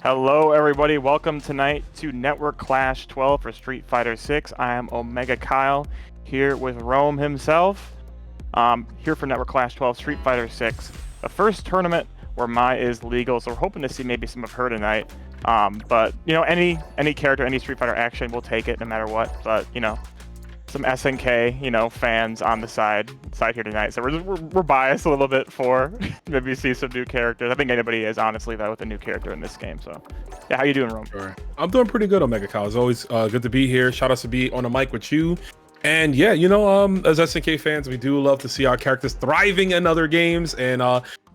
Hello, everybody. Welcome tonight to Network Clash 12 for Street Fighter 6. I am Omega Kyle here with Rome himself. Here for Network Clash 12 Street Fighter 6, the first tournament where Mai is legal. So we're hoping to see maybe some of her tonight. But you know, any character, any Street Fighter action, we'll take it no matter what. But you know, some SNK, fans on the side here tonight. So we're biased a little bit for maybe see some new characters. I think anybody is, honestly, though, with a new character in this game. So yeah, how you doing, Rome? Sure. I'm doing pretty good, Omega Kyle. It's always good to be here. Shout out to be on the mic with you. And yeah, as SNK fans, we do love to see our characters thriving in other games. And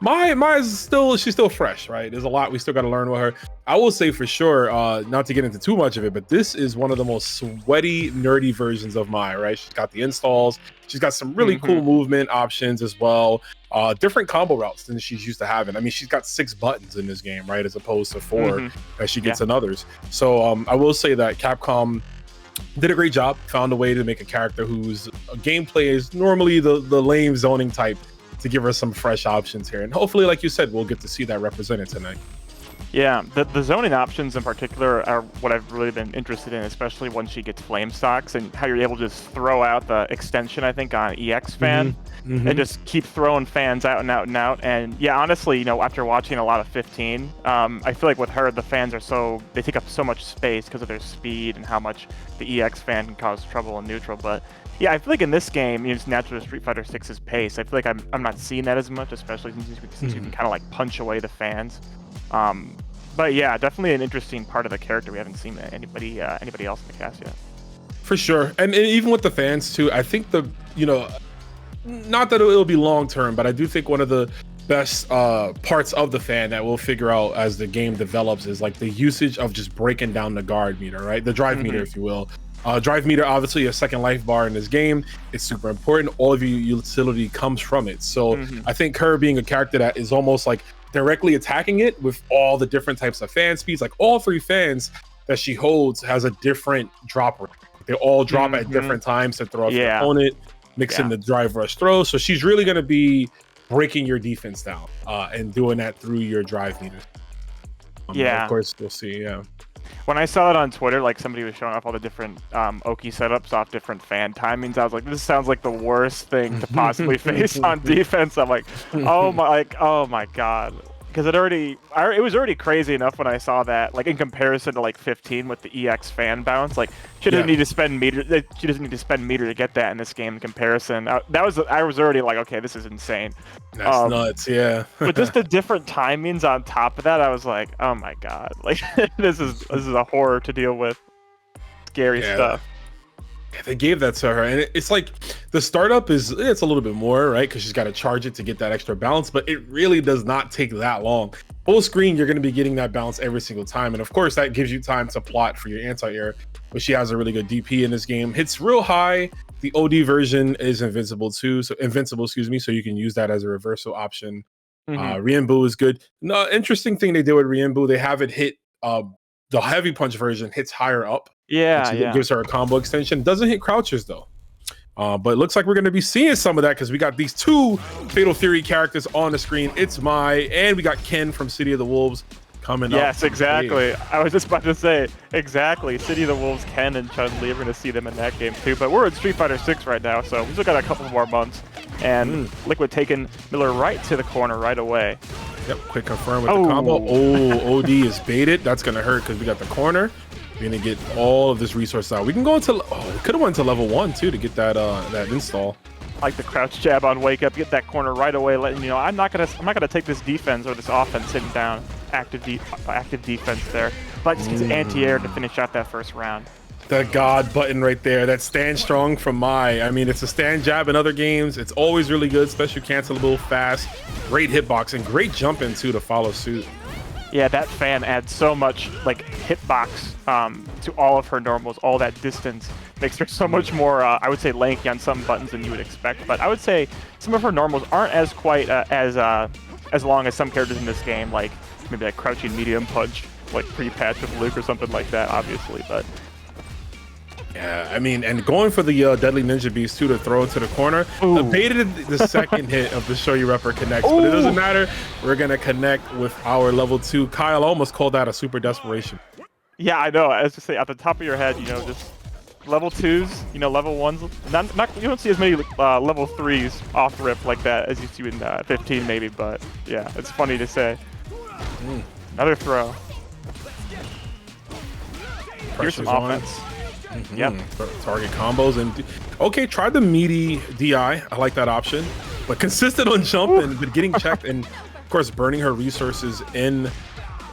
Mai is she's still fresh, right? There's a lot we still got to learn with her. I will say for sure, not to get into too much of it, but this is one of the most sweaty, nerdy versions of Mai, right? She's got the installs. She's got some really cool movement options as well. Different combo routes than she's used to having. I mean, she's got 6 buttons in this game, right? As opposed to 4 that she gets in others. So I will say that Capcom did a great job, found a way to make a character whose gameplay is normally the lame zoning type to give her some fresh options here. And hopefully, like you said, we'll get to see that represented tonight. Yeah, the zoning options in particular are what I've really been interested in, especially when she gets flame stocks and how you're able to just throw out the extension, I think, on EX fan and just keep throwing fans out and out and out. And yeah, honestly, after watching a lot of 15, I feel like with her, the fans they take up so much space because of their speed and how much the EX fan can cause trouble in neutral. But yeah, I feel like in this game, it's natural to Street Fighter 6's pace. I feel like I'm not seeing that as much, especially since you can kind of like punch away the fans. But yeah, definitely an interesting part of the character we haven't seen anybody else in the cast yet. For sure. And even with the fans too, I think not that it'll be long term, but I do think one of the best parts of the fan that we'll figure out as the game develops is like the usage of just breaking down the guard meter, right? The drive meter, if you will. Drive meter, obviously a second life bar in this game. It's super important. All of your utility comes from it. So I think her being a character that is almost like directly attacking it with all the different types of fan speeds, like all 3 fans that she holds has a different drop rate. They all drop at different times to throw off the opponent, mix in the drive rush throw. So she's really going to be breaking your defense down and doing that through your drive meters. Of course, we'll see. Yeah. When I saw it on Twitter, like somebody was showing off all the different Oki setups off different fan timings, I was like, this sounds like the worst thing to possibly face on defense. I'm like, oh my god. Because it was already crazy enough when I saw that, like in comparison to like 15 with the EX fan bounce. Like she doesn't need to spend meter. She doesn't need to spend meter to get that in this game. In comparison, I was already like, okay, this is insane. That's nuts, yeah. But just the different timings on top of that, I was like, oh my god, like this is a horror to deal with. Scary stuff. Yeah, they gave that to her, and it's like the startup it's a little bit more, right? Because she's got to charge it to get that extra balance, but it really does not take that long. Full screen, you're going to be getting that balance every single time, and of course that gives you time to plot for your anti-air. But she has a really good DP in this game, hits real high. The OD version is invincible, so you can use that as a reversal option. Rienbu is good. No, interesting thing they did with Rienbu, they have it hit the heavy punch version hits higher up. It gives her a combo extension. Doesn't hit crouchers though. But it looks like we're going to be seeing some of that because we got these 2 Fatal Fury characters on the screen. It's Mai, and we got Ken from City of the Wolves coming up. Yes, exactly. I was just about to say, exactly. City of the Wolves, Ken and Chun-Li, we're going to see them in that game too. But we're in Street Fighter 6 right now, so we still got a couple more months. And Liquid taking Miller right to the corner right away. Yep, quick confirm with the combo. Oh, OD is baited. That's going to hurt because we got the corner. We're gonna get all of this resource out. We can go into we could have went to level 1 too to get that that install. Like the crouch jab on wake up, get that corner right away, letting you know I'm not gonna take this defense or this offense sitting down. Active defense there, but just gets anti-air to finish out that first round. The God button right there. That stand strong from Mai. I mean, it's a stand jab in other games. It's always really good, especially cancelable, fast, great hitboxing, great jumping too to follow suit. Yeah, that fan adds so much like hitbox to all of her normals. All that distance makes her so much more, I would say, lanky on some buttons than you would expect. But I would say some of her normals aren't as quite as long as some characters in this game, like maybe like crouching medium punch, like pre-patch with Luke or something like that, obviously. But Yeah, I mean, and going for the Deadly Ninja Beast too to throw into the corner. Baited the second hit of the Shoyu Repper connects, but it doesn't matter. We're gonna connect with our level 2. Kyle almost called that a super desperation. Yeah, I know. As to say, at the top of your head, you know, just level 2s, you know, level 1s. You don't see as many level 3s off rip like that as you see in 15 maybe, but yeah, it's funny to say. Another throw. Here's some offense. Yep. Target combos and okay, try the meaty DI. I like that option, but consistent on jumping, but getting checked and of course burning her resources in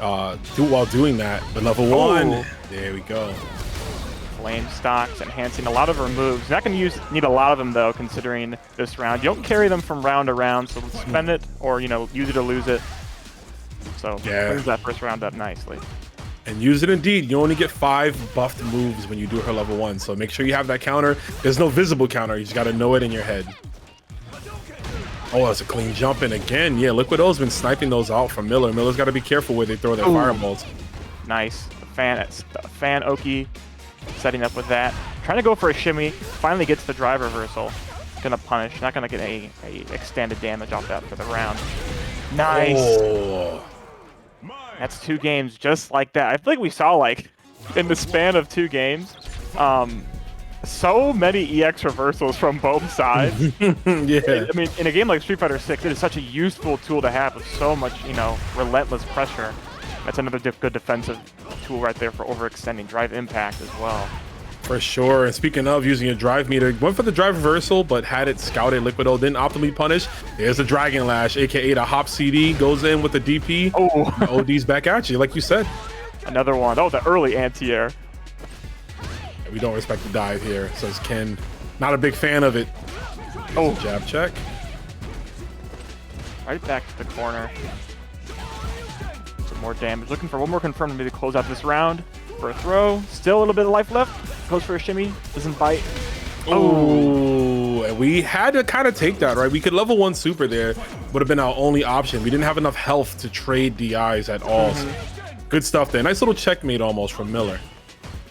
while doing that. But level 1, there we go. Flame stocks, enhancing a lot of her moves. Not going to need a lot of them though, considering this round. You don't carry them from round to round, so spend it or you know use it or lose it. So brings that first round up nicely. And use it indeed. You only get 5 buffed moves when you do her level 1, so make sure you have that counter. There's no visible counter. You just got to know it in your head. Oh, that's a clean jump in again. Yeah, Liquid O's been sniping those out from Miller. Miller's got to be careful where they throw their fireballs. Nice. Fan Oki setting up with that. Trying to go for a shimmy. Finally gets the drive reversal. Gonna punish. Not gonna get a extended damage off that for the round. Nice. Oh. That's 2 games just like that. I feel like we saw, like, in the span of 2 games, so many EX reversals from both sides. Yeah. I mean, in a game like Street Fighter 6, it is such a useful tool to have with so much, you know, relentless pressure. That's another good defensive tool right there for overextending drive impact as well. For sure. And speaking of using a drive meter, went for the drive reversal, but had it scouted. Liquid O didn't optimally punish. There's the Dragon Lash, aka the Hop CD, goes in with the DP. OD's back at you, like you said. Another one. Oh, the early anti-air. We don't respect the dive here, says Ken. Not a big fan of it. Jab check. Right back to the corner. Some more damage. Looking for one more confirm to maybe close out this round. For a throw. Still a little bit of life left. Goes for a shimmy. Doesn't bite. Oh, and we had to kind of take that, right? We could level 1 super there. Would have been our only option. We didn't have enough health to trade DIs at all. So good stuff there. Nice little checkmate almost from Miller.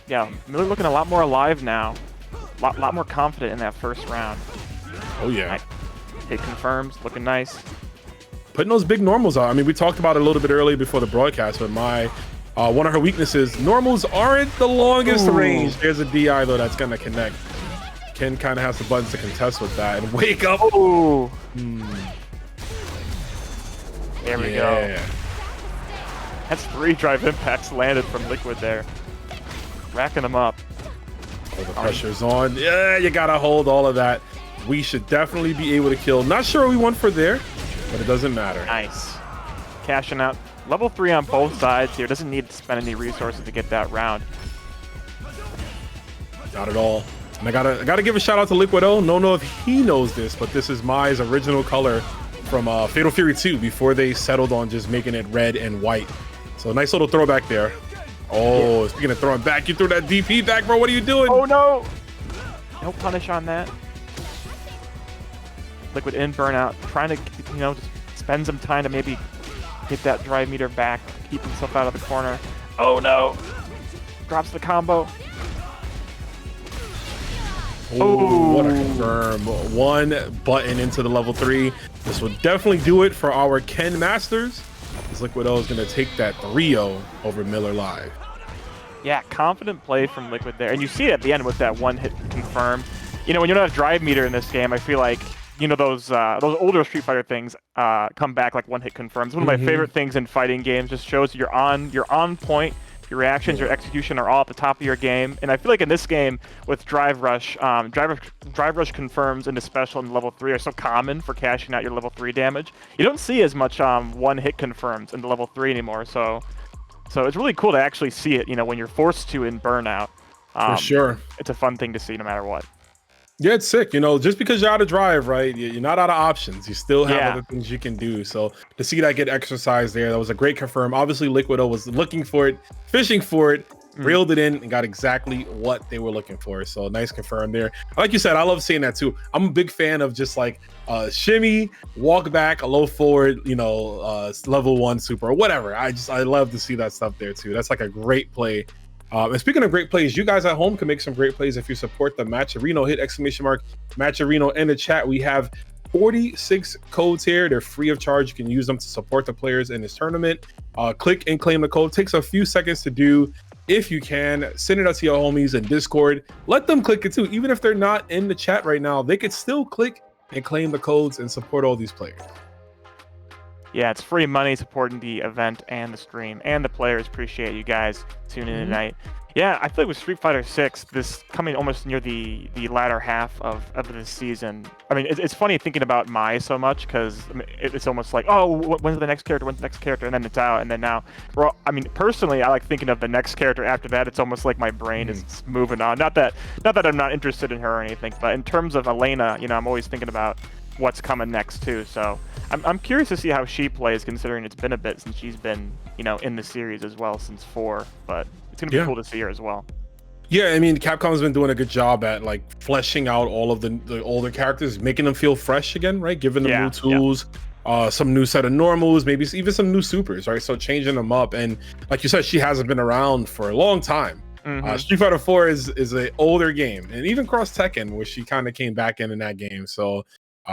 Yeah, Miller looking a lot more alive now. Lot more confident in that first round. Oh, yeah. Hit confirms. Looking nice. Putting those big normals out. I mean, we talked about it a little bit earlier before the broadcast, but one of her weaknesses, normals aren't the longest range. There's a DI, though, that's going to connect. Ken kind of has the buttons to contest with that. And wake up. There we go. That's 3 drive impacts landed from Liquid there. Racking them up. Oh, the pressure's on. Yeah, you got to hold all of that. We should definitely be able to kill. Not sure we won for there, but it doesn't matter. Nice. Cashing out. Level 3 on both sides here. Doesn't need to spend any resources to get that round. Not at all. And I gotta give a shout out to Liquid O. Don't know if he knows this, but this is Mai's original color from Fatal Fury 2 before they settled on just making it red and white. So nice little throwback there. Oh, speaking of throwing back, you threw that DP back, bro. What are you doing? Oh no! No punish on that. Liquid in burnout, trying to, you know, just spend some time to maybe get that drive meter back, keep himself out of the corner. Oh no! Drops the combo. Oh, what a confirm. 1 button into the level 3. This will definitely do it for our Ken Masters. As Liquid O is going to take that 3-0 over Miller live. Yeah, confident play from Liquid there. And you see it at the end with that 1-hit confirm. You know, when you don't have drive meter in this game, I feel like, you know, those older Street Fighter things come back like 1-hit confirms. One of my favorite things in fighting games. Just shows you're on point. Your reactions, your execution are all at the top of your game. And I feel like in this game with Drive Rush, Drive Rush confirms into special and level 3 are so common for cashing out your level 3 damage. You don't see as much 1-hit confirms into level 3 anymore. So it's really cool to actually see it, you know, when you're forced to in Burnout. For sure. It's a fun thing to see no matter what. Yeah, it's sick. You know, just because you're out of drive, right? You're not out of options. You still have other things you can do. So to see that get exercised there, that was a great confirm. Obviously, Liquid O was looking for it, fishing for it, reeled it in, and got exactly what they were looking for. So nice confirm there. Like you said, I love seeing that too. I'm a big fan of just like shimmy, walk back, a low forward, you know, level 1 super or whatever. I love to see that stuff there too. That's like a great play And speaking of great plays, you guys at home can make some great plays if you support the Matcherino. Hit !Matcherino in the chat. We have 46 codes here. They're free of charge. You can use them to support the players in this tournament. Click and claim the code. Takes a few seconds to do. If you can, send it out to your homies in Discord. Let them click it too. Even if they're not in the chat right now, they could still click and claim the codes and support all these players. Yeah, it's free money supporting the event and the stream, and the players. Appreciate you guys tuning in tonight. Yeah, I feel like with Street Fighter 6, this coming almost near the latter half of this season. I mean, it's funny thinking about Mai so much, because I mean, it's almost like, oh, when's the next character? When's the next character? And then it's out, and then now. Well, I mean, personally, I like thinking of the next character after that. It's almost like my brain is moving on. Not that I'm not interested in her or anything, but in terms of Elena, you know, I'm always thinking about what's coming next too. So I'm curious to see how she plays, considering it's been a bit since she's been, you know, in the series as well, since 4. But it's gonna be cool to see her as well. Yeah, I mean, Capcom's been doing a good job at like fleshing out all of the older characters, making them feel fresh again, right? Giving them new tools, some new set of normals, maybe even some new supers, right? So changing them up. And like you said, she hasn't been around for a long time. Street Fighter 4 is an older game, and even Cross Tekken, where she kind of came back in that game. So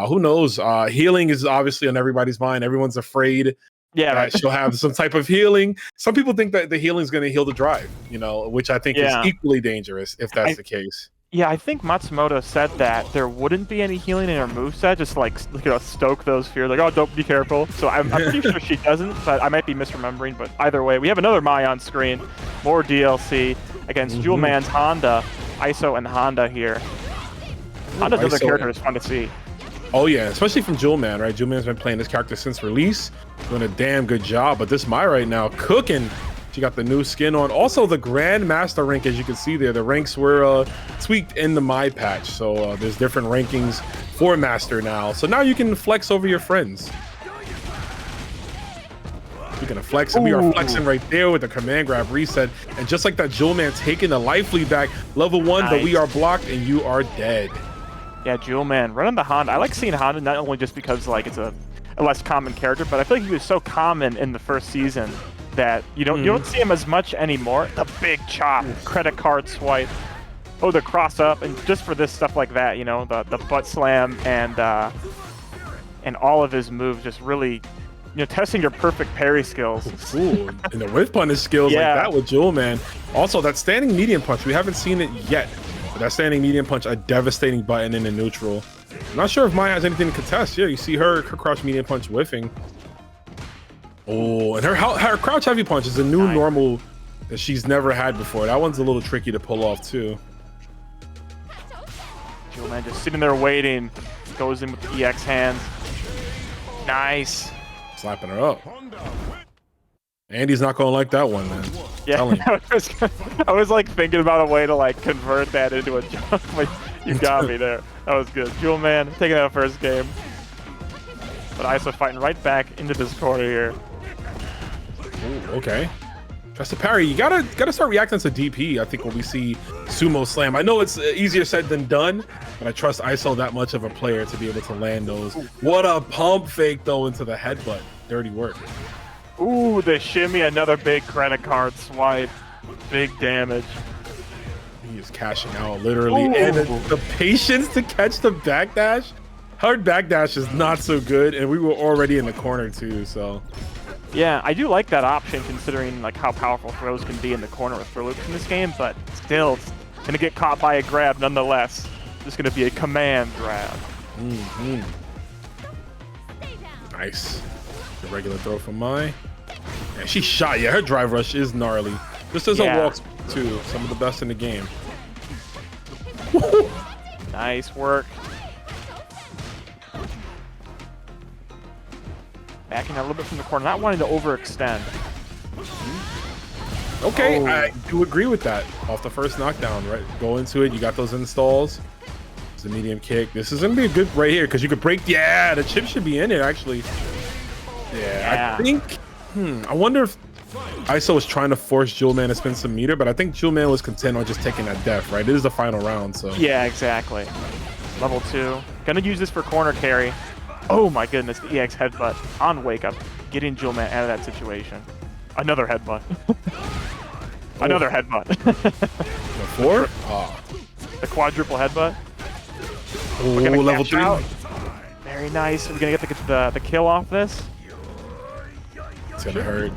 who knows? Healing is obviously on everybody's mind. Everyone's afraid that she'll have some type of healing. Some people think that the healing is going to heal the drive, you know, which I think is equally dangerous if that's the case. Yeah, I think Matsumoto said that there wouldn't be any healing in her moveset, just like, you know, stoke those fears, like, oh, don't be careful. So I'm pretty sure she doesn't, but I might be misremembering. But either way, we have another Mai on screen, more DLC against Jewel Man's Honda, ISO and Honda here. Honda's another character is fun to see. Oh yeah, especially from Jewel Man, right? Jewel Man's been playing this character since release, doing a damn good job. But this Mai right now, cooking. She got the new skin on. Also, the Grandmaster rank, as you can see there, the ranks were tweaked in the Mai patch. So there's different rankings for Master now. So now you can flex over your friends. You're gonna flex, and we are flexing right there with the command grab reset. And just like that, Jewel Man taking the life lead back, level 1, but we are blocked and you are dead. Yeah, Jewel Man running the Honda. I like seeing Honda not only just because like it's a less common character, but I feel like he was so common in the first season that you don't see him as much anymore. The big chop, credit card swipe, the cross up, and just for this stuff like that, you know, the butt slam and all of his moves, just really, you know, testing your perfect parry skills. Ooh, and the whiff punish skills like that with Jewel Man. Also, that standing medium punch, we haven't seen it yet. That standing medium punch, a devastating button in the neutral. I'm not sure if Mai has anything to contest. Yeah, you see her crouch medium punch whiffing. Oh, and her crouch heavy punch is a new normal that she's never had before. That one's a little tricky to pull off too. Jewel Man just sitting there waiting. Goes in with the EX hands. Nice. Slapping her up. Andy's not gonna like that one, man. Yeah, I was like thinking about a way to like convert that into a jump. Like, you got me there. That was good. Jewel Man taking that first game, but ISO fighting right back into this corner here. Ooh, okay. That's the parry. You gotta start reacting to DP. I think when we see Sumo Slam, I know it's easier said than done, but I trust ISO that much of a player to be able to land those. What a pump fake though into the headbutt. Dirty work. Ooh, the shimmy, another big credit card swipe. Big damage. He is cashing out, literally. Ooh. And the patience to catch the backdash. Hard backdash is not so good, and we were already in the corner too, so. Yeah, I do like that option, considering like how powerful throws can be in the corner with throw loops in this game, but still, it's gonna get caught by a grab nonetheless. Just gonna be a command grab. Nice. The regular throw from Mai. Yeah, she shot. Yeah, her drive rush is gnarly. Just as a walk too. Some of the best in the game. Nice work. Backing out a little bit from the corner, not wanting to overextend. Okay, I do agree with that. Off the first knockdown, right? Go into it. You got those installs. It's a medium kick. This is gonna be a good right here because you could break. Yeah, the chip should be in it actually. Yeah, I think. I wonder if ISO was trying to force Jewel Man to spend some meter, but I think Jewel Man was content on just taking that death, right? It is the final round, so. Yeah, exactly. Level 2. Gonna use this for corner carry. Oh my goodness, the EX headbutt on wake up, getting Jewel Man out of that situation. Another headbutt. Another headbutt. The 4? Oh. The quadruple headbutt. Oh, level 3. Out. Very nice. We're gonna get the kill off this. It's gonna hurt.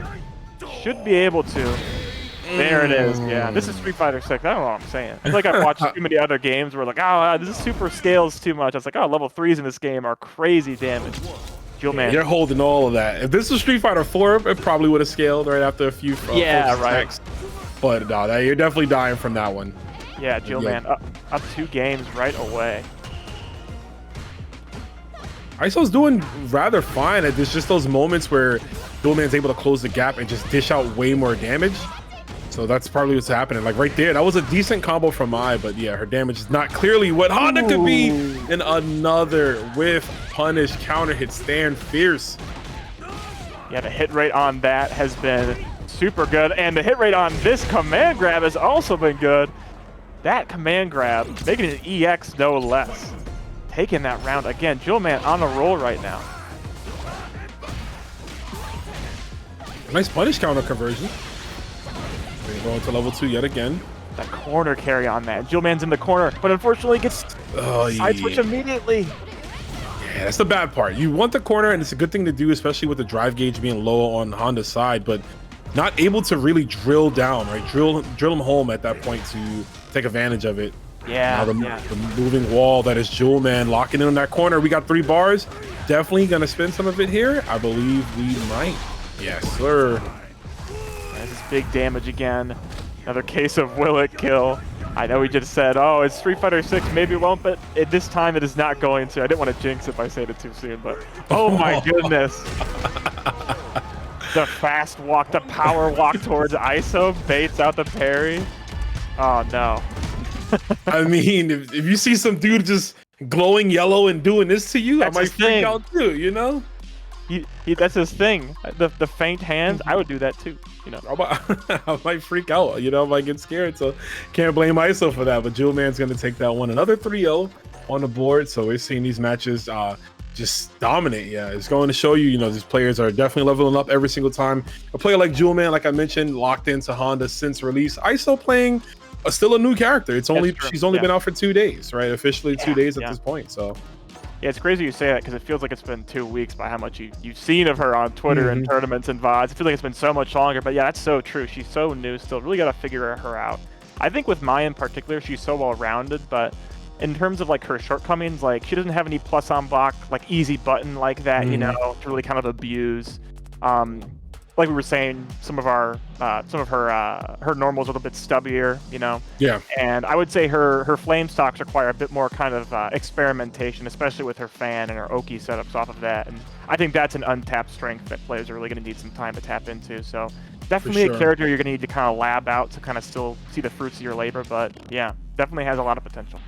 Should be able to. There it is. Yeah, this is Street Fighter 6. I don't know what I'm saying. I feel like I've watched too many other games where like, oh, this super scales too much. I was like, oh, level 3s in this game are crazy damage. Jewel Man. You're holding all of that. If this was Street Fighter 4, it probably would have scaled right after a few. Yeah, right. Attacks. But no, you're definitely dying from that one. Yeah, Jewel Man up 2 games right away. ISO's doing rather fine. There's just those moments where Jewel Man's able to close the gap and just dish out way more damage. So that's probably what's happening. Like right there, that was a decent combo from Mai, but yeah, her damage is not clearly what Honda could be. And another whiff, punish, counter hit, stand fierce. Yeah, the hit rate on that has been super good, and the hit rate on this command grab has also been good. That command grab, making it an EX no less. Taking that round again. Jewel Man on a roll right now. Nice punish counter conversion. Going to level 2 yet again. That corner carry on that. Jewel Man's in the corner, but unfortunately gets side switch immediately. Yeah, that's the bad part. You want the corner, and it's a good thing to do, especially with the drive gauge being low on Honda's side, but not able to really drill down, right? Drill him home at that point to take advantage of it. Yeah, the moving wall that is Jewel Man locking in on that corner. We got 3 bars. Definitely gonna spend some of it here. I believe we might. Yes, sir. This is big damage again. Another case of will it kill. I know we just said, oh, it's Street Fighter 6, maybe it won't, but at this time it is not going to. I didn't want to jinx if I said it too soon, but oh my goodness. The fast walk, the power walk towards ISO, baits out the parry. Oh no. I mean, if you see some dude just glowing yellow and doing this to you, that's I might freak out too, you know? That's his thing. The faint hands, I would do that too, you know. I might freak out, you know, I might get scared, so can't blame ISO for that, but Jewel Man's going to take that one. Another 3-0 on the board, so we're seeing these matches just dominate. Yeah, it's going to show you, you know, these players are definitely leveling up every single time. A player like Jewel Man, like I mentioned, locked into Honda since release. ISO playing still a new character. It's only she's only been out for 2 days, right? Officially 2 days at this point. So yeah, it's crazy you say that because it feels like it's been 2 weeks by how much you've seen of her on Twitter and tournaments and VODs. It feels like it's been so much longer, but yeah, that's so true. She's so new still. Really got to figure her out. I think with Mai in particular, she's so well-rounded, but in terms of like her shortcomings, like she doesn't have any plus on block, like easy button like that, you know, to really kind of abuse. Like we were saying, some of her normal's a little bit stubbier, you know. Yeah. And I would say her flame stocks require a bit more kind of experimentation, especially with her fan and her Oki setups off of that. And I think that's an untapped strength that players are really going to need some time to tap into. So definitely a character you're going to need to kind of lab out to kind of still see the fruits of your labor. But yeah, definitely has a lot of potential.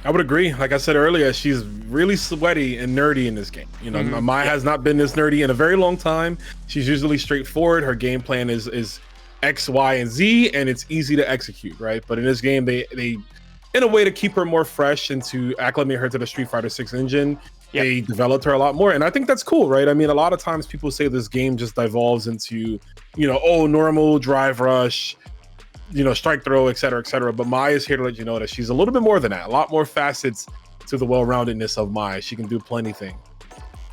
I would agree. Like I said earlier, she's really sweaty and nerdy in this game. You know, Mai has not been this nerdy in a very long time. She's usually straightforward. Her game plan is X, Y, and Z, and it's easy to execute, right? But in this game, they in a way to keep her more fresh and to acclimate her to the Street Fighter 6 engine, they developed her a lot more. And I think that's cool, right? I mean, a lot of times people say this game just devolves into, you know, oh, normal drive rush, you know, strike throw, et cetera, but Mai is here to let you know that she's a little bit more than that. A lot more facets to the well-roundedness of Mai. She can do plenty things.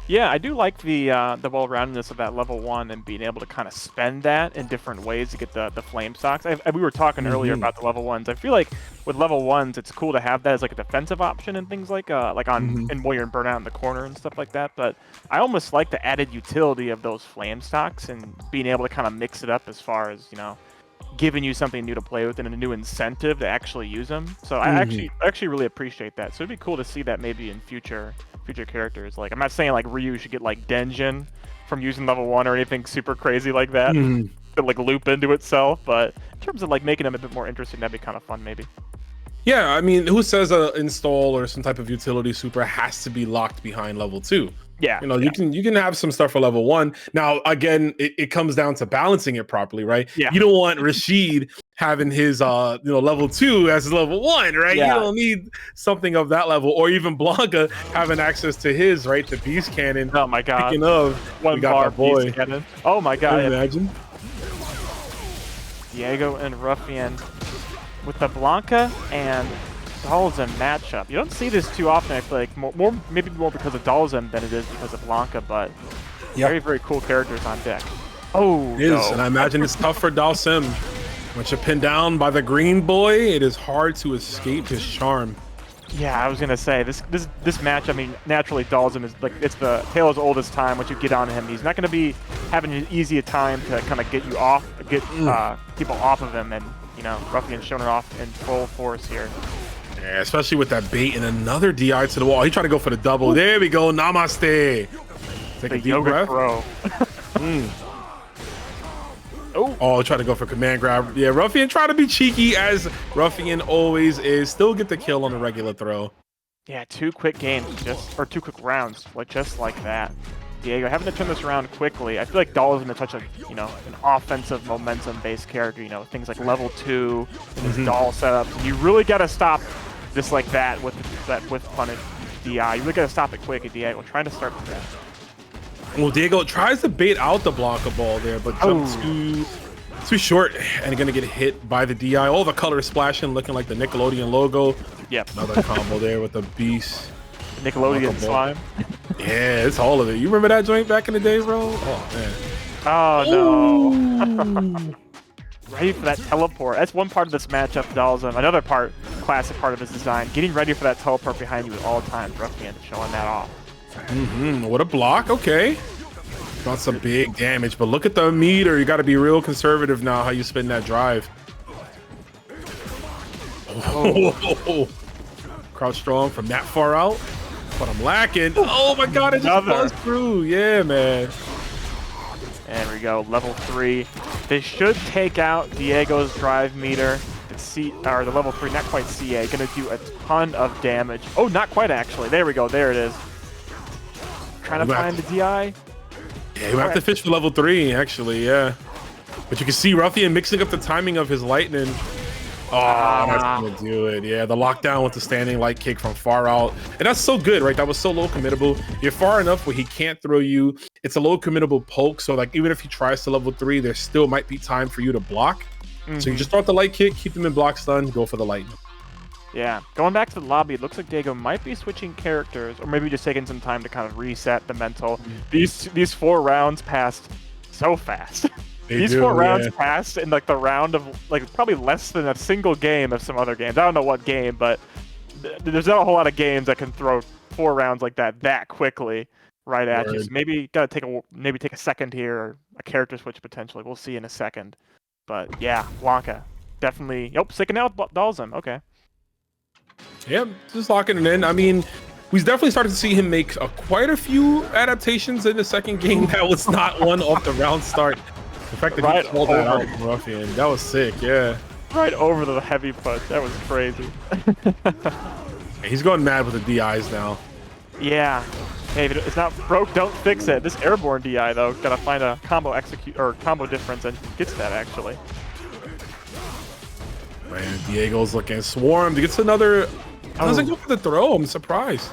Yeah, I do like the well-roundedness of that level 1 and being able to kind of spend that in different ways to get the flame stocks. We were talking earlier about the level 1s. I feel like with level 1s, it's cool to have that as like a defensive option and things like on in Warrior and Burnout in the corner and stuff like that. But I almost like the added utility of those flame stocks and being able to kind of mix it up as far as, you know, giving you something new to play with and a new incentive to actually use them. So I actually really appreciate that. So it'd be cool to see that maybe in future characters. Like, I'm not saying like Ryu should get like Denjin from using level 1 or anything super crazy like that to like loop into itself, but in terms of like making them a bit more interesting, that'd be kind of fun maybe. Yeah, I mean, who says a install or some type of utility super has to be locked behind level 2? Yeah, you know, you can have some stuff for level 1. Now, again, it comes down to balancing it properly, right? Yeah. You don't want Rashid having his level 2 as his level 1, right? Yeah. You don't need something of that level, or even Blanca having access to his, right? The beast cannon. Oh my god. Speaking of, one bar beast cannon. Oh my god. Imagine. Diego and Ruffian with the Blanca and Dalzim matchup. You don't see this too often, I feel like. Maybe more because of Dalzim than it is because of Blanca, but very, very cool characters on deck. Oh, it is, and I imagine it's tough for Dalzim. Once you're pinned down by the green boy, it is hard to escape his charm. Yeah, I was gonna say this match. I mean, naturally, Dalzim is like it's the tale as old as time. Once you get on him, he's not gonna be having an easy time to kind of get you off, get people off of him, and you know, Ruffian's showing it off in full force here. Yeah, especially with that bait and another DI to the wall. He tried to go for the double. There we go. Namaste. Take a deep breath. Throw. Oh, try to go for command grab. Yeah, Ruffian trying to be cheeky as Ruffian always is. Still get the kill on the regular throw. Yeah, 2 quick games, or 2 quick rounds, just like that. Diego having to turn this around quickly. I feel like Dahl is going to touch an offensive momentum-based character. You know, things like level 2 and his Dahl setups. And you really got to stop this like that with punish DI. You really got to stop it quick at Diego. Trying to start with that. Well, Diego tries to bait out the Blanca ball there, but jumps too short and gonna get hit by the DI. All the colors splashing, looking like the Nickelodeon logo. Yep. Another combo there with the beast. The Nickelodeon slime. Yeah, it's all of it. You remember that joint back in the day, bro? Oh man. Oh no. Ready for that teleport. That's one part of this matchup, Dalzim. Another part, classic part of his design. Getting ready for that teleport behind you at all times. Ruffian showing that off. What a block. Okay. Got some big damage, but look at the meter. You got to be real conservative now how you spin that drive. Oh. Crouch strong from that far out, but I'm lacking. Oh my god, it just buzzed through. Yeah, man. There we go, level 3. They should take out Diego's drive meter. The level 3, not quite CA, gonna do a ton of damage. Oh, not quite actually. There we go, there it is. Trying to find the DI. Yeah, we have to fish for level 3, actually, yeah. But you can see Ruffian mixing up the timing of his lightning. Oh, that's gonna do it. Yeah, the lockdown with the standing light kick from far out. And that's so good, right? That was so low committable. You're far enough where he can't throw you. It's a low committable poke. So like even if he tries to level 3, there still might be time for you to block. So you just throw out the light kick, keep him in block stun, go for the lightning. Yeah, going back to the lobby, it looks like Diego might be switching characters, or maybe just taking some time to kind of reset the mental. These 4 rounds passed so fast. These 4 rounds passed in like the round of like probably less than a single game of some other games. I don't know what game, but there's not a whole lot of games that can throw 4 rounds like that quickly right at you. So maybe gotta take a second here, or a character switch potentially. We'll see in a second. But yeah, Blanca definitely. Yep, sticking out Dalzim. Okay. Yep, just locking it in. I mean, we definitely started to see him make quite a few adaptations in the second game. That was not one off the round start. The fact that he called that out from Ruffian, that was sick, yeah. Right over the heavy push, that was crazy. He's going mad with the DIs now. Yeah. Hey, if it's not broke, don't fix it. This airborne DI, though, gotta find a combo combo difference, and gets that, actually. Man, Diego's looking swarmed. He gets another... Doesn't go for the throw. I'm surprised.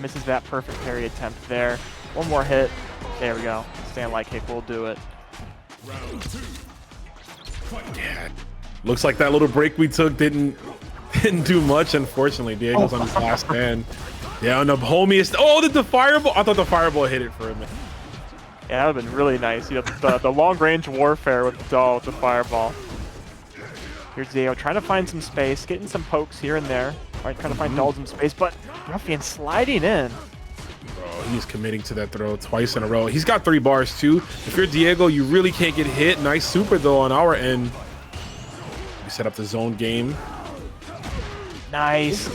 Misses that perfect parry attempt there. One more hit. There we go. Stand light kick will do it. Yeah. Looks like that little break we took didn't do much, unfortunately. Diego's on his last stand. Yeah, on the homiest. Oh, did the fireball? I thought the fireball hit it for him. Yeah, that would have been really nice. You know, the long-range warfare with the doll with the fireball. Here's Diego trying to find some space, getting some pokes here and there. Right, trying to find Dalzim space, but Ruffian sliding in. Bro, he's committing to that throw twice in a row. He's got 3 bars too. If you're Diego, you really can't get hit. Nice super though on our end. We set up the zone game. Nice.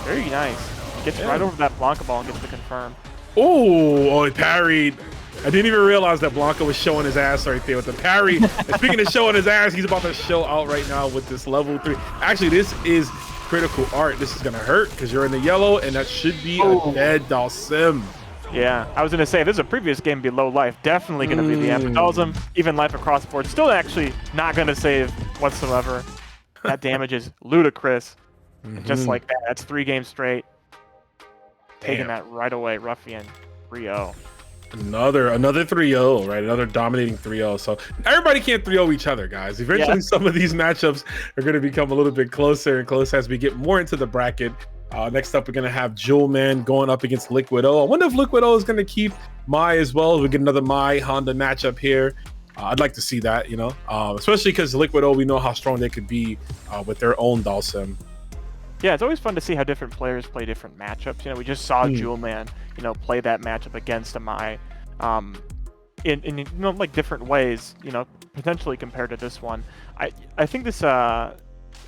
Very nice. Gets right over that Blanca ball and gets the confirm. Oh, he parried. I didn't even realize that Blanca was showing his ass right there with the parry. And speaking of showing his ass, he's about to show out right now with this level 3. Actually, this is critical art. This is going to hurt because you're in the yellow, and that should be a dead Dalzim. Yeah, I was going to say, this is a previous game below life. Definitely going to be the end for Dalzim. Even life across board. Still actually not going to save whatsoever. That damage is ludicrous. Just like that. That's 3 games straight. Taking that right away. Ruffian 3-0. Another 3-0, right? Another dominating 3-0. So everybody can't 3-0 each other, guys. Eventually, some of these matchups are going to become a little bit closer and closer as we get more into the bracket. Next up, we're going to have Jewel Man going up against Liquid O. I wonder if Liquid O is going to keep Mai as well. We get another Mai Honda matchup here. I'd like to see that, you know, especially because Liquid O, we know how strong they could be with their own Dhalsim. Yeah, it's always fun to see how different players play different matchups. You know, we just saw Jewel Man, you know, play that matchup against a Mai in you know, like different ways, you know, potentially compared to this one. I think this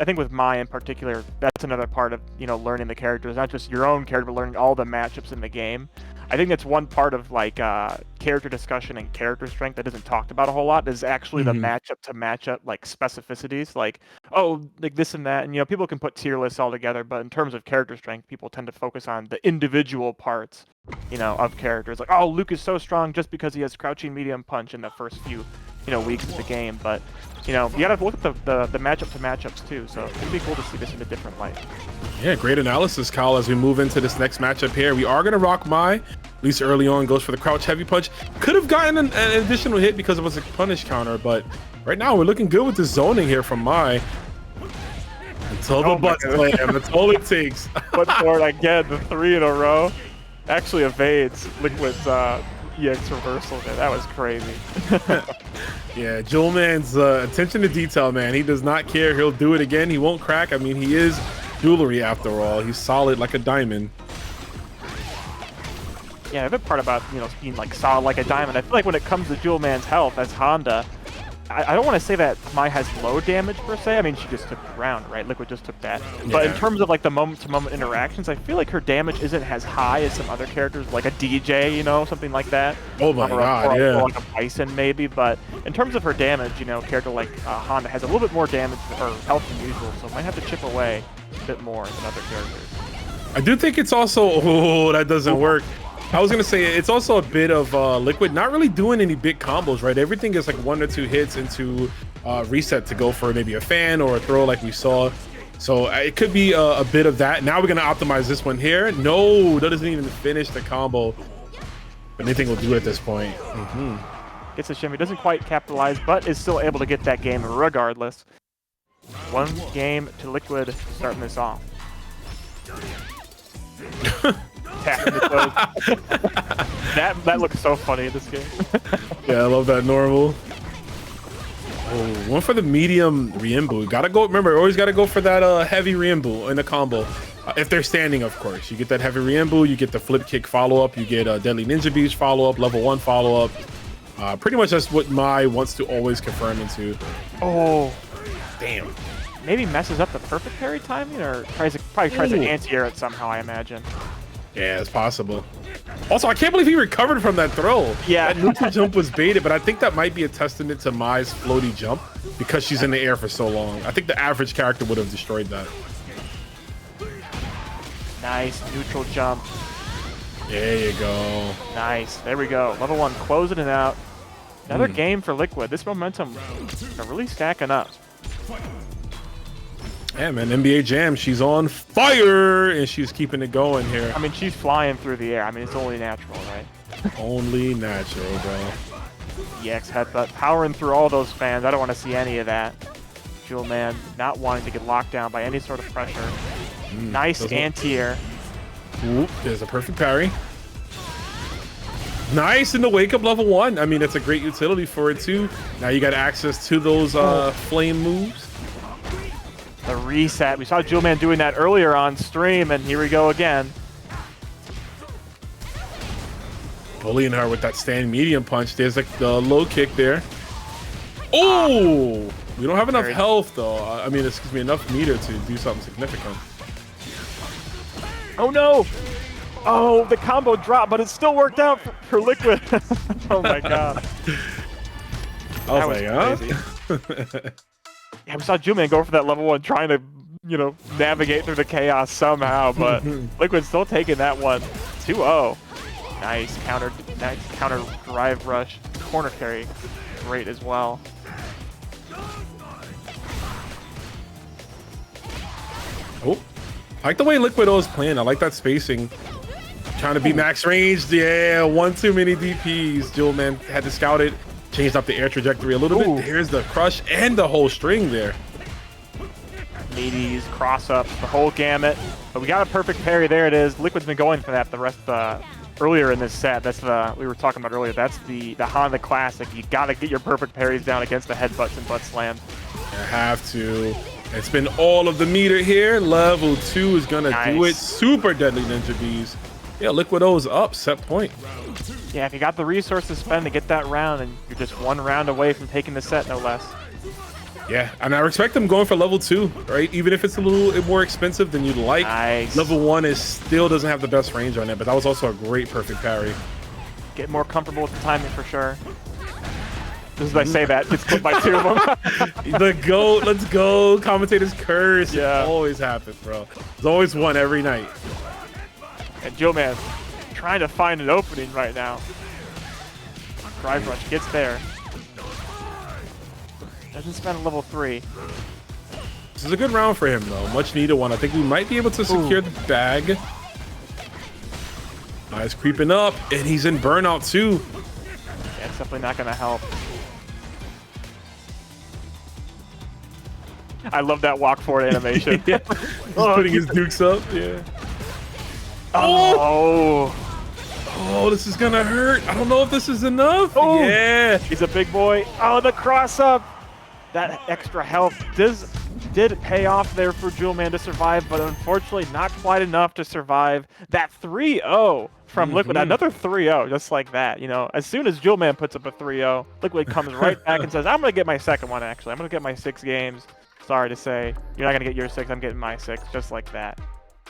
I think with Mai in particular, that's another part of, you know, learning the characters, not just your own character, but learning all the matchups in the game. I think that's one part of like character discussion and character strength that isn't talked about a whole lot, is actually the matchup to matchup like specificities, like, oh, like this and that. And, you know, people can put tier lists all together, but in terms of character strength, people tend to focus on the individual parts, you know, of characters. Like, oh, Luke is so strong just because he has crouching medium punch in the first few, you know, weeks of the game. But, you know, you gotta look at the matchup to matchups too. So it'd be cool to see this in a different light. Yeah, great analysis, Kyle. As we move into this next matchup here, we are gonna rock Mai. At least early on, goes for the crouch heavy punch. Could have gotten an additional hit because it was a punish counter, but right now we're looking good with the zoning here from Mai. Until the butt slam, that's all it takes. Foot forward again, the 3 in a row. Actually evades Liquid's EX reversal there. That was crazy. Yeah, Jewel Man's attention to detail, man. He does not care. He'll do it again. He won't crack. I mean, he is jewelry after all. He's solid like a diamond. Yeah, the part about, you know, being like solid like a diamond, I feel like when it comes to Jewel Man's health as Honda, I don't want to say that Mai has low damage per se. I mean, she just took the round, right? Liquid just took that. Yeah. But in terms of like the moment-to-moment interactions, I feel like her damage isn't as high as some other characters, like a DJ, you know, something like that. Oh my god, yeah. Or like a Bison maybe. But in terms of her damage, you know, a character like Honda has a little bit more damage or health than usual, so might have to chip away a bit more than other characters. I do think it's also, oh, that doesn't work. I was gonna say it's also a bit of Liquid not really doing any big combos, right? Everything is like 1 or 2 hits into reset to go for maybe a fan or a throw like we saw. So it could be a bit of that. Now we're gonna optimize this one here. No, that doesn't even finish the combo. Anything will do at this point. Gets a shimmy, doesn't quite capitalize, but is still able to get that game regardless. 1 game to Liquid starting this off. Tapping the toes. that looks so funny in this game. Yeah, I love that normal. Oh, one for the medium Riembu. Gotta go. Remember, always gotta go for that heavy Riembu in the combo. If they're standing, of course. You get that heavy Riembu, you get the flip kick follow up, you get a deadly ninja beach follow up, level 1 follow up. Pretty much that's what Mai wants to always confirm into. Oh, damn. Maybe messes up the perfect parry timing, or probably tries to anti-air it somehow, I imagine. Yeah, it's possible. Also, I can't believe he recovered from that throw. Yeah. That neutral jump was baited, but I think that might be a testament to Mai's floaty jump because she's in the air for so long. I think the average character would have destroyed that. Nice neutral jump. There you go. Nice. There we go. Level 1 closing it out. Another game for Liquid. This momentum really stacking up. Yeah, man, NBA Jam, she's on fire, and she's keeping it going here. I mean, she's flying through the air. I mean, it's only natural, right? Only natural, bro. EX headbutt, powering through all those fans. I don't want to see any of that. Jewel Man not wanting to get locked down by any sort of pressure. Nice anti-air. Oop, there's a perfect parry. Nice in the wake up level 1. I mean, that's a great utility for it, too. Now you got access to those flame moves. The reset. We saw Jewel Man doing that earlier on stream, and here we go again. Bullying her with that stand medium punch. There's like the low kick there. Oh! We don't have enough health, though. I mean, excuse me, enough meter to do something significant. Oh, no! Oh, the combo dropped, but it still worked out for Liquid. Oh, my God. I was like, huh? Yeah, we saw Jewel Man go for that level 1, trying to, you know, navigate through the chaos somehow, but Liquid still taking that one. 2-0. Nice counter drive rush. Corner carry, great as well. I like the way Liquid O is playing. I like that spacing. trying to be max ranged. Yeah, one too many DPs. Jewelman had to scout it, changed up the air trajectory a little bit. Here's the crush and the whole string there. Meaties, cross ups, the whole gamut. But we got a perfect parry. There it is. Liquid's been going for that the rest earlier in this set. That's the we were talking about earlier. That's the Honda classic. You got to get your perfect parries down against the headbutts and butt slams. You have to. It's been all of the meter here. Level 2 is gonna do it. Super deadly ninja bees. Yeah, Liquid O's up, set point. Yeah, if you got the resources to spend to get that round, and you're just one round away from taking the set, no less. Yeah, and I respect them going for level 2, right? Even if it's a little more expensive than you'd like. Nice. Level 1 still doesn't have the best range on it, but that was also a great perfect parry. Get more comfortable with the timing for sure. Just as I say that, gets clipped by 2 of them. The GOAT, let's go. Commentators curse. Yeah. It always happens, bro. There's always one every night. And Jewelman trying to find an opening right now. Drive rush gets there. Doesn't spend level 3. This is a good round for him, though. Much needed one. I think we might be able to secure the bag. He's creeping up, and he's in burnout, too. Yeah, it's definitely not going to help. I love that walk forward animation. Yeah. He's putting his dukes up. Yeah. Oh. Oh, this is going to hurt. I don't know if this is enough. Oh. Yeah. He's a big boy. Oh, the cross up. That extra health did pay off there for Jewelman to survive, but unfortunately not quite enough to survive that 3-0 from Liquid. Another 3-0 just like that. You know, as soon as Jewelman puts up a 3-0, Liquid comes right back and says, I'm going to get my second one, actually. I'm going to get my 6 games. Sorry to say, you're not going to get your 6. I'm getting my 6, just like that.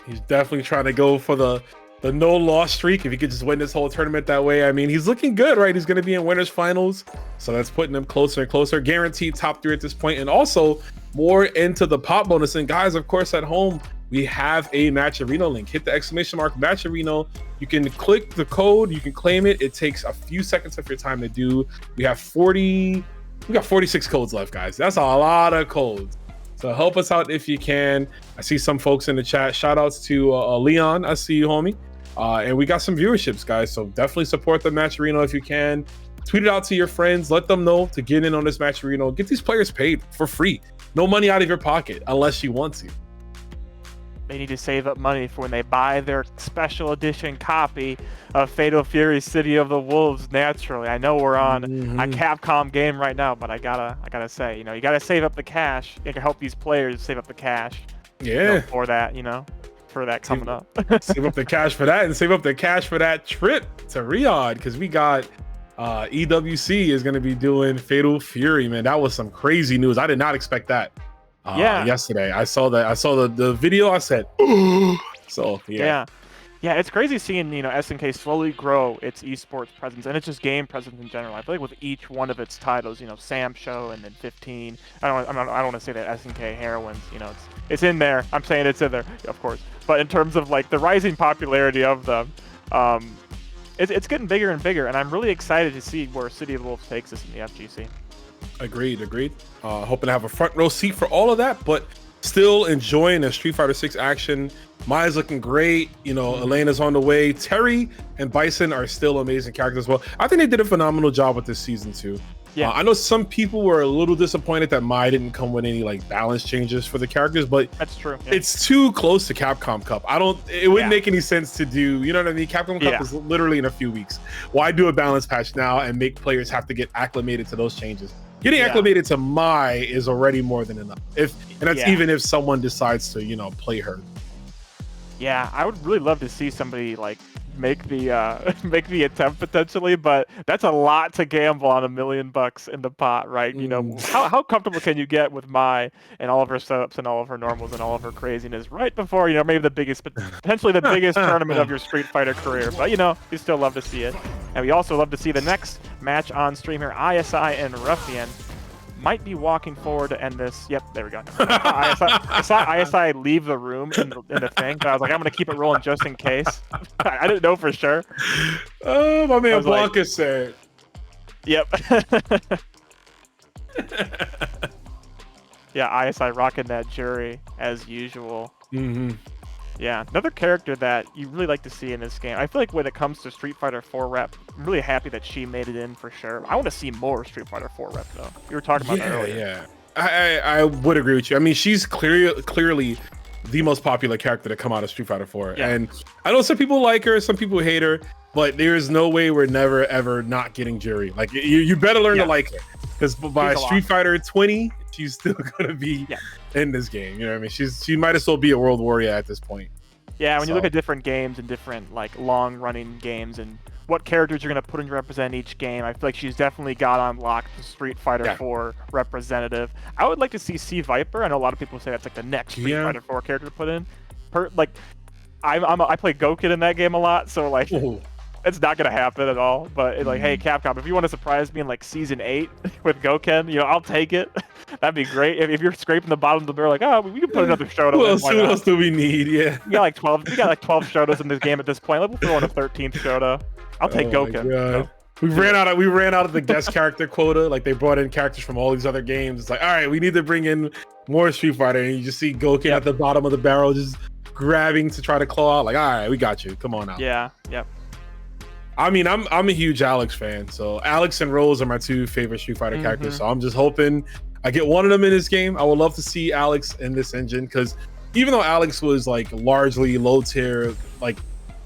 He's definitely trying to go for the no-loss streak. If he could just win this whole tournament that way, I mean, he's looking good, right? He's going to be in winners finals, so that's putting him closer and closer. Guaranteed top 3 at this point, and also more into the pop bonus. And guys, of course, at home, we have a Match Arena link. Hit the exclamation mark Match Arena. You can click the code. You can claim it. It takes a few seconds of your time to do. We got 46 codes left, guys. That's a lot of codes. So help us out if you can. I see some folks in the chat. Shout outs to Leon. I see you, homie. And we got some viewerships, guys. So definitely support the Match Arena if you can. Tweet it out to your friends. Let them know to get in on this Match Arena. Get these players paid for free. No money out of your pocket unless you want to. They need to save up money for when they buy their special edition copy of Fatal Fury City of the Wolves. Naturally, I know we're on a Capcom game right now, but I gotta say, you know, you gotta save up the cash. You can help these players save up the cash. Yeah. You know, for that, you know, for that coming up. Save up the cash for that, and save up the cash for that trip to Riyadh, because we got EWC is going to be doing Fatal Fury. Man, that was some crazy news. I did not expect that. Yesterday I saw that. I saw the video. I said, so yeah. It's crazy seeing, you know, SNK slowly grow its esports presence, and it's just game presence in general. I feel like with each one of its titles, you know, Sam Show and then 15. I don't want to say that SNK Heroines, you know, it's in there. I'm saying it's in there, of course. But in terms of like the rising popularity of them, it's getting bigger and bigger, and I'm really excited to see where City of the Wolves takes us in the FGC. Agreed. Hoping to have a front row seat for all of that, but still enjoying the Street Fighter 6 action. Maya's looking great. You know, Elena's on the way. Terry and Bison are still amazing characters as well. I think they did a phenomenal job with this season too. Yeah, I know some people were a little disappointed that Maya didn't come with any like balance changes for the characters, but that's true. Yeah. It's too close to Capcom Cup. It wouldn't make any sense to do, you know what I mean? Capcom Cup is literally in a few weeks. Why do a balance patch now and make players have to get acclimated to those changes? Getting acclimated to Mai is already more than enough. Even if someone decides to, you know, play her. Yeah, I would really love to see somebody like make the attempt potentially, but that's a lot to gamble on $1 million in the pot, right? You know, how comfortable can you get with Mai and all of her setups and all of her normals and all of her craziness right before, you know, maybe potentially the biggest tournament of your Street Fighter career? But you know, we still love to see it, and we also love to see the next match on stream here. ISI and Ruffian might be walking forward to end this. Yep, there we go. I saw ISI leave the room in the thing, but I was like, I'm going to keep it rolling just in case. I didn't know for sure. Oh, my man Blanca like, said. Yep. Yeah, ISI rocking that jury as usual. Yeah, another character that you really like to see in this game. I feel like when it comes to Street Fighter 4 rep, I'm really happy that she made it in for sure. I want to see more Street Fighter 4 rep though. You were talking about that earlier. Yeah. I would agree with you. I mean, she's clearly the most popular character to come out of Street Fighter 4. Yeah. And I know some people like her, some people hate her, but there's no way we're never ever not getting Juri. Like you better learn to like her, because by Street Fighter 20, she's still gonna be in this game. You know what I mean? She might as well be a world warrior at this point. Yeah, when you look at different games and different like long-running games and what characters you're going to put in to represent each game, I feel like she's definitely got unlocked the Street Fighter 4 representative. I would like to see C Viper. I know a lot of people say that's like the next Street Fighter 4 character to put in. I play Goku in that game a lot, so like it's not gonna happen at all. But like, hey, Capcom, if you want to surprise me in like Season 8 with Goken, you know, I'll take it. That'd be great. If you're scraping the bottom of the barrel, like, oh, we can put another Shoto. What else do we need? Yeah, we got like 12 Shotos in this game at this point. We'll throw in a 13th Shoto. I'll take Goken. So. We ran out of the guest character quota. Like they brought in characters from all these other games. It's like, all right, we need to bring in more Street Fighter, and you just see Goken at the bottom of the barrel just grabbing to try to claw out. Like, all right, we got you. Come on out. Yeah. Yep. I mean, I'm a huge Alex fan. So Alex and Rose are my two favorite Street Fighter characters. So I'm just hoping I get one of them in this game. I would love to see Alex in this engine, because even though Alex was like largely low tier, like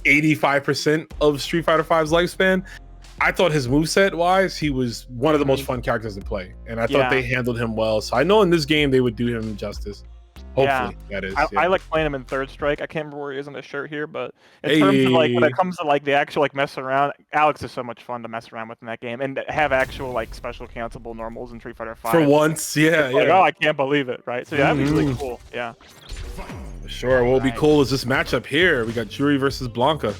85% of Street Fighter V's lifespan, I thought his moveset wise, he was one of the most fun characters to play. And I thought they handled him well. So I know in this game they would do him justice. Hopefully, that is. I like playing him in Third Strike. I can't remember where he is on the shirt here, but in terms of like when it comes to like the actual like mess around, Alex is so much fun to mess around with in that game, and have actual like special cancelable normals in Street Fighter 5. For once, like, oh, I can't believe it, right? So yeah, that'd be really cool. Yeah. Sure. What will be cool is this matchup here. We got Juri versus Blanca.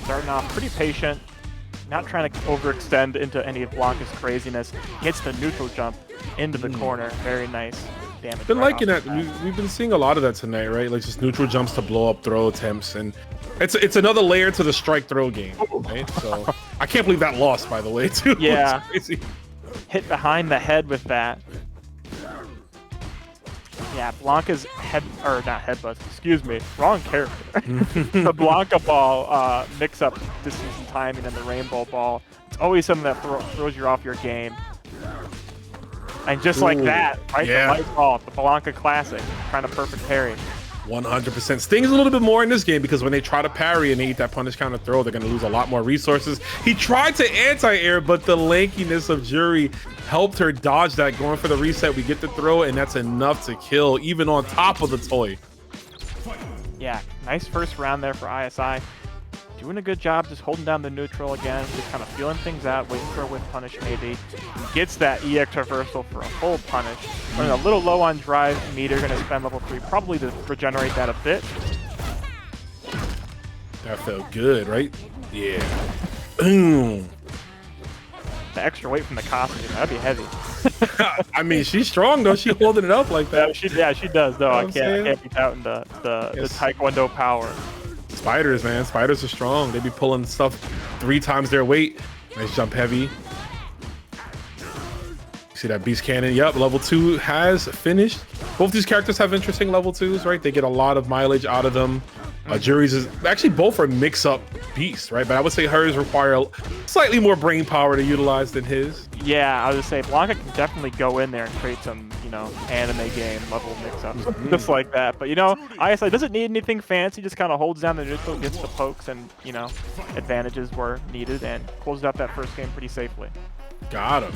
Starting off pretty patient, not trying to overextend into any of Blanca's craziness. Gets the neutral jump into the corner. Very nice. Damage Been liking that. We've been seeing a lot of that tonight, right? Like just neutral jumps to blow up throw attempts, and it's another layer to the strike throw game, right? So I can't believe that lost, by the way, too. Yeah. Hit behind the head with that. Yeah, Blanca's not headbutt, excuse me, wrong character. The Blanca ball mix-up distance and timing and the rainbow ball. It's always something that throws you off your game. And just like that, right? The light ball, the Blanca classic, trying to perfect parry. 100%. Stings a little bit more in this game, because when they try to parry and they eat that punish counter throw, they're going to lose a lot more resources. He tried to anti-air, but the lankiness of Juri helped her dodge that. Going for the reset, we get the throw, and that's enough to kill, even on top of the toy. Yeah, nice first round there for ISI. Doing a good job just holding down the neutral again, just kind of feeling things out, waiting for a whiff punish maybe. He gets that EX reversal for a full punish. Running a little low on drive meter, going to spend level 3 probably to regenerate that a bit. That felt good, right? Yeah. The extra weight from the costume, that'd be heavy. I mean, she's strong though. She's holding it up like that. Yeah, she does though. I can't be doubting the Taekwondo power. Spiders, man. Spiders are strong. They be pulling stuff 3 times their weight. Nice jump heavy. See that beast cannon? Yep, level 2 has finished. Both these characters have interesting level 2s, right? They get a lot of mileage out of them. Juri's is actually both are mix-up beasts, right? But I would say hers require slightly more brain power to utilize than his. Yeah, I would say Blanca can definitely go in there and create some, you know, anime game level mix-ups, just like that. But you know, ISI doesn't need anything fancy. Just kind of holds down the neutral, gets the pokes, and you know, advantages were needed, and closed out that first game pretty safely. Got him.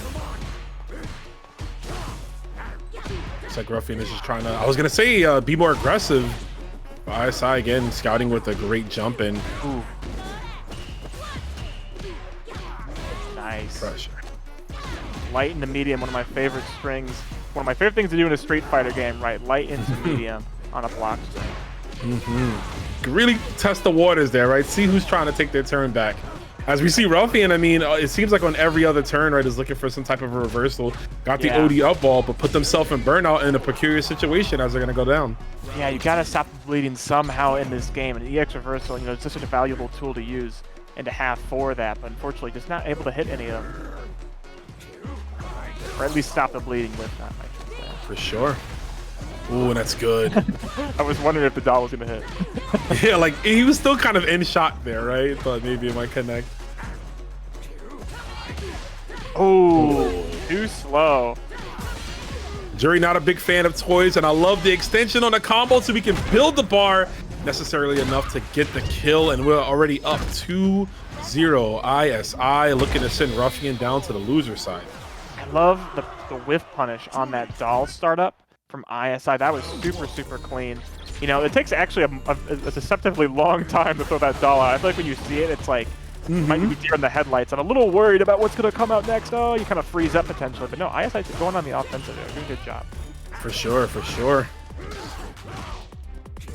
Looks like Ruffian is just trying to. I was gonna say be more aggressive. ISI again scouting with a great jump in. Ooh. Nice. Pressure. Light into medium, one of my favorite strings. One of my favorite things to do in a Street Fighter game, right? Light into medium on a block string. Really test the waters there, right? See who's trying to take their turn back. As we see Ruffian, I mean, it seems like on every other turn, right, is looking for some type of a reversal. Got the OD up ball, but put themselves in burnout in a precarious situation as they're going to go down. Yeah, you got to stop the bleeding somehow in this game. And EX reversal, you know, it's just such a valuable tool to use and to have for that. But unfortunately, just not able to hit any of them. Or at least stop the bleeding with that, I should say. For sure. Ooh, that's good. I was wondering if the doll was gonna hit. Yeah, like he was still kind of in shot there, right? Thought maybe it might connect. Oh, too slow. Jury not a big fan of toys, and I love the extension on the combo so we can build the bar necessarily enough to get the kill, and we're already up 2-0. ISI looking to send Ruffian down to the loser side. I love the whiff punish on that doll startup from ISI. That was super clean. You know, it takes actually a deceptively long time to throw that doll out. I feel like when you see it, it's like, you might be deer in the headlights. I'm a little worried about what's going to come out next. Oh, you kind of freeze up potentially. But no, ISI's going on the offensive. They're doing a good job. For sure, for sure.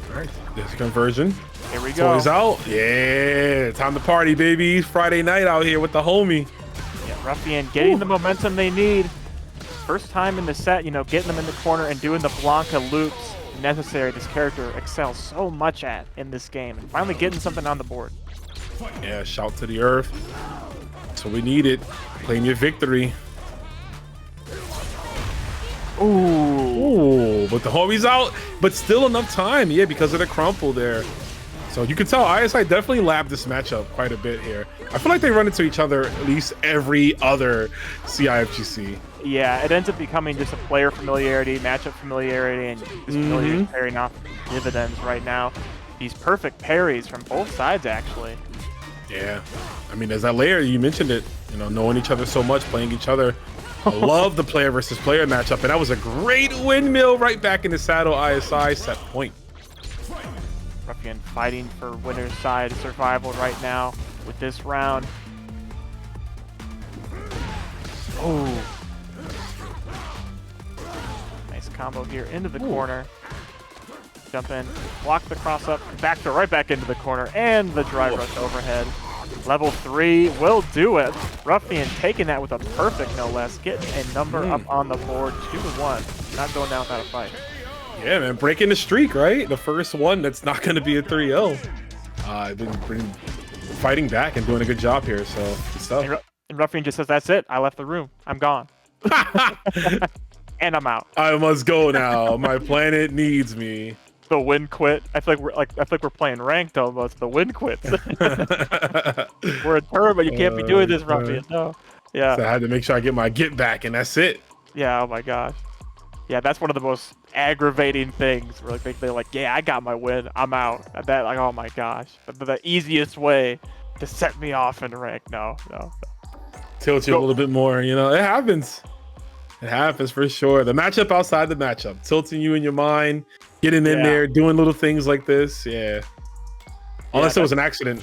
All right, there's a conversion. Here we go. Toys out. Yeah, time to party, baby. Friday night out here with the homie. Yeah, Ruffian getting the momentum they need. First time in the set, you know, getting them in the corner and doing the Blanca loops necessary. This character excels so much at in this game. And finally getting something on the board. Yeah, shout to the earth. So we need it. Claim your victory. Ooh, but the homie's out, but still enough time. Yeah, because of the crumple there. So you can tell ISI definitely labbed this matchup quite a bit here. I feel like they run into each other at least every other CIFGC. Yeah, it ends up becoming just a player familiarity, matchup familiarity, and just familiarity pairing off dividends right now. These perfect parries from both sides, actually. Yeah, I mean, there's that layer, you mentioned it, you know, knowing each other so much, playing each other. I love the player versus player matchup, and that was a great windmill right back in the saddle. ISI set point. Ruffian fighting for winner's side survival right now with this round. Oh, nice combo here into the corner. Jump in, block the cross up, right back into the corner, and the drive rush overhead. Level 3 will do it. Ruffian taking that with a perfect, no less, getting a number up on the board, 2-1. Not going down without a fight. Yeah, man, breaking the streak, right? The first one that's not going to be a 3-0. Been fighting back and doing a good job here, so good stuff. And Ruffian just says, "That's it. I left the room. I'm gone." And I'm out. I must go now. My planet needs me. The win quit. I feel like we're playing ranked almost. The win quits. We're a tournament. You can't be doing this, Ruffian. No. Yeah. So I had to make sure I get my get back, and that's it. Yeah. Oh my gosh. Yeah, that's one of the most aggravating things. Where like they're like, "Yeah, I got my win. I'm out." That like, oh my gosh. The easiest way to set me off in rank. No. Tilt you a little bit more. You know, it happens. It happens for sure. The matchup outside the matchup, tilting you in your mind. Getting in there, doing little things like this, Unless it was an accident,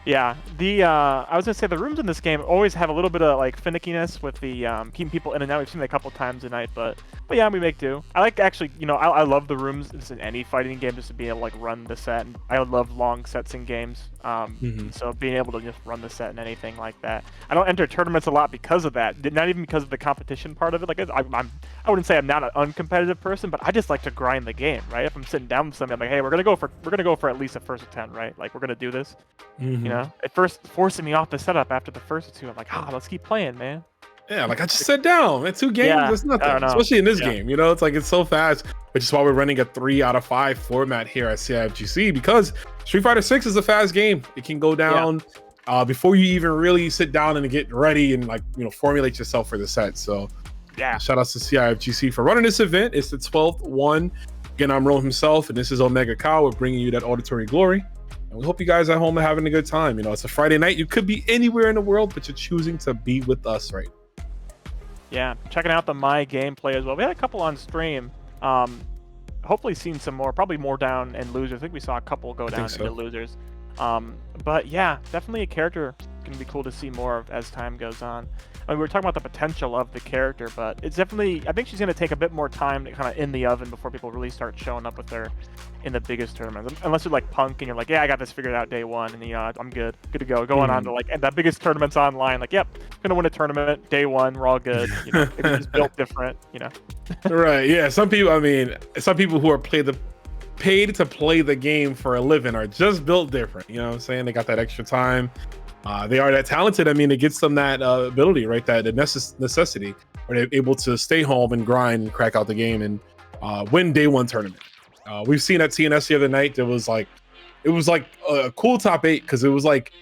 Yeah, I was gonna say the rooms in this game always have a little bit of like finickiness with the keeping people in and out. We've seen it a couple times tonight, but yeah, we make do. I like actually, you know, I love the rooms. It's in any fighting game just to be able to like run the set. And I love long sets in games. So being able to just run the set and anything like that. I don't enter tournaments a lot because of that. Not even because of the competition part of it. Like I wouldn't say I'm not an uncompetitive person, but I just like to grind the game, right? If I'm sitting down with somebody, I'm like, hey, we're gonna go for at least a first of 10, right? Like we're gonna do this. You know, at first forcing me off the setup after the first of 2, I'm like, let's keep playing, man. Yeah, like I just sat down. At 2 games, that's nothing. Especially in this game, you know, it's like it's so fast, which is why we're running a 3 out of 5 format here at CIFGC, because Street Fighter 6 is a fast game. It can go down before you even really sit down and get ready and like, you know, formulate yourself for the set. So yeah, shout outs to CIFGC for running this event. It's the 12th one. Again, I'm Rome himself, and this is Omega Cow. We're bringing you that auditory glory. And we hope you guys at home are having a good time. You know, it's a Friday night. You could be anywhere in the world, but you're choosing to be with us, right? Yeah, checking out the My gameplay as well. We had a couple on stream. Hopefully seen some more, probably more down in losers. I think we saw a couple go down into losers. But yeah, definitely a character going to be cool to see more of as time goes on. I mean, we were talking about the potential of the character, but it's definitely, I think she's going to take a bit more time to kind of in the oven before people really start showing up with her in the biggest tournaments. Unless you're like Punk and you're like, yeah, I got this figured out day 1, and I'm good to go. Going on to like, and the biggest tournaments online, like, yep, gonna win a tournament day 1, we're all good. You know, it's just built different, you know. Right, yeah. Some people who are paid to play the game for a living are just built different. You know what I'm saying? They got that extra time. They are that talented. I mean, it gets them that ability, right? That necessity, where they're able to stay home and grind and crack out the game. And win day one tournament. We've seen at TNS the other night, it was like a cool top 8 because it was like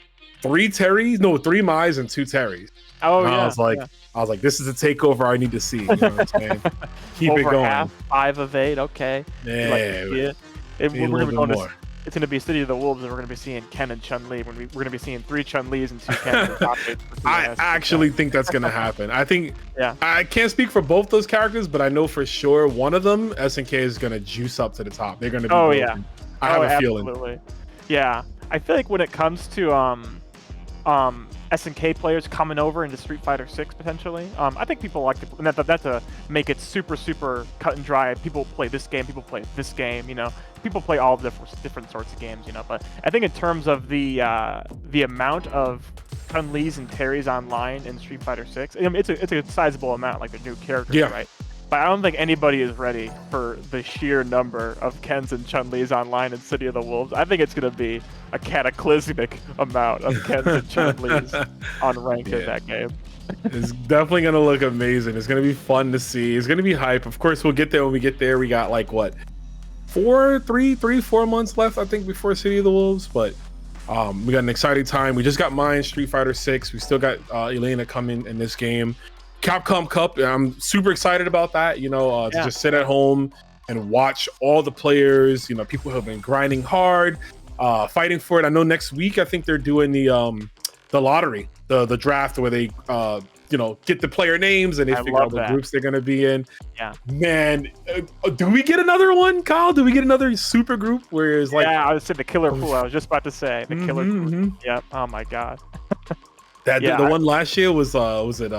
3 Mai's and 2 Terrys. Oh, and yeah. I was like, this is a takeover I need to see. You know what I'm saying? Keep it going. Half, 5 of 8. Okay. Yeah. It's going to be City of the Wolves, and we're going to be seeing Ken and Chun-Li. We're going to be seeing 3 Chun-Lis and 2 Kens. I actually think that's going to happen. I think, yeah. I can't speak for both those characters, but I know for sure one of them, SNK, is going to juice up to the top. They're going to be broken. Yeah. I have a absolutely. feeling. Yeah. I feel like when it comes to SNK players coming over into Street Fighter 6 potentially, I think people like to, not to make it super cut and dry. People play this game, people play this game, you know. People play all different sorts of games, you know. But I think in terms of the amount of Chun-Lis and Terrys online in Street Fighter 6, I mean, it's a sizable amount, like the new characters, right? But I don't think anybody is ready for the sheer number of Kens and Chun-Lis online in City of the Wolves. I think it's going to be a cataclysmic amount of Kens and Chun-Lis on ranked in that game. It's definitely going to look amazing. It's going to be fun to see. It's going to be hype. Of course, we'll get there when we get there. We got like, what, 4 months left, I think, before City of the Wolves. But we got an exciting time. We just got mine, Street Fighter 6. We still got Elena coming in this game. Capcom Cup, I'm super excited about that, you know, to just sit at home and watch all the players, you know, people who have been grinding hard, fighting for it. I know next week, I think they're doing the lottery, the draft where they, you know, get the player names and they figure out what groups they're going to be in. Yeah. Man, do we get another one, Kyle? Do we get another super group where it's like... Yeah, I would say the killer pool. I was just about to say the killer pool. Yeah. Oh, my God. The one last year was it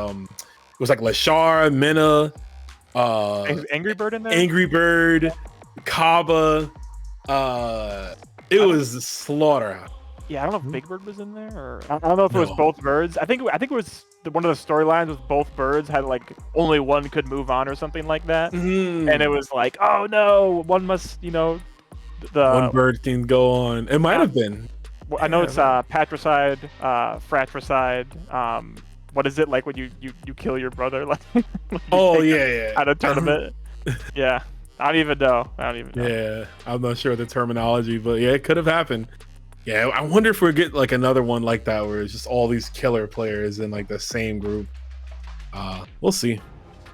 was like Lashar, Mena, Angry Bird in there? Angry Bird, Kaba. It was Slaughterhouse. Yeah, I don't know if Big Bird was in there, or I don't know if it was both birds. I think it was one of the storylines was both birds had like only one could move on or something like that, and it was like, oh no, one must, you know, the one bird can go on. It might have been. I know it's patricide, fratricide. What is it like when you kill your brother? Like, at a tournament. Yeah, I don't even know. Yeah, I'm not sure the terminology, but yeah, it could have happened. Yeah, I wonder if we get like another one like that where it's just all these killer players in like the same group. We'll see.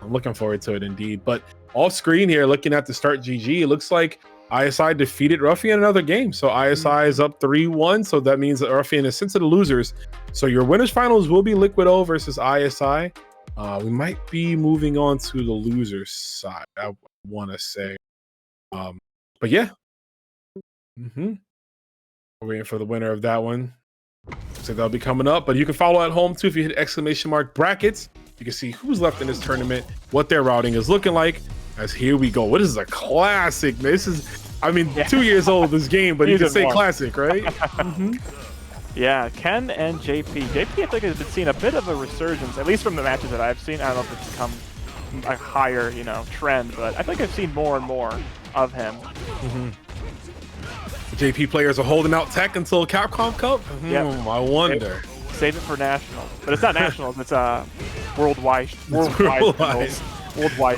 I'm looking forward to it indeed. But off screen here, looking at the start GG, it looks like ISI defeated Ruffian in another game. So ISI is up 3-1. So that means that Ruffian is sent to the losers. So your winners finals will be Liquid O versus ISI. We might be moving on to the losers side, I want to say. But yeah. We're waiting for the winner of that one. So that'll be coming up. But you can follow at home too if you hit ! brackets. You can see who's left in this tournament, what their routing is looking like. As here we go. What is a classic? This is, I mean, 2 years old, this game, but you can say classic, right? Yeah, Ken and JP. JP, I think, has been seeing a bit of a resurgence, at least from the matches that I've seen. I don't know if it's become a higher, you know, trend, but I think I've seen more and more of him. The JP players are holding out tech until Capcom Cup? I wonder. Save it for Nationals. But it's not Nationals, it's worldwide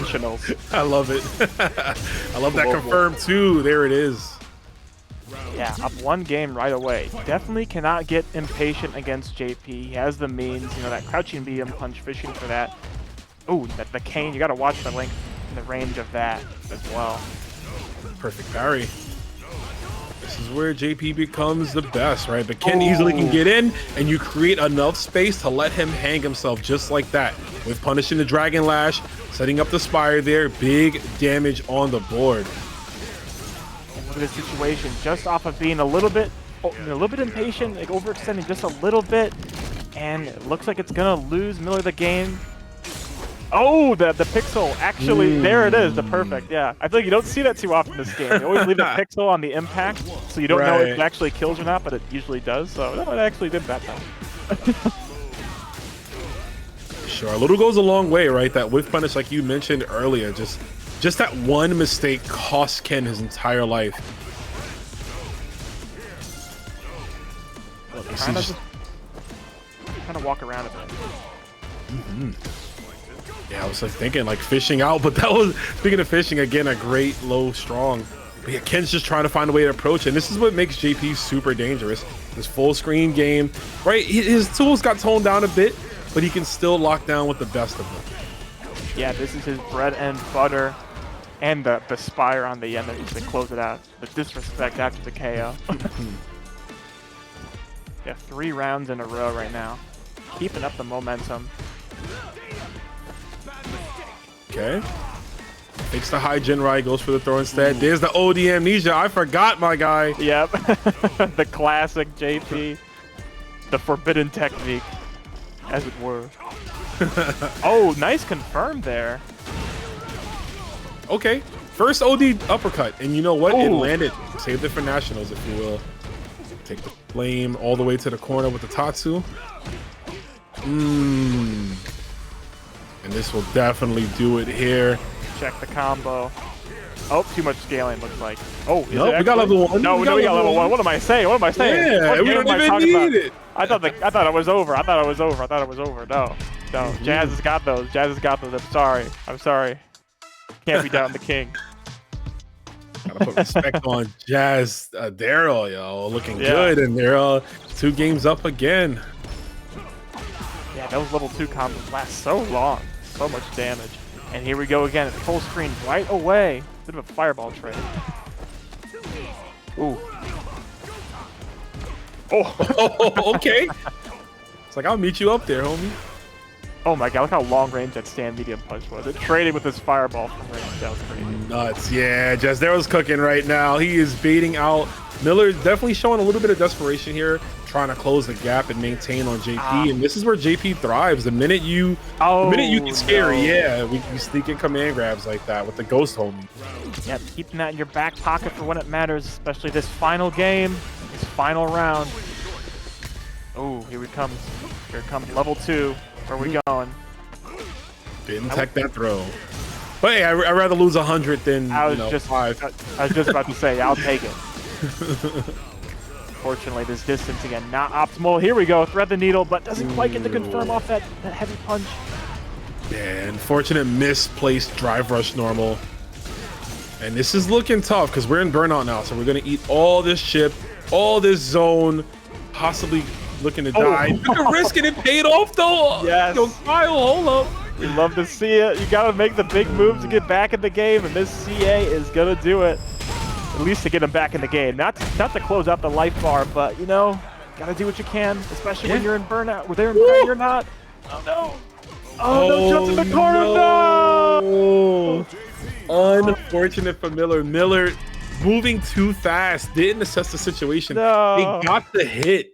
channels. I love it. I love that confirmed too. There it is. Yeah, up 1 game right away. Definitely cannot get impatient against JP. He has the means, you know, that crouching BM punch, fishing for that. Oh, the cane, you got to watch the length and the range of that as well. Perfect parry. This is where JP becomes the best, right? But Ken easily can get in, and you create enough space to let him hang himself just like that. With punishing the Dragon Lash, setting up the Spire there, big damage on the board. And look at this situation, just off of being a little bit impatient, like overextending just a little bit, and it looks like it's gonna lose middle of the game. Oh, the pixel, actually, there it is, the perfect, yeah. I feel like you don't see that too often in this game. You always leave the pixel on the impact, so you don't know if it actually kills or not, but it usually does, so no, it actually did that time. Sure, a little goes a long way, right? That whiff punish, like you mentioned earlier, just that one mistake cost Ken his entire life. Kind of walk around a bit. Yeah, I was like thinking like fishing out, but that was, speaking of fishing, again, a great low strong. But yeah, Ken's just trying to find a way to approach it. And this is what makes JP super dangerous. This full screen game, right? His tools got toned down a bit, but he can still lock down with the best of them. Yeah, this is his bread and butter. And the spire on the end that used to close it out. The disrespect after the KO. Yeah, 3 rounds in a row right now. Keeping up the momentum. Okay. Takes the high Jinrai, goes for the throw instead. There's the OD amnesia. I forgot, my guy. Yep. The classic JP. The forbidden technique, as it were. Oh, nice confirm there. Okay. First OD uppercut. And you know what? It Ooh. landed. Saved it for nationals, if you will. Take the flame all the way to the corner with the Tatsu. And this will definitely do it here. Check the combo. Oh, too much scaling looks like. Oh, is no, it we got level 1. No, we got level 1. What am I saying? What am I saying? Yeah, what we don't am I even talking need about? it. I thought it was over. I thought it was over. No. Jazz has got those. I'm sorry. Can't be down the king. Gotta put respect on Jazz. Daryl, yo, looking good, and they're 2 games up again. Yeah, those level 2 combos last so long. So much damage. And here we go again at full screen right away. Bit of a fireball trade. Ooh. Oh, okay. It's like, I'll meet you up there, homie. Oh my god, look how long range that stand medium punch was. It traded with his fireball from range. That was crazy. Nuts. Yeah, Jazz Daryl's cooking right now. He is baiting out. Miller definitely showing a little bit of desperation here, trying to close the gap and maintain on JP. And this is where JP thrives. The minute you get scary, we sneak in command grabs like that with the ghost homie. Yep, keeping that in your back pocket for when it matters, especially this final game, this final round. Oh, here it comes. Here it comes, level 2. Where are we going? Didn't tech that throw. But hey, I'd rather lose 100 than 5. I was just about to say, I'll take it. Fortunately, this distance again not optimal. Here we go, thread the needle, but doesn't quite get to confirm off that heavy punch. Yeah, unfortunate misplaced drive rush normal. And this is looking tough because we're in burnout now, so we're gonna eat all this chip, all this zone, possibly looking to die. Took a risk and it paid off though. Yes. Yo, Kyle, hold up. We love to see it. You gotta make the big move to get back in the game, and this CA is gonna do it. At least to get him back in the game. Not to close out the life bar, but you know, gotta do what you can, especially when you're in burnout. Where they're in burnout, you're not. Oh no. Oh no, jump in the corner, no! Unfortunate for Miller. Miller moving too fast, didn't assess the situation. No. They got the hit.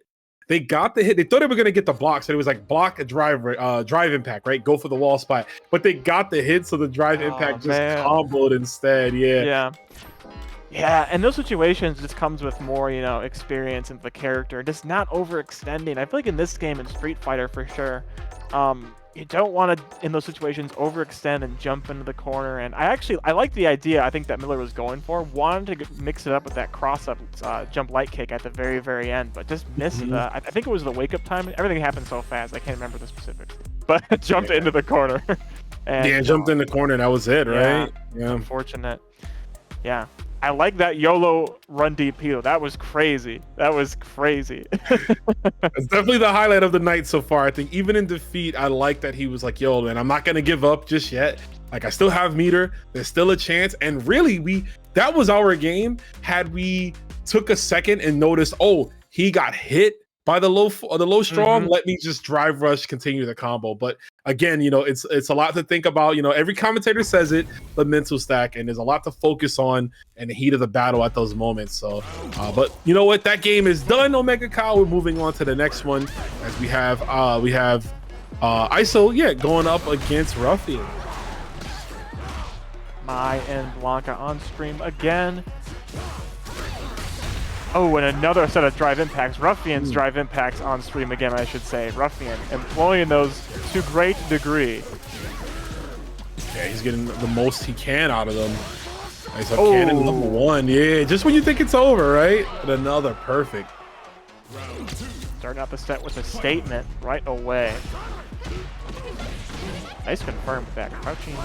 They thought they were going to get the block. So it was like block a drive impact, right? Go for the wall spot. But they got the hit, so the drive impact just comboed instead. Yeah, and those situations just comes with more, you know, experience in the character, just not overextending. I feel like in this game, in Street Fighter for sure, you don't want to, in those situations, overextend and jump into the corner. And I like the idea I think that Miller was going for. Wanted to mix it up with that cross-up jump light kick at the very, very end, but just missed I think it was the wake-up time. Everything happened so fast, I can't remember the specifics. But jumped into the corner. And, jumped in the corner, that was it, right? Yeah. Unfortunate. Yeah. I like that YOLO run deep though. That was crazy. It's definitely the highlight of the night so far. I think even in defeat, I like that he was like, yo, man, I'm not going to give up just yet. Like, I still have meter. There's still a chance. And really, that was our game. Had we took a second and noticed, oh, he got hit by the low strong, let me just drive rush, continue the combo. But again, you know, it's a lot to think about. You know, every commentator says it, the mental stack, and there's a lot to focus on in the heat of the battle at those moments. So, but you know what? That game is done, Omega Kyle. We're moving on to the next one as we have ISO, going up against Ruffian. Mai and Blanca on stream again. Oh, and another set of drive impacts. Ruffian's drive impacts on stream again, I should say. Ruffian employing those to great degree. Yeah, he's getting the most he can out of them. Nice up cannon number 1. Yeah, just when you think it's over, right? But another perfect. Starting out the set with a statement right away. Nice confirm with that crouching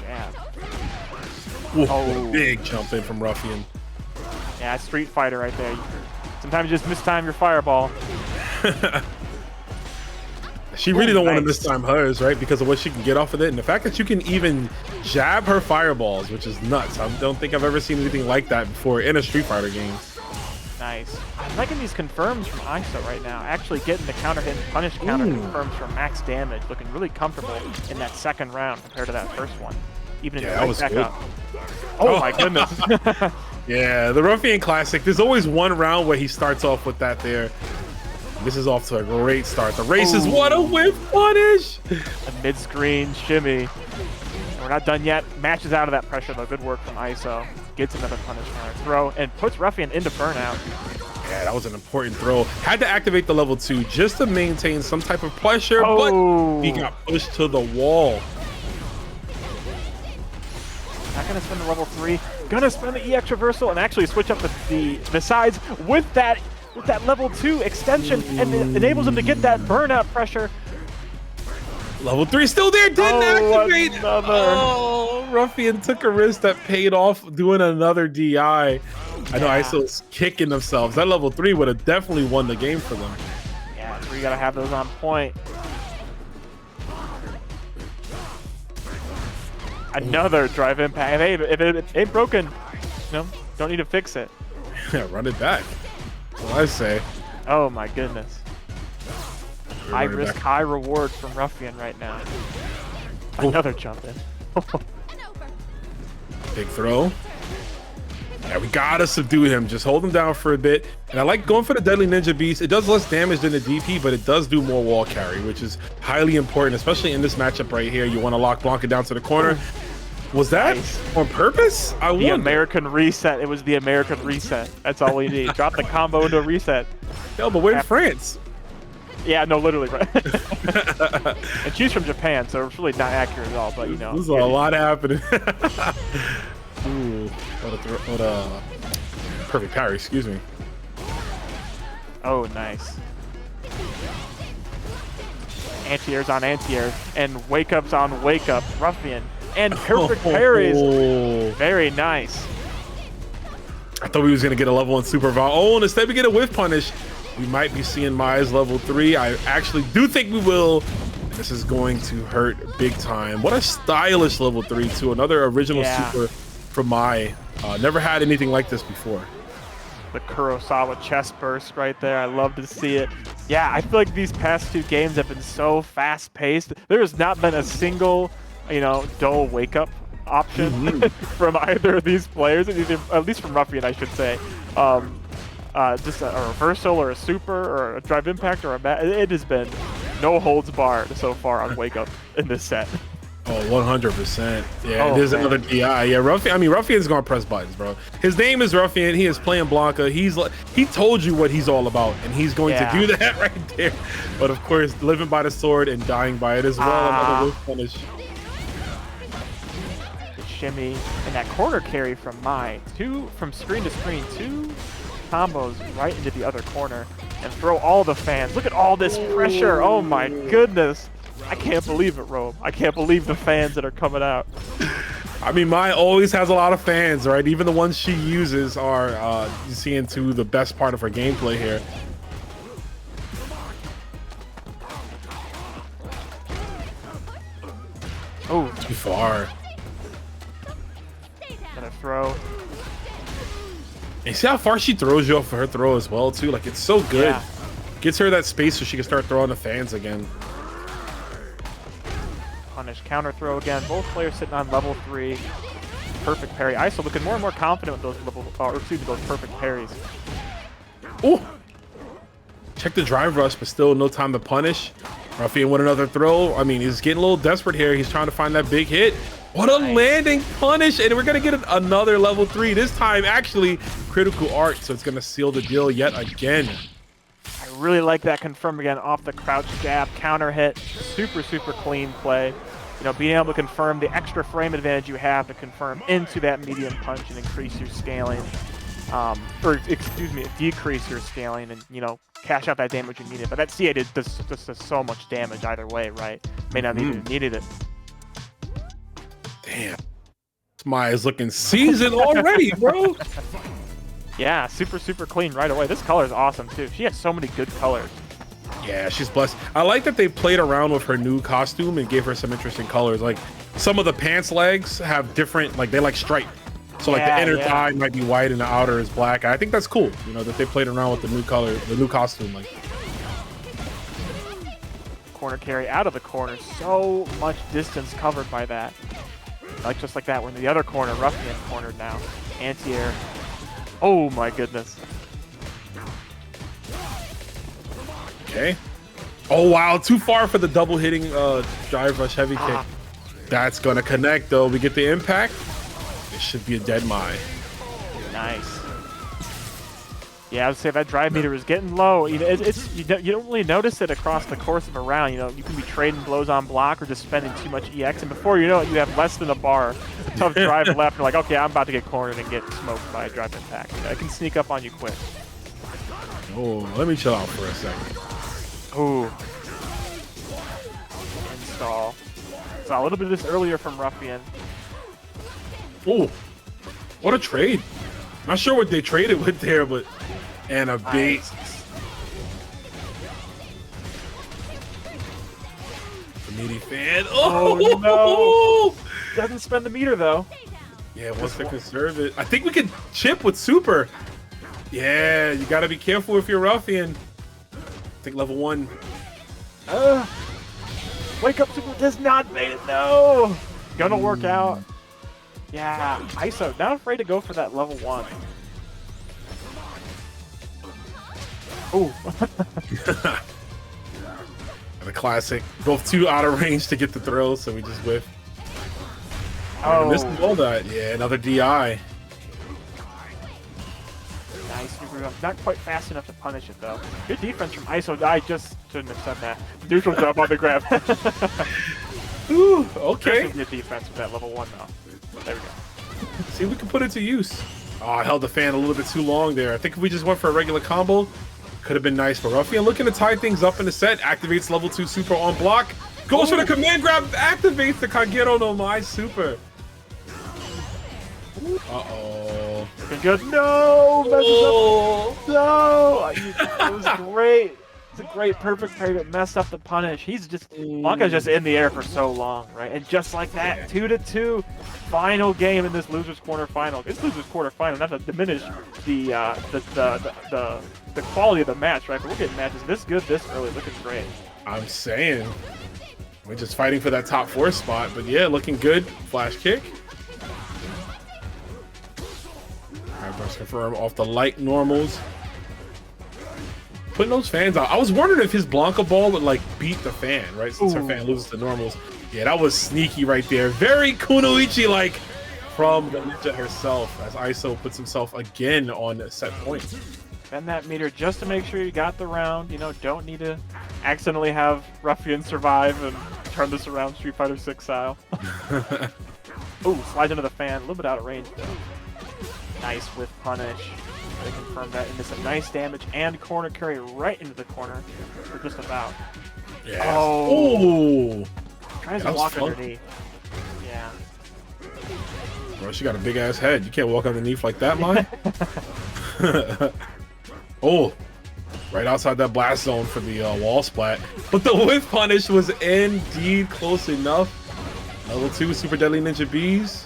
jab. Ooh, Oh. Big jump in from Ruffian. Yeah, Street Fighter right there. Sometimes you just mistime your fireball. She really don't want to nice. mistime hers, right? Because of what she can get off of it. And the fact that you can even jab her fireballs, which is nuts. I don't think I've ever seen anything like that before in a Street Fighter game. Nice. I'm liking these confirms from ISO right now. Actually getting the counter hit and punish counter confirms for max damage. Looking really comfortable in that second round compared to that first one. Even in the right back up. Oh my goodness. Yeah, the Ruffian Classic. There's always one round where he starts off with that there. This is off to a great start. The race is what a whip punish. A mid-screen shimmy. We're not done yet. Matches out of that pressure though. Good work from ISO. Gets another punish counter throw and puts Ruffian into burnout. Yeah, that was an important throw. Had to activate the level 2 just to maintain some type of pressure, but he got pushed to the wall. Not gonna spend the level 3. Gonna spend the EX reversal and actually switch up the sides with that level 2 extension, and it enables him to get that burnout pressure. Level 3 still there, didn't activate. Another. Oh, Ruffian took a risk that paid off doing another DI. I know ISO's kicking themselves. That level 3 would have definitely won the game for them. Yeah, we gotta have those on point. Another drive impact. Hey, if it ain't broken, you know, don't need to fix it. Yeah, run it back. That's what I say. Oh my goodness. High risk, high reward from Ruffian right now. Another jump in. Big throw. Yeah, we gotta subdue him. Just hold him down for a bit. And I like going for the Deadly Ninja Beast. It does less damage than the DP, but it does do more wall carry, which is highly important, especially in this matchup right here. You want to lock Blanca down to the corner. Was that on purpose? The American reset. It was the American reset. That's all we need. Drop the combo into a reset. No, but we're in France. Yeah, no, literally, right. And she's from Japan, so it's really not accurate at all. But you know, there's a lot happening. Ooh, what a perfect parry. Excuse me. Oh, nice. Anti-airs on anti-airs and wake-ups on wake-up. Ruffian. And perfect parries. Very nice. I thought we was going to get a level 1 super Val. Oh, and instead we get a whiff punish. We might be seeing Mai's level 3. I actually do think we will. This is going to hurt big time. What a stylish level 3 too. Another original super from Mai. Never had anything like this before. The Kurosawa chest burst right there. I love to see it. Yeah, I feel like these past 2 games have been so fast-paced. There has not been a single, you know, dull wake-up option from either of these players, at least from Ruffian, I should say. Just a reversal or a super or a drive impact or it has been no holds barred so far on wake up in this set. Oh, 100%. Yeah, there's another DI. Yeah, Ruffian. I mean, Ruffian's gonna press buttons, bro. His name is Ruffian. He is playing Blanca. He told you what he's all about, and he's going to do that right there. But of course, living by the sword and dying by it as well. Another whiff punish. The shimmy and that corner carry from Mai. 2 from screen to screen. 2 combos right into the other corner and throw all the fans. Look at all this pressure. Oh my goodness. I can't believe it, Robe. I can't believe the fans that are coming out. I mean, Mai always has a lot of fans, right? Even the ones she uses are seeing to the best part of her gameplay here. Oh, too far. Gonna throw. And see how far she throws you off of her throw as well, too? Like, it's so good. Yeah. Gets her that space so she can start throwing the fans again. Punish, counter throw again. Both players sitting on level 3. Perfect parry. ISO looking more and more confident with those those perfect parries. Ooh! Check the drive rush, but still no time to punish. Ruffian with another throw. I mean, he's getting a little desperate here. He's trying to find that big hit. What a landing punish, and we're gonna get another level 3. This time, actually, critical art, so it's gonna seal the deal yet again. I really like that confirm again off the crouch jab, counter hit, super clean play. You know, being able to confirm the extra frame advantage you have to confirm into that medium punch and increase your scaling. or excuse me, decrease your scaling and, you know, cash out that damage you needed. But that C8 does so much damage either way, right? May not even needed it. Damn. Maya's looking seasoned already, bro. Yeah, super clean right away. This color is awesome too. She has so many good colors. Yeah, she's blessed. I like that they played around with her new costume and gave her some interesting colors. Like some of the pants legs have different, like they like striped. So like the inner thigh might be white and the outer is black. I think that's cool, you know, that they played around with the new color, the new costume. Like corner carry out of the corner. So much distance covered by that. Like just like that, we're in the other corner, Ruffian cornered now. Anti-air. Oh my goodness. Okay. Oh wow, too far for the double hitting drive rush heavy kick. That's gonna connect though. We get the impact. It should be a dead Mai. Nice. Yeah, I would say that drive meter is getting low. You know, you don't really notice it across the course of a round. You know, you can be trading blows on block or just spending too much EX, and before you know it, you have less than a bar. A tough drive left, and you're like, okay, I'm about to get cornered and get smoked by a drive impact. You know, it can sneak up on you quick. Oh, let me chill out for a second. Ooh. Install. Saw a little bit of this earlier from Ruffian. Oh, what a trade. Not sure what they traded with there, but and a bait. The meaty fan. Oh no! Doesn't spend the meter though. Yeah, wants to conserve it. I think we can chip with super. Yeah, you gotta be careful if you're Ruffian. I think level 1. Wake up super does not bait it. No! Gonna work out. Yeah, ISO, not afraid to go for that level 1. Ooh. The classic. Both too out of range to get the throw, so we just whiff. Oh. Missed all that. Yeah, another DI. Nice. Not quite fast enough to punish it, though. Good defense from ISO. I just shouldn't have said that. Neutral jump on the grab. Ooh, okay. Good defense with that level 1, though. There we go. See, we can put it to use. Oh, I held the fan a little bit too long there. I think if we just went for a regular combo, could have been nice for Ruffian. Looking to tie things up in the set. Activates level 2 super on block. Goes for the command grab. Activates the Kagero no Mai super. Uh-oh. Good. No! Messes up. No! It was great. It's a great perfect parry, but messed up the punish. He's just Blanca's just in the air for so long, right? And just like that, 2-2, final game in this losers quarter final. It's losers quarter final, not to diminish the quality of the match, right? But we're getting matches this good this early, looking great. I'm saying, we're just fighting for that top 4 spot, but yeah, looking good. Flash kick. Brush confirm off the light normals. Putting those fans out. I was wondering if his Blanca ball would like beat the fan, right? Since her fan loses to normals. Yeah, that was sneaky right there. Very Kunoichi like from the ninja herself as ISO puts himself again on a set point. Spend that meter just to make sure you got the round. You know, don't need to accidentally have Ruffian survive and turn this around Street Fighter 6 style. Ooh, slides into the fan. A little bit out of range though. Nice with punish. They confirm that into some nice damage and corner carry right into the corner for just about. Yeah. Oh. Tries to walk fun. underneath. Yeah. Bro, she got a big ass head. You can't walk underneath like that, man. Oh. Right outside that blast zone for the wall splat. But the whiff punish was indeed close enough. Level 2 super deadly ninja bees.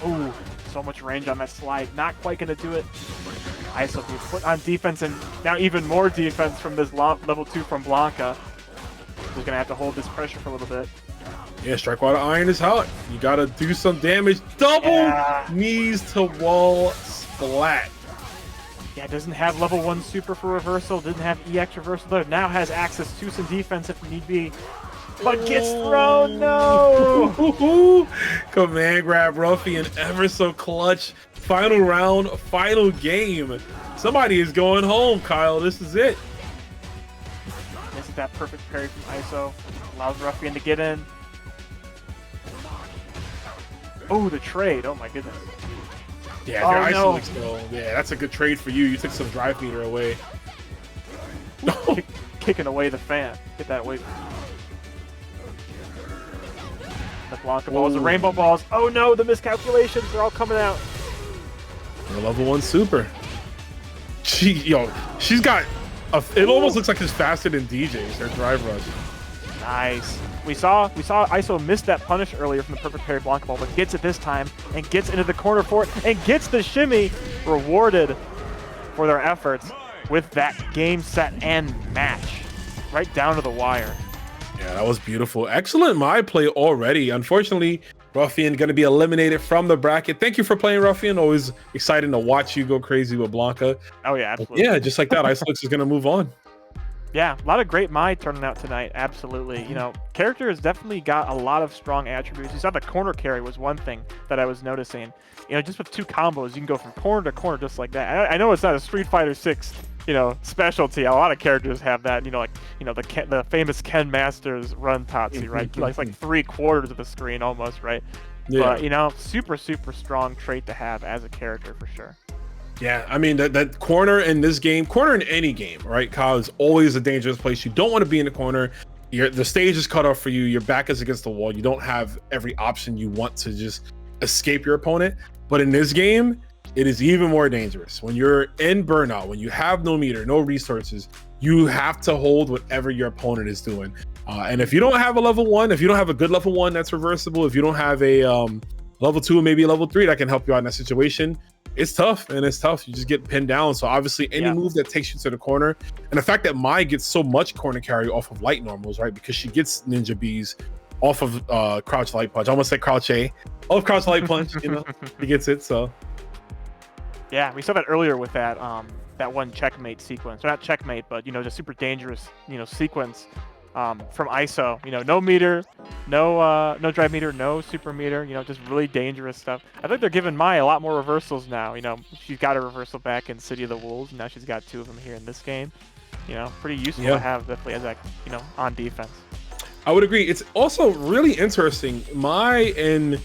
Ooh. So much range on that slide. Not quite going to do it. ISO being put on defense, and now even more defense from this level 2 from Blanca. We're going to have to hold this pressure for a little bit. Yeah, strike while the iron is hot. You got to do some damage. Double knees to wall splat. Yeah, doesn't have level 1 super for reversal. Didn't have EX reversal there. Now has access to some defense if need be. But gets thrown, no! Command grab Ruffian, ever so clutch. Final round, final game. Somebody is going home, Kyle. This is it. This is that perfect parry from ISO. Allows Ruffian to get in. Oh, the trade. Oh my goodness. Yeah, if you're Isolix though, yeah, that's a good trade for you. You took some drive meter away. Kicking away the fan. Get that away. The Blanca balls, the rainbow balls. Oh no, the miscalculations are all coming out. The level 1 super. She's got it almost looks like it's faster than DJ's, their drive rush. Nice. We saw ISO miss that punish earlier from the perfect parry Blanca ball, but gets it this time and gets into the corner for it and gets the shimmy, rewarded for their efforts with that game, set, and match. Right down to the wire. Yeah, that was beautiful. Excellent my play already. Unfortunately, Ruffian going to be eliminated from the bracket. Thank you for playing, Ruffian. Always exciting to watch you go crazy with Blanca. Oh, yeah, absolutely. Yeah, just like that, Isolix is going to move on. Yeah, a lot of great Mai turning out tonight. Absolutely. You know, character has definitely got a lot of strong attributes. You saw the corner carry was one thing that I was noticing. You know, just with 2 combos, you can go from corner to corner just like that. I know it's not a Street Fighter 6, you know, specialty. A lot of characters have that. You know, like, you know, the famous Ken Masters run Tatsu, right? It's like 3/4 of the screen almost, right? Yeah. But, you know, super strong trait to have as a character for sure. Yeah, I mean, that corner in this game, corner in any game, right, Kyle, is always a dangerous place. You don't want to be in the corner. The stage is cut off for you. Your back is against the wall. You don't have every option you want to just escape your opponent. But in this game, it is even more dangerous. When you're in burnout, when you have no meter, no resources, you have to hold whatever your opponent is doing. And if you don't have a level 1, if you don't have a good level 1 that's reversible, if you don't have a level 2, maybe a level 3 that can help you out in that situation, it's tough, and it's tough. You just get pinned down. So obviously any move that takes you to the corner, and the fact that Mai gets so much corner carry off of light normals, right? Because she gets ninja Bs off of crouch light punch. I almost said crouch A. Off crouch light punch, you know, he gets it. So yeah, we saw that earlier with that that one checkmate sequence. Or not checkmate, but you know, just super dangerous, you know, sequence from ISO. You know, no meter, no drive meter, no super meter, you know, just really dangerous stuff. I think they're giving Mai a lot more reversals now. You know, she's got a reversal back in City of the Wolves, and now she's got 2 of them here in this game. You know, pretty useful to have definitely as, like, you know, on defense. I would agree. It's also really interesting. Mai in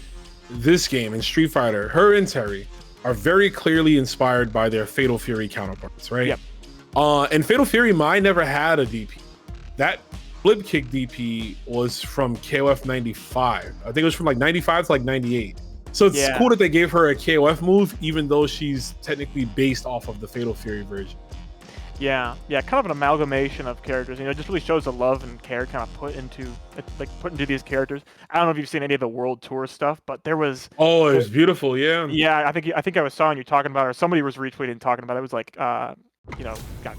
this game, in Street Fighter, her and Terry are very clearly inspired by their Fatal Fury counterparts, right? Yep. In Fatal Fury, Mai never had a DP. That flip kick DP was from KOF 95. I think it was from like 95 to like 98. So it's cool that they gave her a KOF move, even though she's technically based off of the Fatal Fury version. Yeah, kind of an amalgamation of characters. You know, it just really shows the love and care kind of put into these characters. I don't know if you've seen any of the World Tour stuff, but there was. Oh, it was beautiful. Yeah. Yeah, I think I saw you talking about it, or somebody was retweeting talking about it. It was like, you know, got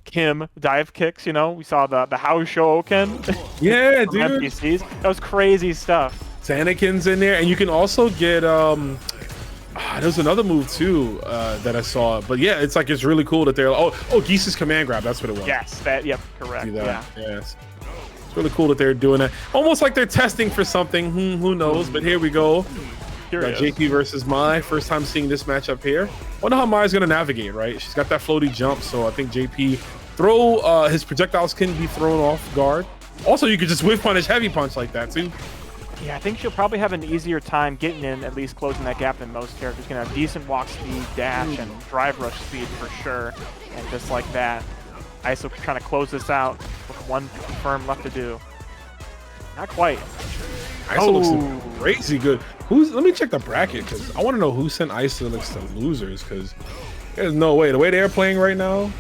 Kim dive kicks. You know, we saw the How Show Ken. Yeah, dude. NPCs. That was crazy stuff. Anakin's in there, and you can also get there's another move too that I saw, but yeah, it's like, it's really cool that they're Geese's command grab. That's what it was. Yes, correct. Yeah. Yes, it's really cool that they're doing that. Almost like they're testing for something. Who knows? But here we go. JP versus Mai. First time seeing this matchup here. Wonder how Mai's gonna navigate. Right, she's got that floaty jump, so I think JP his projectiles can be thrown off guard. Also, you could just whiff punish, heavy punch like that too. Yeah, I think she'll probably have an easier time getting in, at least closing that gap than most characters. Gonna have decent walk speed, dash, and drive rush speed for sure. And just like that, ISO trying to close this out with 1 confirm left to do. Not quite. ISO looks crazy good. Let me check the bracket, because I want to know who sent ISO to losers, because there's no way. The way they're playing right now.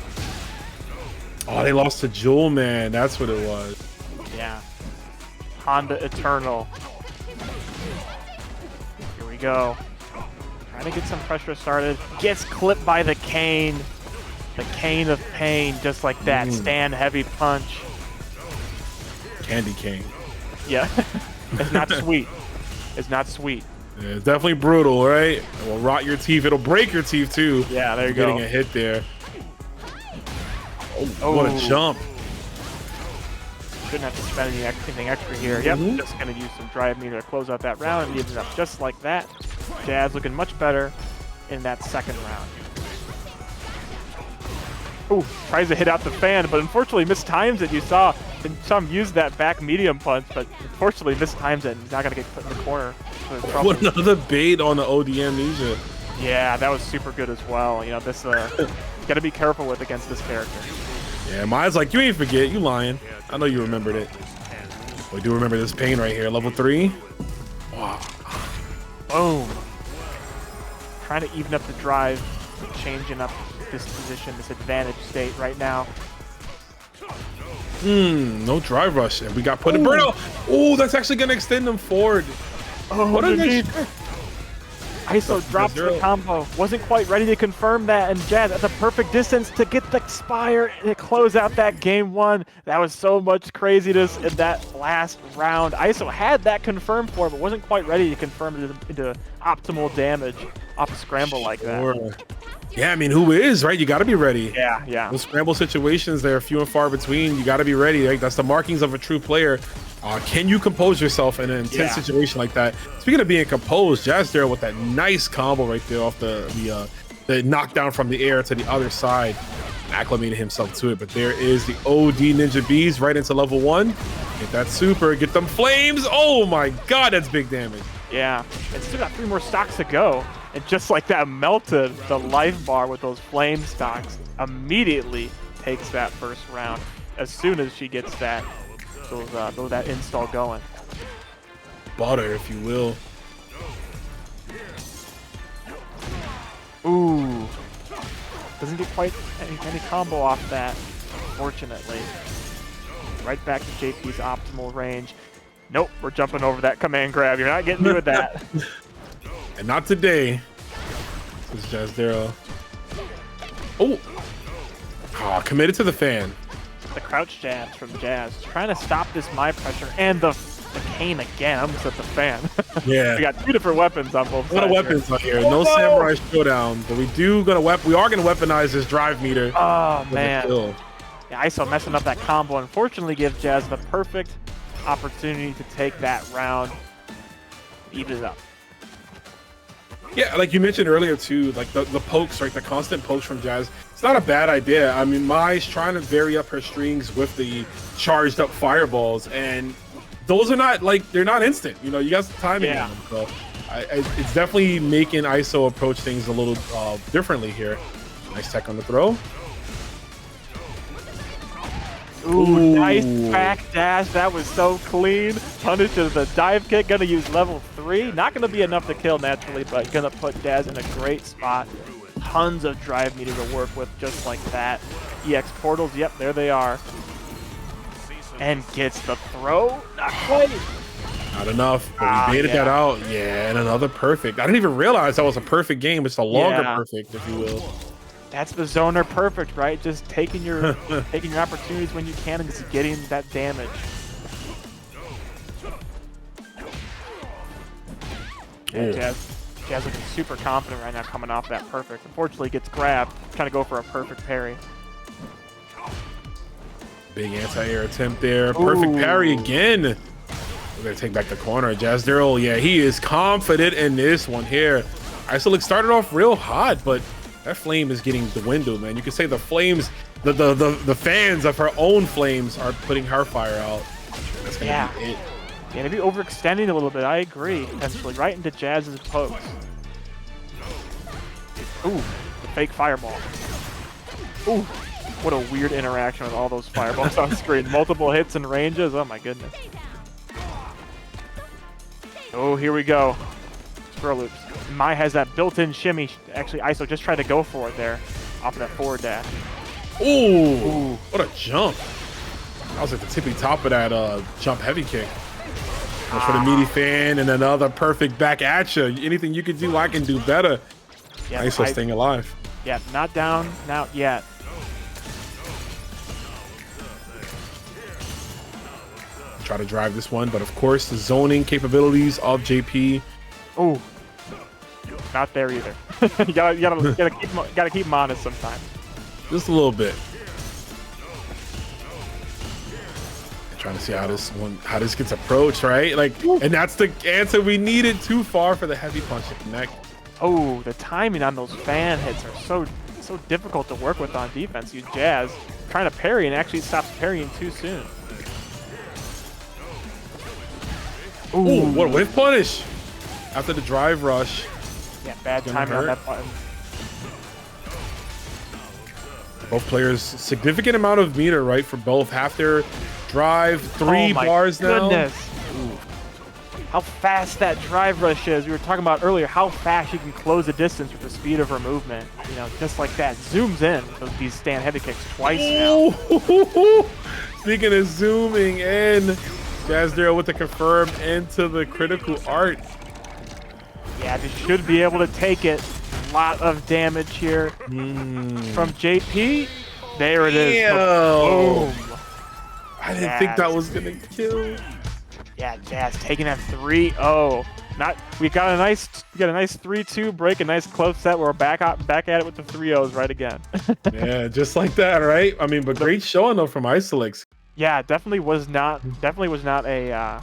Oh, they lost to Jewel Man. That's what it was. Yeah. Honda Eternal. Here we go. Trying to get some pressure started. Gets clipped by the cane. The cane of pain, just like that. Stand heavy punch. Candy cane. Yeah. It's not sweet. It's not sweet. Yeah, it's definitely brutal, right? It will rot your teeth. It'll break your teeth too. Yeah, there you go. Getting a hit there. Oh, what a jump. Shouldn't have to spend anything extra here. Yep, just going to use some drive meter to close out that round, and leaves it up just like that. Jazz looking much better in that second round. Ooh, tries to hit out the fan, but unfortunately mistimes it. You saw him use that back medium punch, but unfortunately mistimes it. He's not going to get put in the corner. for the trouble. What another bait on the OD Amnesia. Yeah, that was super good as well. You know, this got to be careful with against this character. Yeah, mine's like, you ain't forget, you lying. I know you remembered it. We do remember this pain right here, level 3. Wow. Boom. Trying to even up the drive, changing up this position, this advantage state right now. No drive rush, and we got put in burnout. Oh, that's actually gonna extend them forward. Oh, what a nice. ISO drops the combo. Wasn't quite ready to confirm that, and Jazz at the perfect distance to get the expire and close out that game 1. That was so much craziness in that last round. ISO had that confirmed for, but wasn't quite ready to confirm it into optimal damage off a scramble like that. Yeah, I mean, who is, right? You got to be ready. Yeah. Those scramble situations, they're few and far between. You got to be ready. Right? That's the markings of a true player. Can you compose yourself in an intense situation like that? Speaking of being composed, Jazz there with that nice combo right there off the knockdown from the air to the other side, acclimated himself to it. But there is the OD Ninja Bees right into level 1. Get that super, get them flames. Oh my God, that's big damage. Yeah, and still got 3 more stocks to go. And just like that, melted the life bar with those flame stocks. Immediately takes that first round as soon as she gets that that install going. Butter, if you will. Ooh, doesn't get quite any combo off that, fortunately. Right back to JP's optimal range. Nope, we're jumping over that command grab. You're not getting me with that. And not today. This is Jazdero. Oh, committed to the fan. The crouch jabs from Jazz, trying to stop this my pressure and the cane again. I almost at the fan. Yeah, we got 2 different weapons on both sides. A lot of weapons out here. No samurai showdown, but we are gonna weaponize this drive meter. Oh man. Yeah, ISO messing up that combo. Unfortunately, gives Jazz the perfect opportunity to take that round, even it up. Yeah, like you mentioned earlier too, like the pokes, right? The constant pokes from Jazz. It's not a bad idea. I mean, Mai's trying to vary up her strings with the charged up fireballs, and those are not like, they're not instant. You know, you got some timing on them. So it's definitely making ISO approach things a little differently here. Nice tech on the throw. Ooh, nice back dash. That was so clean. Punishes the dive kick. Gonna use level 3. Not gonna be enough to kill naturally, but gonna put Jazz in a great spot. Tons of drive meter to work with just like that. EX portals, yep, there they are. And gets the throw. Not quite. Not enough, but we baited that out. Yeah, and another perfect. I didn't even realize that was a perfect game. It's a longer perfect, if you will. That's the zoner perfect, right? Just taking your taking your opportunities when you can and just getting that damage. Yeah, Jazz looking super confident right now coming off that perfect. Unfortunately, gets grabbed, trying to go for a perfect parry. Big anti-air attempt there. Perfect parry again. We're going to take back the corner. Jazdero, yeah, he is confident in this one here. Isolix started off real hot, but that flame is getting dwindled, man. You could say the flames, the fans of her own flames are putting her fire out. That's going to be it. Yeah, maybe overextending a little bit. I agree. Potentially right into Jazz's pokes. Ooh, the fake fireball. Ooh, what a weird interaction with all those fireballs on screen. Multiple hits and ranges. Oh my goodness. Oh, here we go. Scroll loops. Mai has that built-in shimmy. Actually, ISO just tried to go for it there off of that forward dash. Ooh, what a jump. I was at the tippy top of that jump heavy kick. For the meaty fan and another perfect back at you. Anything you could do, I can do better. Yeah, ISO staying alive. Yeah, not down, not yet. Try to drive this one, but of course the zoning capabilities of JP. Oh, not there either. you gotta keep him honest sometimes. Just a little bit. Trying to see how this gets approached, right? Like, and that's the answer we needed. Too far for the heavy punch to connect. Oh, the timing on those fan hits are so difficult to work with on defense. You Jazz trying to parry and actually stops parrying too soon. Ooh, what a whiff punish! after the drive rush. Yeah, bad timing on that button. Both players, significant amount of meter, right? For both. Half their drive, 3 bars now. Ooh. How fast that drive rush is. We were talking about earlier how fast you can close the distance with the speed of her movement. You know, just like that. Zooms in these stand heavy kicks twice now. Speaking of zooming in, Jazdero with the confirm into the critical art. Yeah, they should be able to take it. A lot of damage here from JP. There it is. Boom. I didn't think that was gonna kill. Yeah, Jazz taking that 3-0. We got a nice 3-2 break, a nice close set. We're back at it with the 3-0s right again. Yeah, just like that, right? I mean, but great showing though from Isolix. Yeah, definitely was not a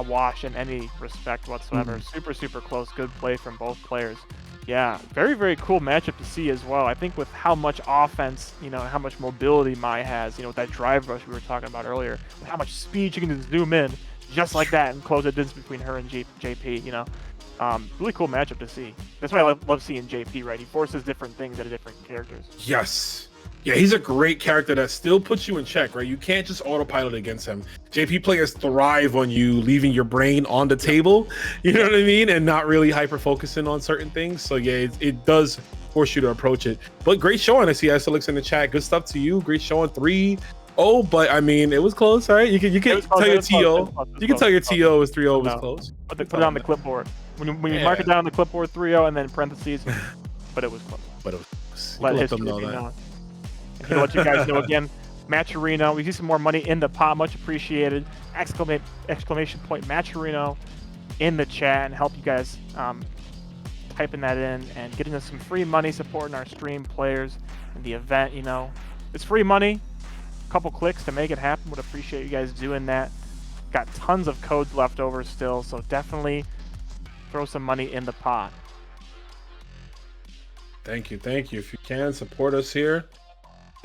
wash in any respect whatsoever. Super close, good play from both players. Yeah, very cool matchup to see as well. I think with how much offense, you know, how much mobility Mai has, you know, with that drive rush we were talking about earlier, with how much speed you can just zoom in just like that and close the distance between her and JP, you know. Really cool matchup to see. That's why I love seeing JP, right? He forces different things out of different characters. Yes. Yeah, he's a great character that still puts you in check, right? You can't just autopilot against him. JP players thrive on you leaving your brain on the table, you know what I mean? And not really hyper-focusing on certain things. So yeah, it does force you to approach it. But great showing. I see Isolix in the chat. Good stuff to you. Great showing. 3-0, but I mean, it was close, right? You can tell your TO. You can tell your TO was 3-0 was close. Put it on the clipboard. When you mark it down on the clipboard 3-0 and then parentheses, but it was close. But it was close. Let history be known. You know what you guys know again, Matcherino. We see some more money in the pot, much appreciated. Exclamation point Matcherino in the chat, and help you guys typing that in and getting us some free money, supporting our stream players and the event. You know, it's free money. A couple clicks to make it happen. Would appreciate you guys doing that. Got tons of codes left over still, so definitely throw some money in the pot. Thank you. If you can support us here.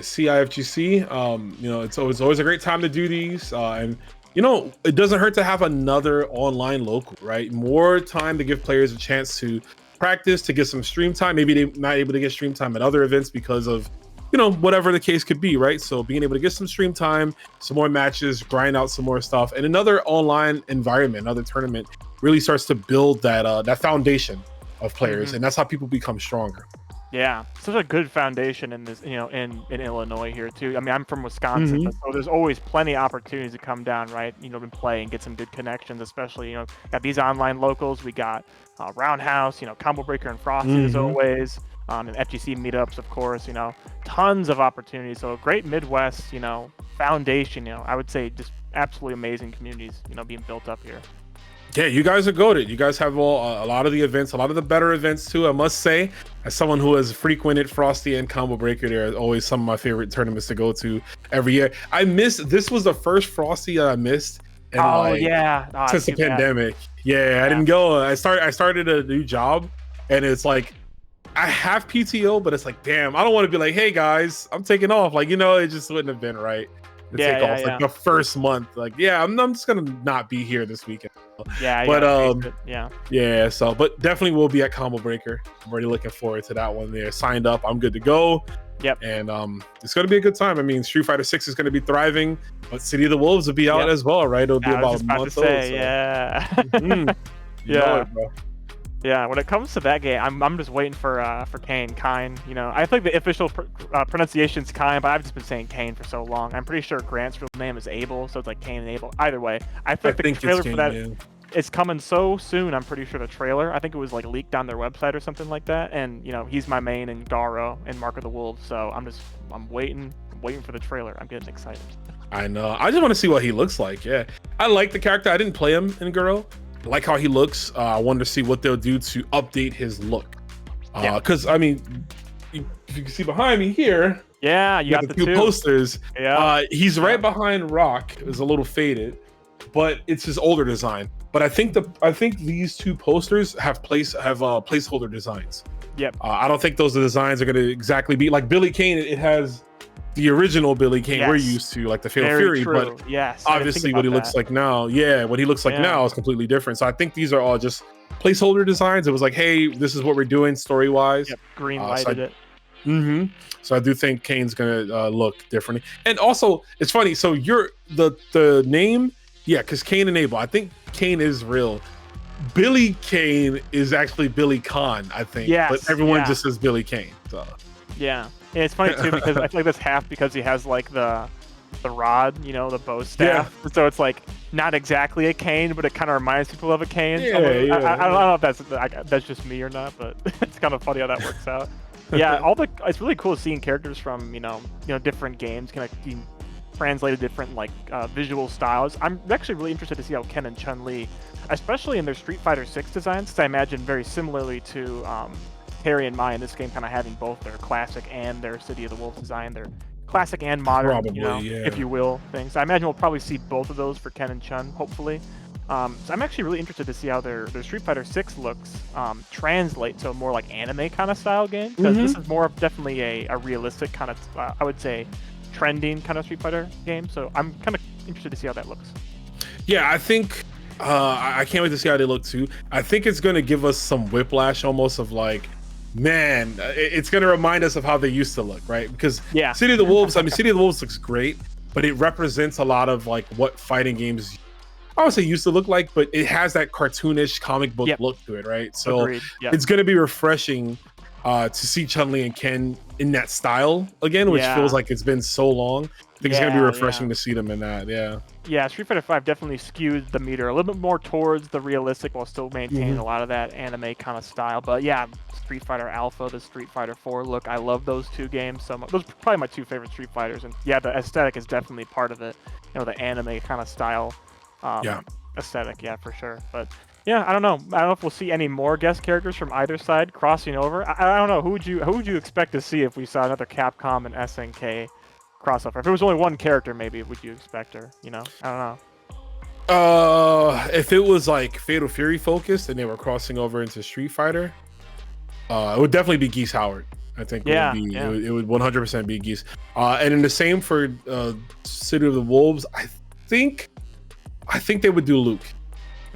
CIFGC, you know, it's always a great time to do these, and you know, it doesn't hurt to have another online local, right? More time to give players a chance to practice, to get some stream time. Maybe they're not able to get stream time at other events because of, you know, whatever the case could be, right? So being able to get some stream time, some more matches, grind out some more stuff, and another online environment, another tournament really starts to build that foundation of players, and that's how people become stronger. Yeah, such a good foundation in this, you know, in Illinois here too. I mean, I'm from Wisconsin, so there's always plenty of opportunities to come down, right? You know, and play and get some good connections, especially, you know, got these online locals. We got Roundhouse, you know, Combo Breaker and Frosty as always, and FGC meetups, of course, you know, tons of opportunities. So a great Midwest, you know, foundation, you know, I would say just absolutely amazing communities, you know, being built up here. Yeah, you guys are goated. You guys have a lot of the events, a lot of the better events too. I must say, as someone who has frequented Frosty and Combo Breaker, they're always some of my favorite tournaments to go to every year. This was the first Frosty I missed. Since the pandemic. Yeah, I didn't go. I started a new job, and it's like I have PTO, but it's like, damn, I don't want to be like, hey guys, I'm taking off. Like, you know, it just wouldn't have been right. Take off like the first month. Like, yeah, I'm just gonna not be here this weekend. So but definitely will be at Combo Breaker. I'm already looking forward to that one. There, signed up, I'm good to go. And it's gonna be a good time. I mean, Street Fighter 6 is gonna be thriving, but City of the Wolves will be out as well, right? It'll be about a month old. Yeah, when it comes to that game, I'm just waiting for Kane. You know, I think the official pronunciation's Kine, but I've just been saying Kane for so long. I'm pretty sure Grant's real name is Abel, so it's like Kane and Abel. Either way, I think the trailer for that is coming so soon. I'm pretty sure the trailer. I think it was like leaked on their website or something like that. And you know, he's my main and Garo and Mark of the Wolves. So I'm waiting for the trailer. I'm getting excited. I know. I just want to see what he looks like. Yeah, I like the character. I didn't play him in Garo. I like how he looks. I wonder to see what they'll do to update his look. Because I mean, if you can see behind me here, you got the two posters. He's right behind Rock. It was a little faded, but it's his older design. But I think these two posters have placeholder designs. I don't think those designs are going to exactly be like Billy Kane. It has the original Billy Kane we're Yes. used to, like the Fatal Very Fury, true. but Yes, I didn't obviously think what he about looks that. like now, what he looks like now is completely different. So I think these are all just placeholder designs. It was like, hey, this is what we're doing story wise. Yep, green lighted it. So I do think Kane's gonna look differently. And also, it's funny. So you're the name, yeah, because Kane and Abel. I think Kane is real. Billy Kane is actually Billy Khan, I think. Yes, but everyone just says Billy Kane. So. Yeah, and it's funny too because I feel like that's half because he has like the rod, you know, the bow staff. Yeah. So it's like not exactly a cane, but it kind of reminds people of a cane. Yeah, I don't know if that's just me or not, but it's kind of funny how that works out. Yeah, it's really cool seeing characters from you know different games kind of being translated different like visual styles. I'm actually really interested to see how Ken and Chun-Li, especially in their Street Fighter 6 designs, because I imagine very similarly to Harry and Mai in this game, kind of having both their classic and their City of the Wolves design, their classic and modern, probably, if you will, things. I imagine we'll probably see both of those for Ken and Chun, hopefully. So I'm actually really interested to see how their Street Fighter 6 looks translate to a more like anime kind of style game, because this is more of definitely a realistic kind of, I would say, trending kind of Street Fighter game. So I'm kind of interested to see how that looks. Yeah, I think I can't wait to see how they look too. I think it's going to give us some whiplash almost of like, man, it's going to remind us of how they used to look, right? Because City of the Wolves, I mean, City of the Wolves looks great, but it represents a lot of like what fighting games, I would say, used to look like, but it has that cartoonish comic book look to it, right? So it's going to be refreshing to see Chun-Li and Ken in that style again, which feels like it's been so long. I think it's going to be refreshing to see them in that, Yeah, Street Fighter 5 definitely skewed the meter a little bit more towards the realistic while still maintaining a lot of that anime kind of style. But yeah, Street Fighter Alpha, the Street Fighter 4 look, I love those two games so much. Those are probably my two favorite Street Fighters. And yeah, the aesthetic is definitely part of it. You know, the anime kind of style aesthetic, for sure. But yeah, I don't know if we'll see any more guest characters from either side crossing over. I don't know. Who would you expect to see if we saw another Capcom and SNK crossover? If it was only one character, maybe would you expect her? You know, I don't know. If it was like Fatal Fury focused and they were crossing over into Street Fighter, it would definitely be Geese Howard. I think it would 100% be Geese. And then the same for City of the Wolves. I think they would do Luke.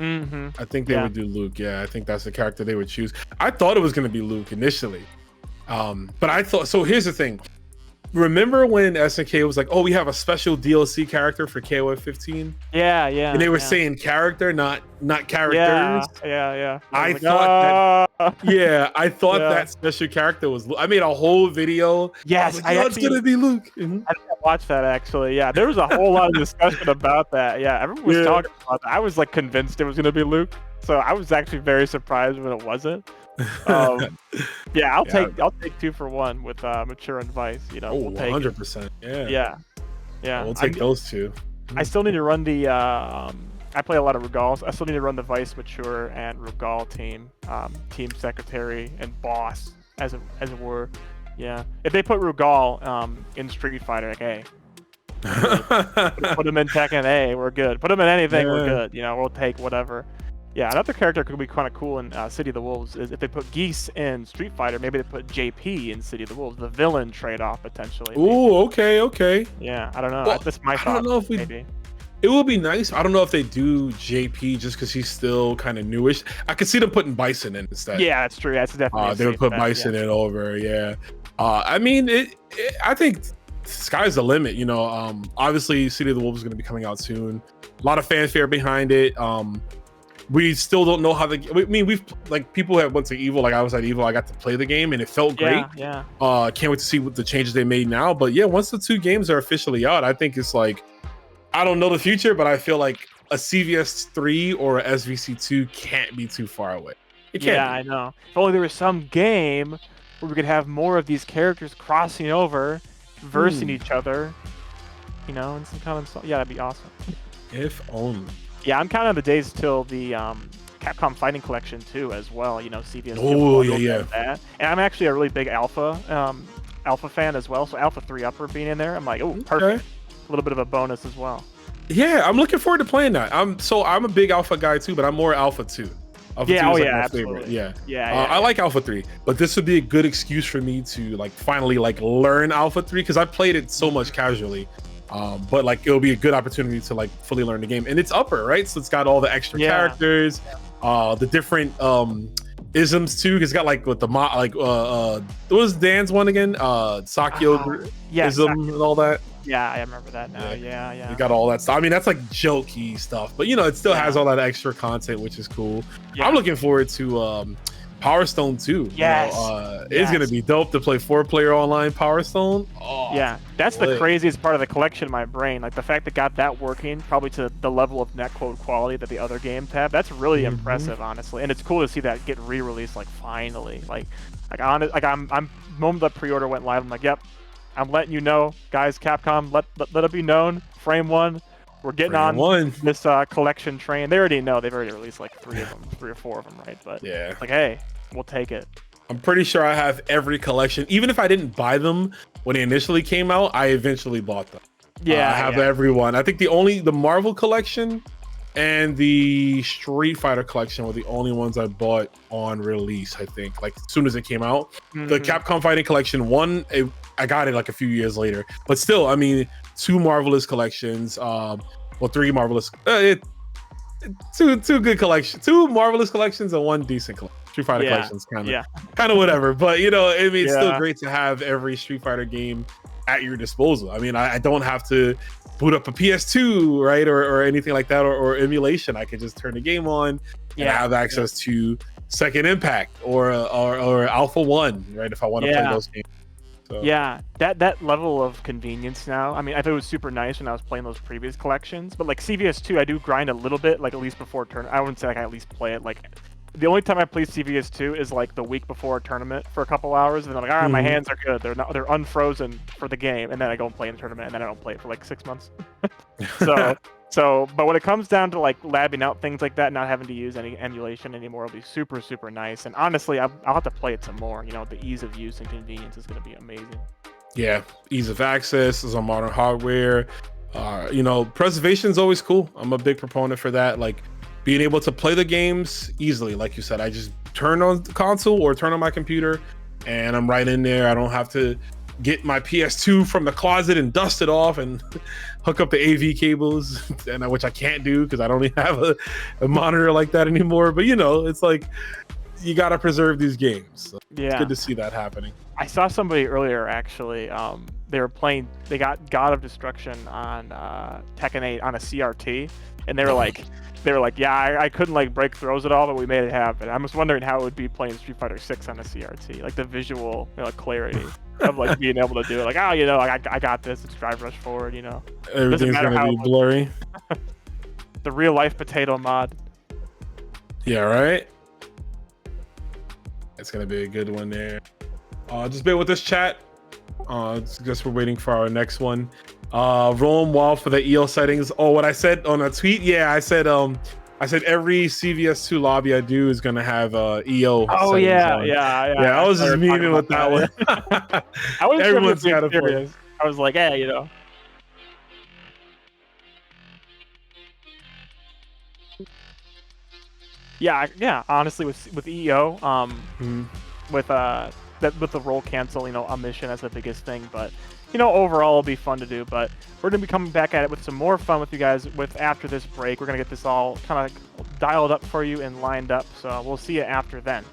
I think they would do Luke. Yeah, I think that's the character they would choose. I thought it was going to be Luke initially, but I thought so. Here's the thing. Remember when SNK was like, "Oh, we have a special DLC character for KOF 15"? Yeah. And they were saying character, not characters. Yeah. I thought that special character was. I made a whole video. Yes, it's gonna be Luke. I didn't watch that actually. Yeah, there was a whole lot of discussion about that. Yeah, everyone was talking about that. I was like convinced it was gonna be Luke, so I was actually very surprised when it wasn't. I'll take 2 for 1 with Mature and Vice. You know, we'll take 100%. Yeah. We'll take those two. I still need to run the. I play a lot of Rugal. I still need to run the Vice, Mature, and Rugal team, team secretary and boss, as it were. Yeah. If they put Rugal in Street Fighter, like, hey, put him in Tekken, hey, we're good. Put him in anything, we're good. You know, we'll take whatever. Yeah, another character could be kind of cool in City of the Wolves is if they put Geese in Street Fighter, maybe they put JP in City of the Wolves, the villain trade-off potentially. Ooh, okay. Yeah, I don't know. Well, that's my thought. I don't know if maybe. It would be nice. I don't know if they do JP just because he's still kind of newish. I could see them putting Bison in instead. Yeah, that's true. That's definitely. They would put Bison in over. Yeah. I mean, I think sky's the limit. You know, obviously, City of the Wolves is going to be coming out soon. A lot of fanfare behind it. We still don't know how I mean, we've like people have went to Evo. Like I was at Evo, I got to play the game and it felt great. Yeah. Can't wait to see what the changes they made now. But yeah, once the 2 games are officially out, I think it's like, I don't know the future, but I feel like a CVS 3 or a SVC 2 can't be too far away. It can't. Yeah, I know. If only there was some game where we could have more of these characters crossing over, versing each other. You know, and some kind of that'd be awesome. If only. Yeah, I'm counting the days till the Capcom Fighting Collection too, as well. You know, CVS. Oh yeah. That. And I'm actually a really big Alpha fan as well. So Alpha 3 Upper being in there, I'm like, oh, perfect. A little bit of a bonus as well. Yeah, I'm looking forward to playing that. I'm a big Alpha guy too, but I'm more Alpha 2. Alpha Yeah, 3 oh is like yeah, my absolutely. favorite. Yeah. Yeah, I like Alpha 3, but this would be a good excuse for me to like finally like learn Alpha 3 because I played it so much casually. But like it'll be a good opportunity to like fully learn the game. And it's upper, right? So it's got all the extra characters, the different isms too. It's got like with the what was Dan's one again? Sakyo ism and all that. Yeah, I remember that now. Yeah. You got all that stuff. I mean, that's like jokey stuff, but you know, it still has all that extra content, which is cool. I'm looking forward to Power Stone too. Yes. It's gonna be dope to play 4-player online Power Stone. Oh, yeah, that's the craziest part of the collection in my brain. Like the fact that got that working, probably to the level of netcode quality that the other games have. That's really impressive, honestly. And it's cool to see that get re-released, like finally. I'm moment the pre-order went live, I'm like, yep, I'm letting you know, guys. Capcom, let it be known. Frame 1, we're getting on this collection train. They already know. They've already released like 3 of them, 3 or 4 of them, right? But yeah, like, hey, we'll take it. I'm pretty sure I have every collection. Even if I didn't buy them when they initially came out, I eventually bought them. Yeah, I have everyone. I think the Marvel collection and the Street Fighter collection were the only ones I bought on release. I think like as soon as it came out. The Capcom Fighting Collection I got it like a few years later, but still, I mean, 2 Marvelous collections. 3 Marvelous. Two good collections. 2 Marvelous collections and 1 decent collection. Street Fighter collections kind of whatever, but you know, I mean, it's still great to have every Street Fighter game at your disposal. I mean, I don't have to boot up a PS2, right, or anything like that, or emulation. I can just turn the game on and have access to Second Impact or Alpha 1, right, if I want to play those games. So. Yeah, that level of convenience now. I mean, I thought it was super nice when I was playing those previous collections, but like CVS2, I do grind a little bit, like at least before I wouldn't say like I at least play it. Like the only time I play CVS2 is like the week before a tournament for a couple hours, and then I'm like, all right, my hands are good. They're unfrozen for the game, and then I go and play in the tournament, and then I don't play it for like 6 months. But when it comes down to like labbing out things like that, not having to use any emulation anymore, it'll be super, super nice. And honestly, I'll have to play it some more. You know, the ease of use and convenience is going to be amazing. Yeah, ease of access is on modern hardware. You know, preservation is always cool. I'm a big proponent for that. Like being able to play the games easily, like you said, I just turn on the console or turn on my computer, and I'm right in there. I don't have to get my PS2 from the closet and dust it off and hook up the AV cables, and which I can't do because I don't even have a monitor like that anymore. But you know, it's like you got to preserve these games. So it's good to see that happening. I saw somebody earlier actually. They were playing. They got God of Destruction on Tekken 8 on a CRT, and they were like, yeah, I couldn't like break throws at all, but we made it happen. I'm just wondering how it would be playing Street Fighter 6 on a CRT, like the visual clarity of like being able to do it. Like, oh, you know, I got this. It's drive rush forward. You know, everything's gonna be blurry. The real life potato mod. Yeah, right. It's gonna be a good one there. Just bear with us, chat. Guess we're waiting for our next one. Roam wall for the EO settings. Oh, what I said on a tweet? Yeah, I said every CVS2 lobby I do is gonna have EO. Oh yeah. I was just memeing with that one. I was Everyone's got a serious. I was like, hey, you know. Yeah. Honestly, with EO, with the roll cancel, you know, omission as the biggest thing, but you know, overall it'll be fun to do. But we're gonna be coming back at it with some more fun with you guys after this break. We're gonna get this all kind of dialed up for you and lined up, so we'll see you after then.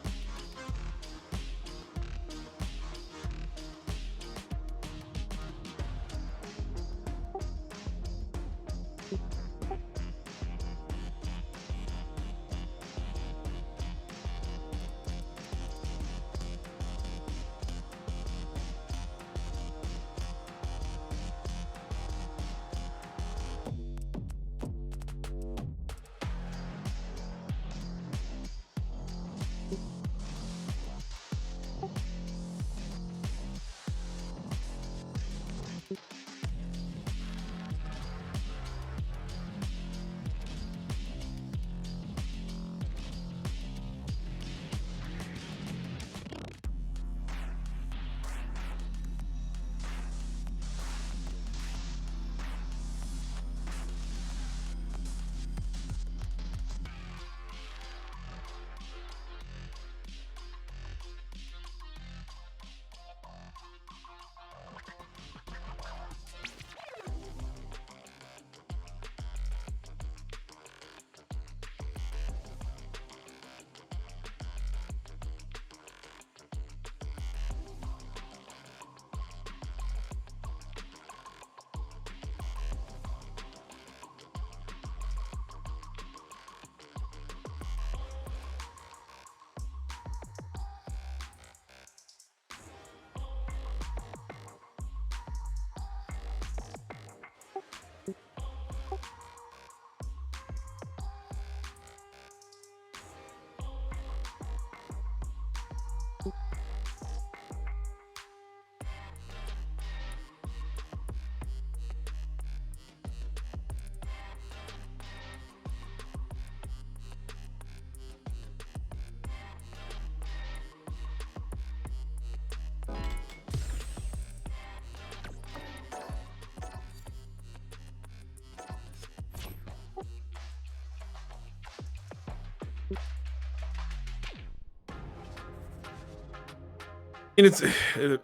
And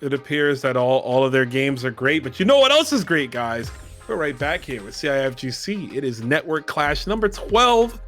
it appears that all of their games are great, but you know what else is great, guys? We're right back here with CIFGC. It is Network Clash number 12.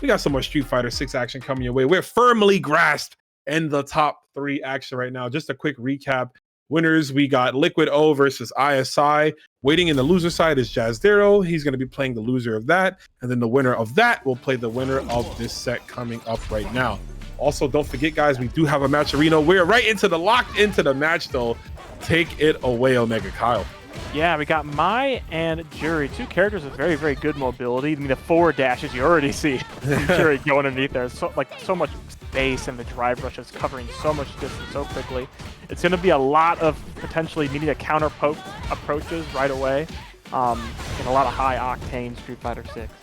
We got some more Street Fighter 6 action coming your way. We're firmly grasped in the top 3 action right now. Just a quick recap. Winners, we got Liquid O versus ISI. Waiting in the loser side is Jazdero. He's going to be playing the loser of that. And then the winner of that will play the winner of this set coming up right now. Also, don't forget, guys, we do have a match arena. We're right locked into the match, though. Take it away, Omega Kyle. Yeah, we got Mai and Jury, 2 characters with very, very good mobility. I mean, the forward dashes you already see Jury going underneath there. So much space, and the drive rush is covering so much distance so quickly. It's going to be a lot of potentially needing to counter poke approaches right away, and a lot of high octane Street Fighter 6.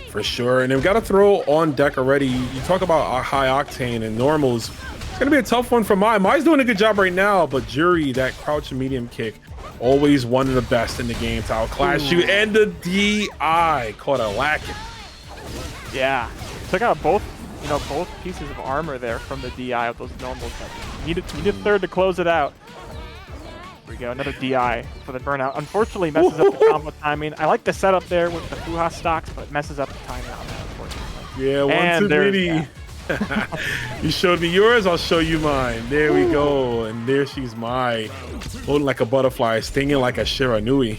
For sure, and we've got to throw on deck already. You talk about high octane and normals. It's going to be a tough one for Mai. Mai's doing a good job right now, but Jury, that crouch and medium kick, always one of the best in the game to outclass you. And the DI caught a lacking. Yeah, took out both pieces of armor there from the DI of those normals. Need a third to close it out. Here we go, another DI for the burnout. Unfortunately, messes up the combo timing. I like the setup there with the Fuha stocks, but it messes up the timing on that, unfortunately. Yeah, one too many. You showed me yours, I'll show you mine. There we go, and there she's Mai, floating like a butterfly, stinging like a Shiranui.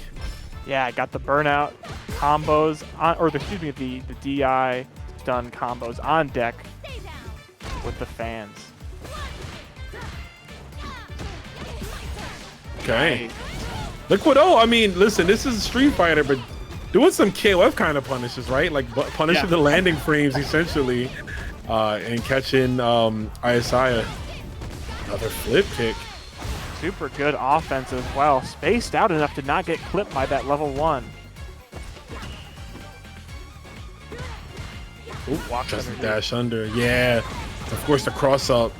Yeah, I got the burnout combos on, or excuse me, the DI stun combos on deck with the fans. Okay. Liquid O, I mean, listen, this is Street Fighter, but doing some KOF kind of punishes, right? Like punishing the landing frames, essentially, and catching ISI another flip kick. Super good offense as well. Spaced out enough to not get clipped by that level 1. Just dash under. Yeah. Of course, the cross up.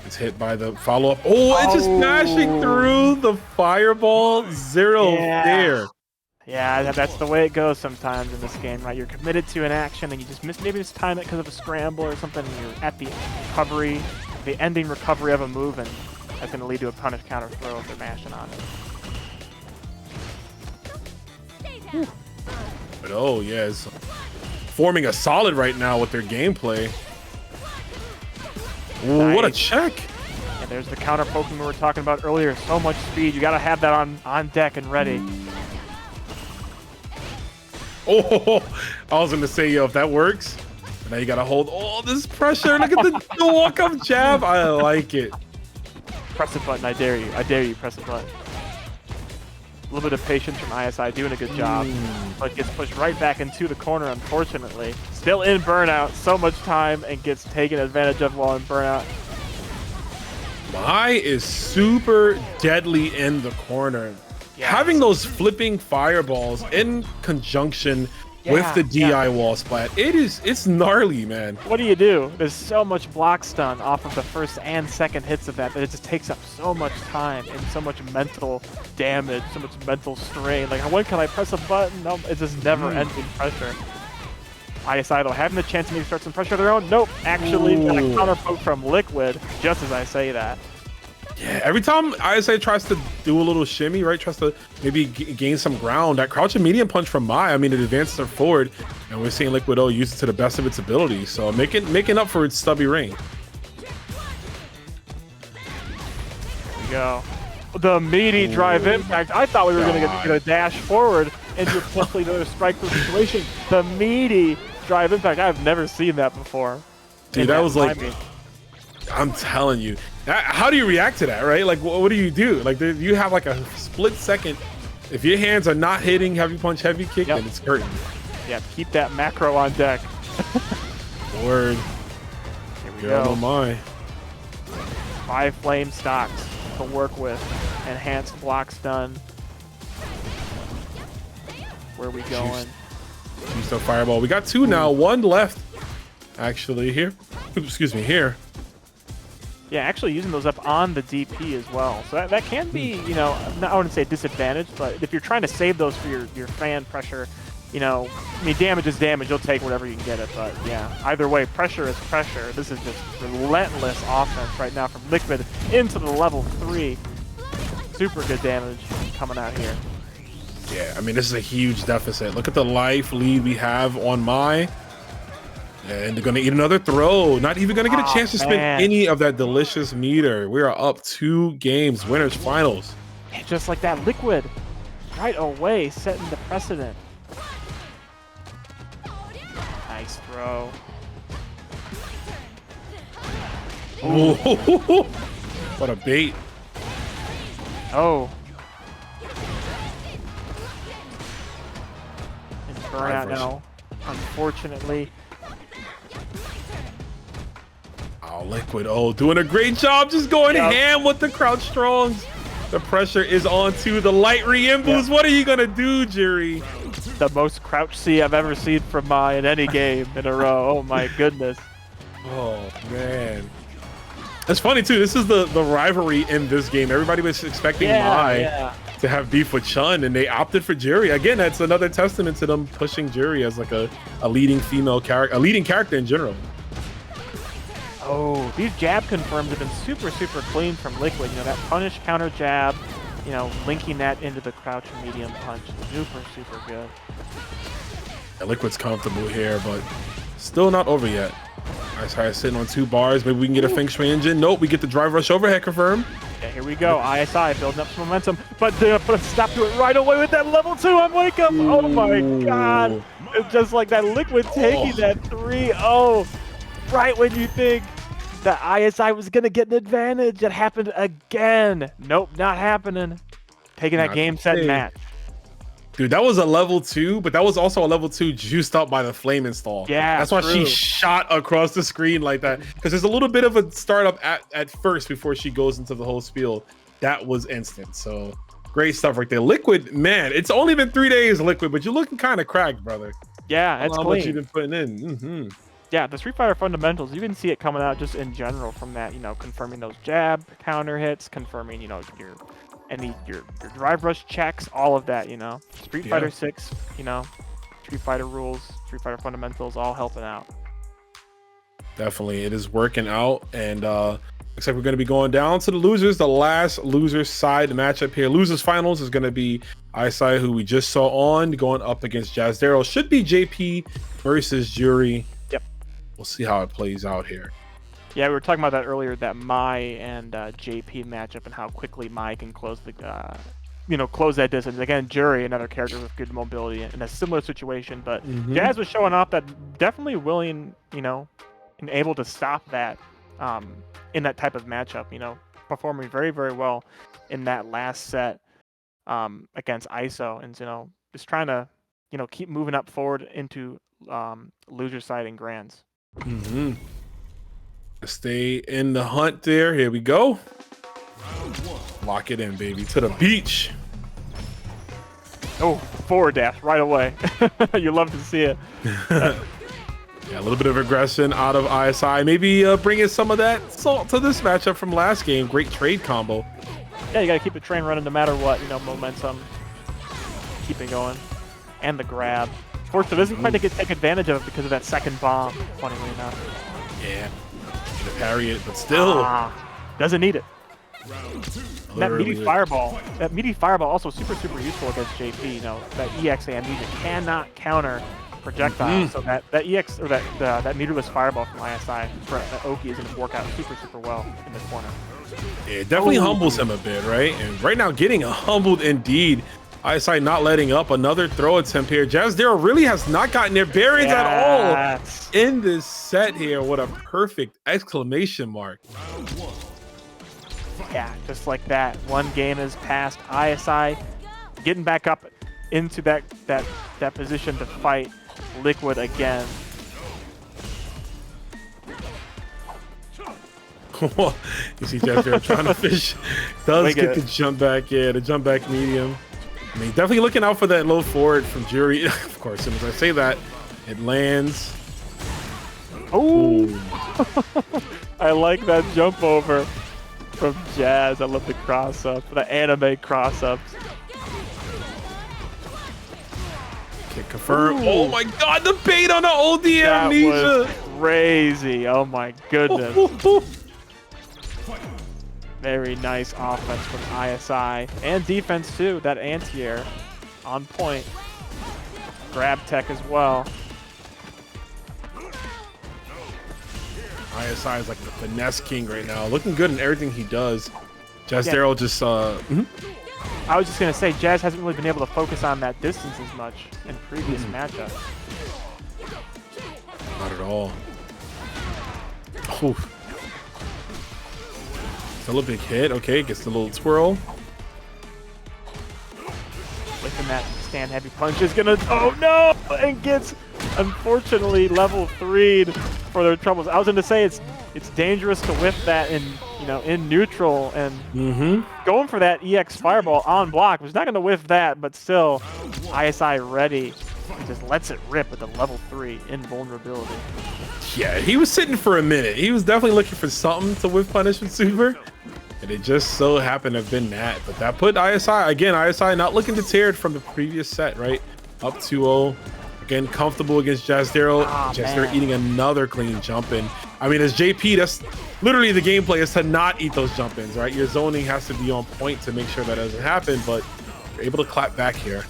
It's hit by the follow-up. Oh, it's just smashing through the fireball. Zero there. Yeah, that's the way it goes sometimes in this game, right? You're committed to an action and you just maybe just time it because of a scramble or something, and you're at the recovery, the ending recovery of a move, and that's going to lead to a punish counter throw if they're mashing on it. But oh, yeah, it's forming a solid right now with their gameplay. Ooh, nice. What a check. And there's the counter poking we were talking about earlier. So much speed. You got to have that on deck and ready. Oh, I was going to say, yo, if that works, now you got to hold all this pressure. Look at the walk-up jab. I like it. Press the button. I dare you. I dare you. Press the button. A little bit of patience from ISI, doing a good job, but gets pushed right back into the corner, unfortunately. Still in burnout, so much time, and gets taken advantage of while in burnout. Mai is super deadly in the corner. Yes. Having those flipping fireballs in conjunction with the DI wall splat, it's gnarly, man. What do? There's so much block stun off of the first and second hits of that it just takes up so much time and so much mental damage, so much mental strain. Like, when can I press a button? No, it's just never-ending pressure. ISI, though, having the chance to maybe start some pressure of their own. Nope, actually got a counter poke from Liquid, just as I say that. Yeah, every time ISI tries to do a little shimmy, right, tries to maybe gain some ground, that crouch and medium punch from Mai, I mean, it advances her forward, and we're seeing Liquid O use it to the best of its ability, so making up for its stubby reign. There we go. The meaty drive impact. I thought we were going to get a dash forward into potentially another strike through situation. The meaty drive impact. I've never seen that before. Dude, that was like, I'm telling you. How do you react to that, right? Like, what do you do? Like, you have like a split second. If your hands are not hitting heavy punch, heavy kick, then it's hurting. Yeah, keep that macro on deck. Word. Here we go. Oh my. 5 flame stocks to work with. Enhanced block stun. Where are we going? Use the fireball. We got 2 now. 1 left. Actually, here. Oops, excuse me, here. Yeah, actually using those up on the DP as well. So that can be, I wouldn't say disadvantage, but if you're trying to save those for your fan pressure, you know, I mean, damage is damage. You'll take whatever you can get it. But yeah, either way, pressure is pressure. This is just relentless offense right now from Liquid into the level 3. Super good damage coming out here. Yeah, I mean, this is a huge deficit. Look at the life lead we have on Mai. And they're going to eat another throw. Not even going to get a chance to spin any of that delicious meter. We are up 2 games, winners finals. And just like that, Liquid right away setting the precedent. Nice throw. Ooh. What a bait. Oh. And burnout now, unfortunately. Oh, Liquid. Oh, doing a great job. Just going ham with the crouch strongs. The pressure is on to the light re-imbus. What are you going to do, Jury? The most crouch C I've ever seen from Mai in any game in a row. Oh, my goodness. Oh, man. It's funny, too. This is the rivalry in this game. Everybody was expecting Mai to have beef with Chun, and they opted for Jury. Again, that's another testament to them pushing Jury as like a leading female character, a leading character in general. Oh, these jab confirms have been super, super clean from Liquid. You know, that punish counter jab, you know, linking that into the crouch medium punch. Super, super good. Yeah, Liquid's comfortable here, but still not over yet. ISI sitting on 2 bars. Maybe we can get a Feng Shui engine. Nope, we get the drive rush overhead confirmed. Yeah, here we go. ISI building up some momentum, but they put a stop to it right away with that level 2 on Wake Up. Oh my god. It's just like that Liquid taking that 3-0 right when you think that ISI was going to get an advantage. It happened again. Nope, not happening. Taking that game, set, match. Dude, that was a level 2, but that was also a level 2 juiced up by the flame install. Yeah, that's why she shot across the screen like that. Because there's a little bit of a startup at first before she goes into the whole spiel. That was instant. So great stuff right there. Liquid, man, it's only been 3 days, Liquid, but you're looking kind of cracked, brother. Yeah, it's how clean. much you've been putting in. Yeah, the Street Fighter fundamentals, you can see it coming out just in general from that, you know, confirming those jab counter hits, confirming, you know, your drive rush checks, all of that, you know. Street Fighter 6, you know, Street Fighter rules, Street Fighter fundamentals, all helping out. Definitely, it is working out, and looks like we're going to be going down to the losers. The last losers side matchup here. Losers finals is going to be ISI, who we just saw on, going up against Jazdero. Should be JP versus Jury. Yep. We'll see how it plays out here. Yeah, we were talking about that earlier, that Mai and JP matchup and how quickly Mai can close the, close that distance. Again, Jury, another character with good mobility in a similar situation, but Jazz was showing off that definitely willing, you know, and able to stop that in that type of matchup, you know, performing very, very well in that last set against ISO, and, you know, just trying to, you know, keep moving up forward into loser side and grands. Stay in the hunt there. Here we go. Lock it in, baby. To the beach. Oh, forward dash right away. You love to see it. Yeah, a little bit of aggression out of ISI. Maybe bringing some of that salt to this matchup from last game. Great trade combo. Yeah, you got to keep the train running no matter what. You know, momentum. Keep it going. And the grab. Fortunately, doesn't quite take advantage of it because of that second bomb, funnily enough. Yeah. To parry it, but still. Doesn't need it. That meaty fireball also super, super useful against JP. You know, that EX amnesia cannot counter projectiles, so that EX or that meterless fireball from ISI for Oki is going to work out super, super well in the corner. Yeah, it definitely humbles him a bit, right? And right now, getting humbled indeed. ISI not letting up. Another throw attempt here. Jazdero really has not gotten their bearings at all in this set here. What a perfect exclamation mark. Yeah, just like that. One game has passed. ISI getting back up into that position to fight Liquid again. You see Jazdero trying to fish. Does get the jump back. Yeah, the jump back medium. I mean, definitely looking out for that low forward from Jury. Of course, as I say that, it lands. Oh! I like that jump over from Jazz. I love the cross up, the anime cross ups. Kick confirm. Ooh. Oh my God, the bait on the OD That amnesia. was crazy. Oh my goodness. Very nice offense from ISI and defense too. That anti-air on point. Grab tech as well. ISI is like the finesse king right now, looking good in everything he does. Jazdero just I was just gonna say Jazz hasn't really been able to focus on that distance as much in previous matchups. Not at all. Oof. Still a big hit. Okay, gets the little twirl. Within that stand heavy punch is gonna, oh no, and gets unfortunately level 3'd for their troubles. I was gonna say it's dangerous to whiff that in in neutral and going for that EX fireball on block. Was not gonna whiff that, but still ISI ready and just lets it rip with the level 3 invulnerability. Yeah, he was sitting for a minute. He was definitely looking for something to whiff punish with Super. And it just so happened to have been that. But that put ISI, again, ISI not looking deterred from the previous set, right? Up 2-0. Again, comfortable against Jazdero. Jazdero eating another clean jump in. I mean, as JP, that's literally the gameplay is to not eat those jump ins, right? Your zoning has to be on point to make sure that doesn't happen, but you're able to clap back here.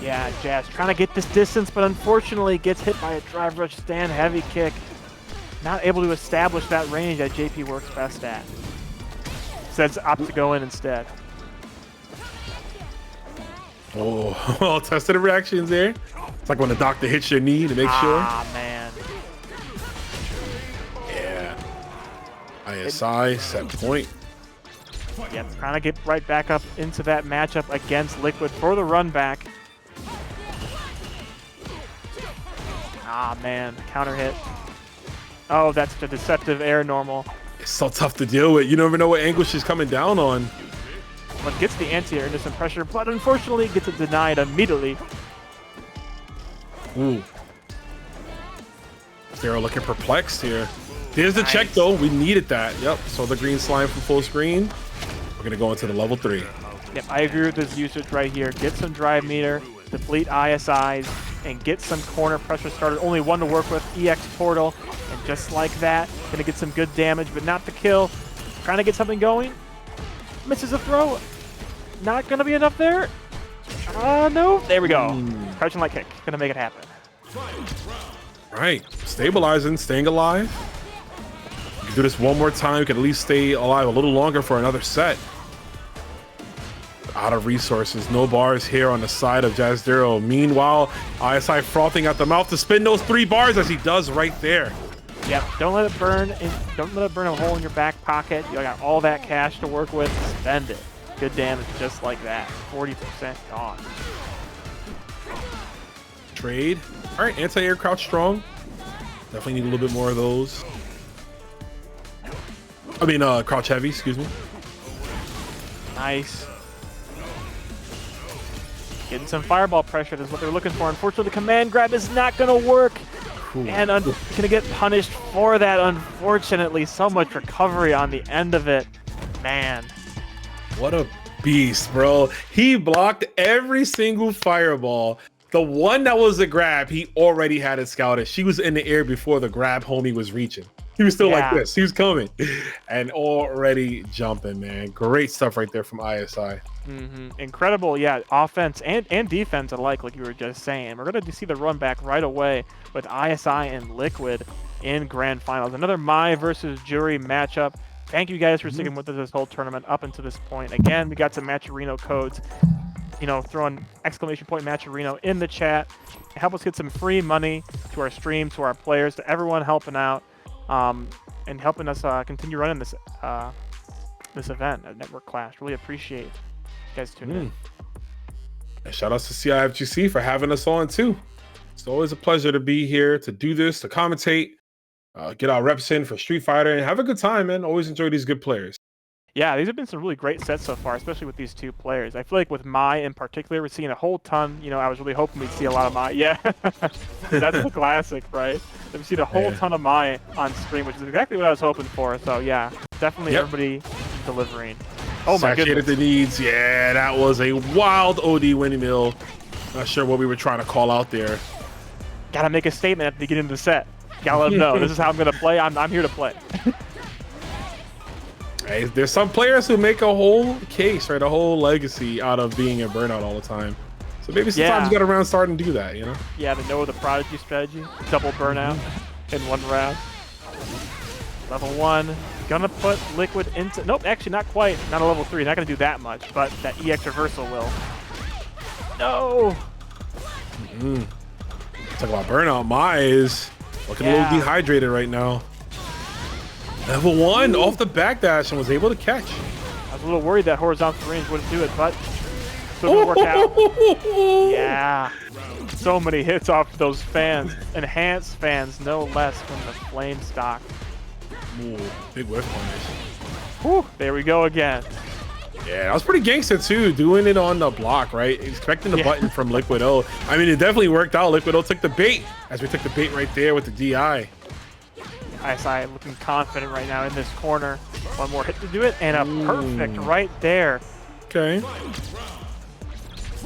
Yeah, Jazz trying to get this distance, but unfortunately gets hit by a drive rush stand heavy kick. Not able to establish that range that JP works best at. Says opt to go in instead. Oh, well tested reactions there. It's like when the doctor hits your knee to make sure. Ah, man. Yeah. ISI, set point. Yeah, trying to get right back up into that matchup against Liquid for the run back. Ah, man. Counter hit. Oh, that's the deceptive air normal. It's so tough to deal with. You never know what angle she's coming down on. But gets the anti-air into some pressure, but unfortunately gets it denied immediately. Ooh. Zero looking perplexed here. There's the check though. We needed that. Yep. So the green slime from full screen. We're gonna go into the level 3. Yep, I agree with this usage right here. Get some drive meter, deplete ISIs, and get some corner pressure started. Only one to work with, EX portal, and just like that, gonna get some good damage, but not the kill. Trying to get something going. Misses a throw. Not gonna be enough there. No. There we go. Crouching light kick. Gonna make it happen. Right. Stabilizing, staying alive. You can do this one more time. You can at least stay alive a little longer for another set. Out of resources. No bars here on the side of Jazdero. Meanwhile, ISI frothing at the mouth to spin those 3 bars as he does right there. Yep. Don't let it burn. Don't let it burn a hole in your back pocket. You got all that cash to work with. Spend it. Good damage just like that. 40% gone. Trade. All right, anti-air crouch strong. Definitely need a little bit more of those. I mean, crouch heavy, excuse me. Nice. Getting some fireball pressure is what they're looking for. Unfortunately, the command grab is not going to work. Ooh. And going to get punished for that, unfortunately. So much recovery on the end of it. Man. What a beast, bro. He blocked every single fireball. The one that was the grab, he already had it scouted. She was in the air before the grab homie was reaching. He was still like this. He was coming and already jumping, man. Great stuff right there from ISI. Incredible, yeah. Offense and defense alike, like you were just saying. We're going to see the run back right away with ISI and Liquid in grand finals. Another Mai versus Jury matchup. Thank you guys for sticking with us this whole tournament up until this point. Again, we got some Matcherino codes. You know, throwing exclamation point Matcherino in the chat. Help us get some free money to our stream, to our players, to everyone helping out, and helping us continue running this this event at Network Clash. Really appreciate you guys tuning in. And shout outs to CIFGC for having us on too. It's always a pleasure to be here, to do this, to commentate, get our reps in for Street Fighter, and have a good time, man. Always enjoy these good players. Yeah, these have been some really great sets so far, especially with these 2 players. I feel like with Mai in particular, we're seeing a whole ton. You know, I was really hoping we'd see a lot of Mai. Yeah, that's the classic, right? We've seen a whole ton of Mai on stream, which is exactly what I was hoping for. So yeah, definitely everybody delivering. Oh my goodness. The needs. Yeah, that was a wild OD windmill. Not sure what we were trying to call out there. Gotta make a statement at the beginning of the set. Gotta let them know, this is how I'm gonna play. I'm here to play. Hey, there's some players who make a whole case, right? A whole legacy out of being a burnout all the time. So maybe sometimes you gotta round start and do that, you know? Yeah, to know the Prodigy strategy. Double burnout in one round. Level 1. Gonna put Liquid into... Nope, actually not quite. Not a level 3. Not gonna do that much, but that EX reversal will. No! Talk about burnout. Mai is looking a little dehydrated right now. Level 1 off the backdash and was able to catch. I was a little worried that horizontal range wouldn't do it, but still gonna work out. Yeah. So many hits off those fans. Enhanced fans, no less, from the flame stock. Ooh, big whiff punish. Whew, there we go again. Yeah, that was pretty gangster too, doing it on the block, right? Expecting the button from Liquid O. I mean, it definitely worked out. Liquid O took the bait, as we took the bait right there with the DI. ISI looking confident right now in this corner. One more hit to do it, and a perfect right there. Okay.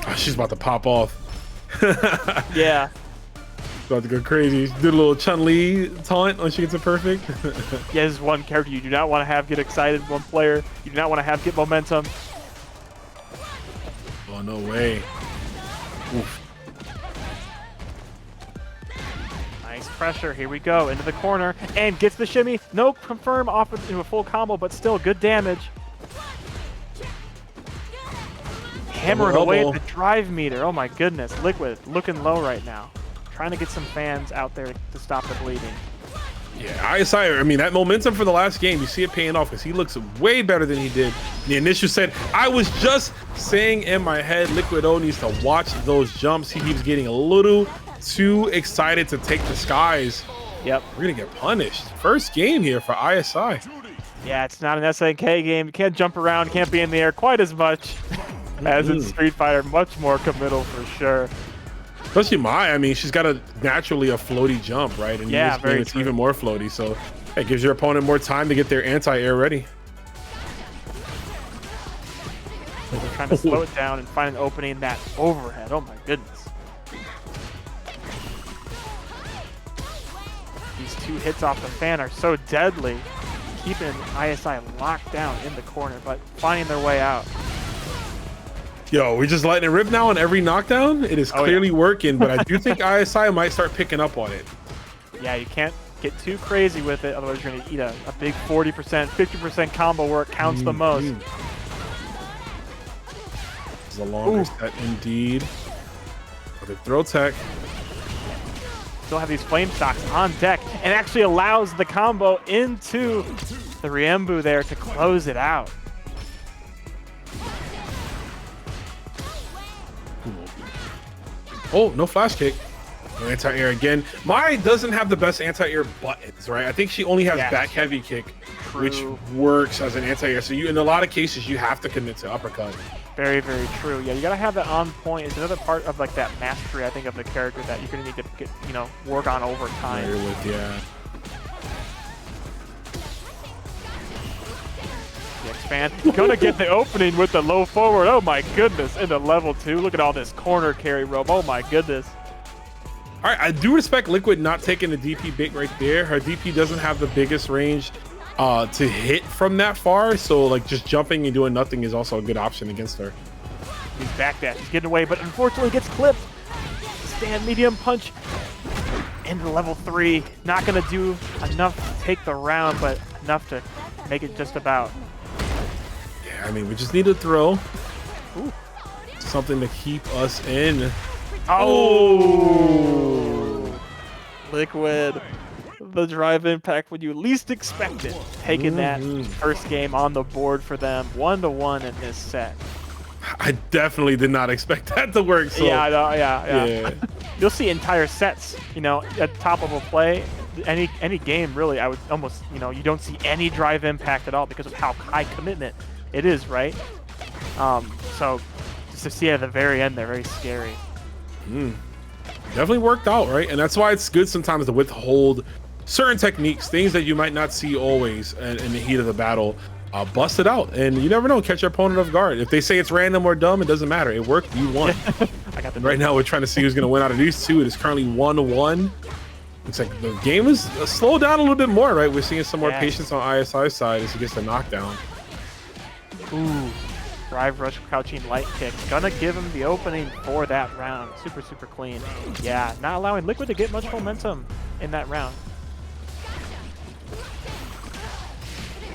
Oh, she's about to pop off. Yeah. About to go crazy. She did a little Chun-Li taunt when she gets it perfect. Yeah, this is one character you do not want to have get excited, one player. You do not want to have get momentum. Oh, no way. Oof. Nice pressure. Here we go. Into the corner. And gets the shimmy. Nope. Confirm off into a full combo, but still good damage. Hammering away at the drive meter. Oh my goodness. Liquid looking low right now. Trying to get some fans out there to stop the bleeding. Yeah, ISI, I mean, that momentum for the last game, you see it paying off because he looks way better than he did. The initial said, I was just saying in my head, Liquid O needs to watch those jumps. He keeps getting a little too excited to take the skies. Yep. We're going to get punished. First game here for ISI. Yeah, it's not an SNK game. You can't jump around, can't be in the air quite as much as in Street Fighter. Much more committal for sure. Especially Mai, I mean, she's got naturally a floaty jump, right? And yeah, in this game, it's even more floaty, so it gives your opponent more time to get their anti-air ready. They're trying to slow it down and find an opening. That overhead, oh my goodness. These two hits off the fan are so deadly, keeping ISI locked down in the corner, but finding their way out. Yo, we're just letting it rip now on every knockdown. It is clearly working, but I do think ISI might start picking up on it. Yeah, you can't get too crazy with it, otherwise you're going to eat a big 40%, 50% combo where it counts the most. This is a longer set indeed. With a throw tech. Still have these flame stocks on deck and actually allows the combo into the Ryembu there to close it out. Oh, no flash kick. No anti-air again. Mai doesn't have the best anti-air buttons, right? I think she only has back heavy kick, which works as an anti-air. So you, in a lot of cases, you have to commit to uppercut. Very, very true. Yeah, you gotta have that on point. It's another part of like that mastery, I think, of the character that you're gonna need to get, work on over time. Yeah. Fan gonna get the opening with the low forward. Oh my goodness, into level 2. Look at all this corner carry rope. Oh my goodness. All right, I do respect Liquid not taking the DP bait right there. Her DP doesn't have the biggest range to hit from that far, so like just jumping and doing nothing is also a good option against her. He's back dash, he's getting away, but unfortunately gets clipped. Stand medium punch into level 3. Not gonna do enough to take the round, but enough to make it just about. I mean, we just need to throw something to keep us in. Oh! Liquid, the drive impact when you least expect it. Taking that first game on the board for them. 1-1 in this set. I definitely did not expect that to work. So. Yeah, I know, yeah. You'll see entire sets, at the top of a play. Any game, really, I would almost, you don't see any drive impact at all because of how high commitment it is, right? So just to see it at the very end, they're very scary. Definitely worked out, right? And that's why it's good sometimes to withhold certain techniques, things that you might not see always in the heat of the battle. bust it out. And you never know, catch your opponent off guard. If they say it's random or dumb, it doesn't matter. It worked, you won. I got Right now, we're trying to see who's going to win out of these two. It is currently 1-1. Looks like the game is slowed down a little bit more, right? We're seeing some more patience on ISI's side as he gets the knockdown. Ooh, drive rush crouching light kick. Gonna give him the opening for that round. Super, super clean. Yeah, not allowing Liquid to get much momentum in that round.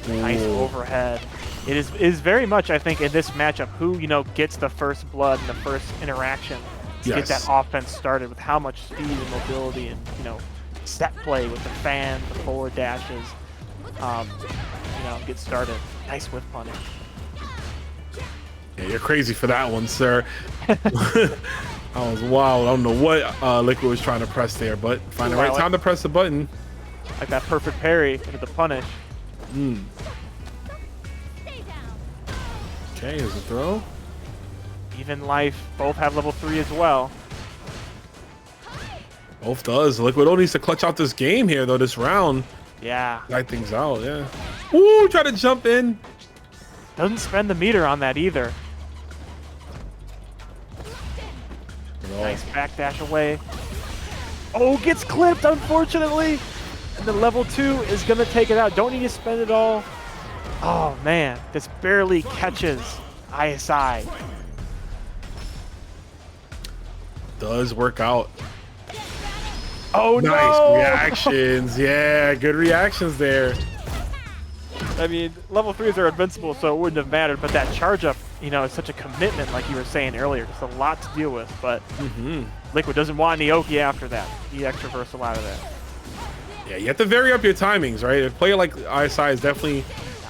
Nice overhead. It is very much, I think, in this matchup, who, you know, gets the first blood and the first interaction to get that offense started with how much speed and mobility and, you know, set play with the fan, the forward dashes, you know, get started. Nice whip punish. Yeah, you're crazy for that one, sir. That was wild. I don't know what Liquid was trying to press there, but find the right time to press the button. Like that perfect parry into the punish. Okay, here's a throw. Even life. Both have level 3 as well. Both does. Liquid needs to clutch out this game here, though, this round. Yeah. Light things out, yeah. Ooh, try to jump in. Doesn't spend the meter on that either. Nice backdash away. Oh, gets clipped, unfortunately. And the level 2 is going to take it out. Don't need to spend it all. Oh, man. This barely catches ISI. Does work out. Oh, nice no! reactions. Yeah, good reactions there. I mean, level 3s are invincible, so it wouldn't have mattered. But that charge up, you know, is such a commitment, like you were saying earlier. Just a lot to deal with. But Liquid doesn't want any Oki after that. EX reversal out of that. Yeah, you have to vary up your timings, right? A player like ISI has definitely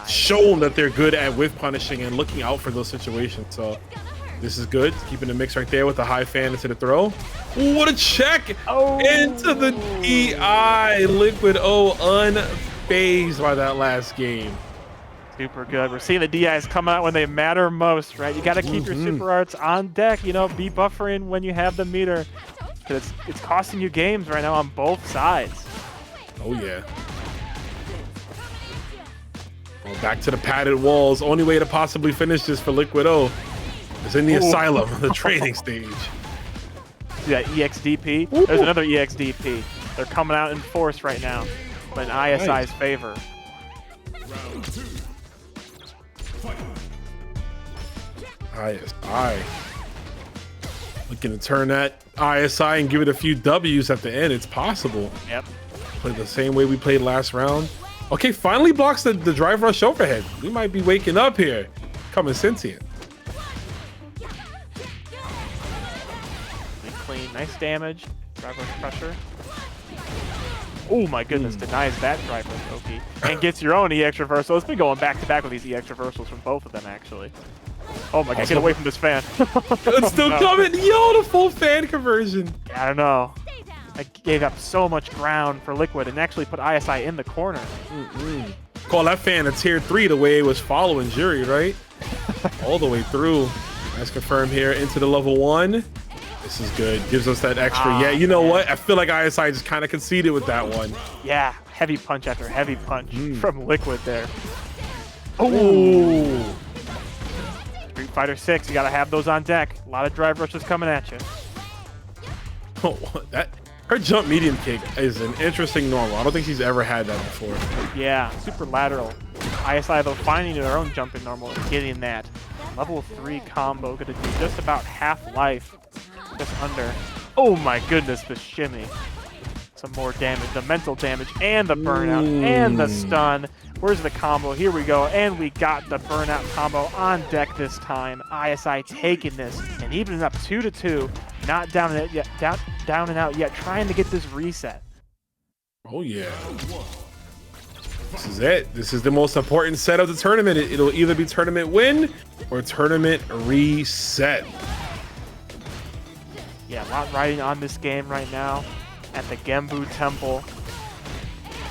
shown that they're good at whiff punishing and looking out for those situations. So this is good. Keeping the mix right there with the high fan into the throw. Ooh, what a check into the DI. Liquid unfazed by that last game. Super good. We're seeing the DIs come out when they matter most, right? You got to keep your super arts on deck. You know, be buffering when you have the meter, because it's costing you games right now on both sides. Oh yeah. Well, back to the padded walls. Only way to possibly finish this for Liquid is in the asylum, the training stage. See that EXDP? There's another EXDP. They're coming out in force right now, but in ISI's favor. ISI looking to turn that ISI and give it a few W's at the end. It's possible. Yep. Play the same way we played last round. Okay, finally blocks the drive rush overhead. We might be waking up here. Coming sentient. Clean, nice damage. Drive rush pressure. Oh my goodness, denies that drive rush Oki. And gets your own EX reversal. It's been going back to back with these EX reversals from both of them, actually. Oh my god, get away from this fan. It's still coming. Yo, the full fan conversion. I don't know. I gave up so much ground for Liquid and actually put ISI in the corner. Call that fan a tier 3 the way it was following Jury, right? All the way through. That's confirmed here into the level 1. This is good. Gives us that extra. Yeah, you know what? I feel like ISI just kind of conceded with that one. Yeah, heavy punch after heavy punch from Liquid there. Oh. Street Fighter 6, you got to have those on deck. A lot of drive rushes coming at you. Oh, her jump medium kick is an interesting normal. I don't think she's ever had that before. Yeah, super lateral. ISI, though, finding their own jumping normal and getting that. Level 3 combo, going to do just about half life. Just under. Oh my goodness, the shimmy. Some more damage, the mental damage, and the burnout, and the stun. Where's the combo? Here we go, and we got the burnout combo on deck this time. ISI taking this, and even up 2-2. Not down and yet, down and out yet, trying to get this reset. Oh yeah. This is it. This is the most important set of the tournament. It'll either be tournament win or tournament reset. Yeah, a lot riding on this game right now at the Gembu Temple.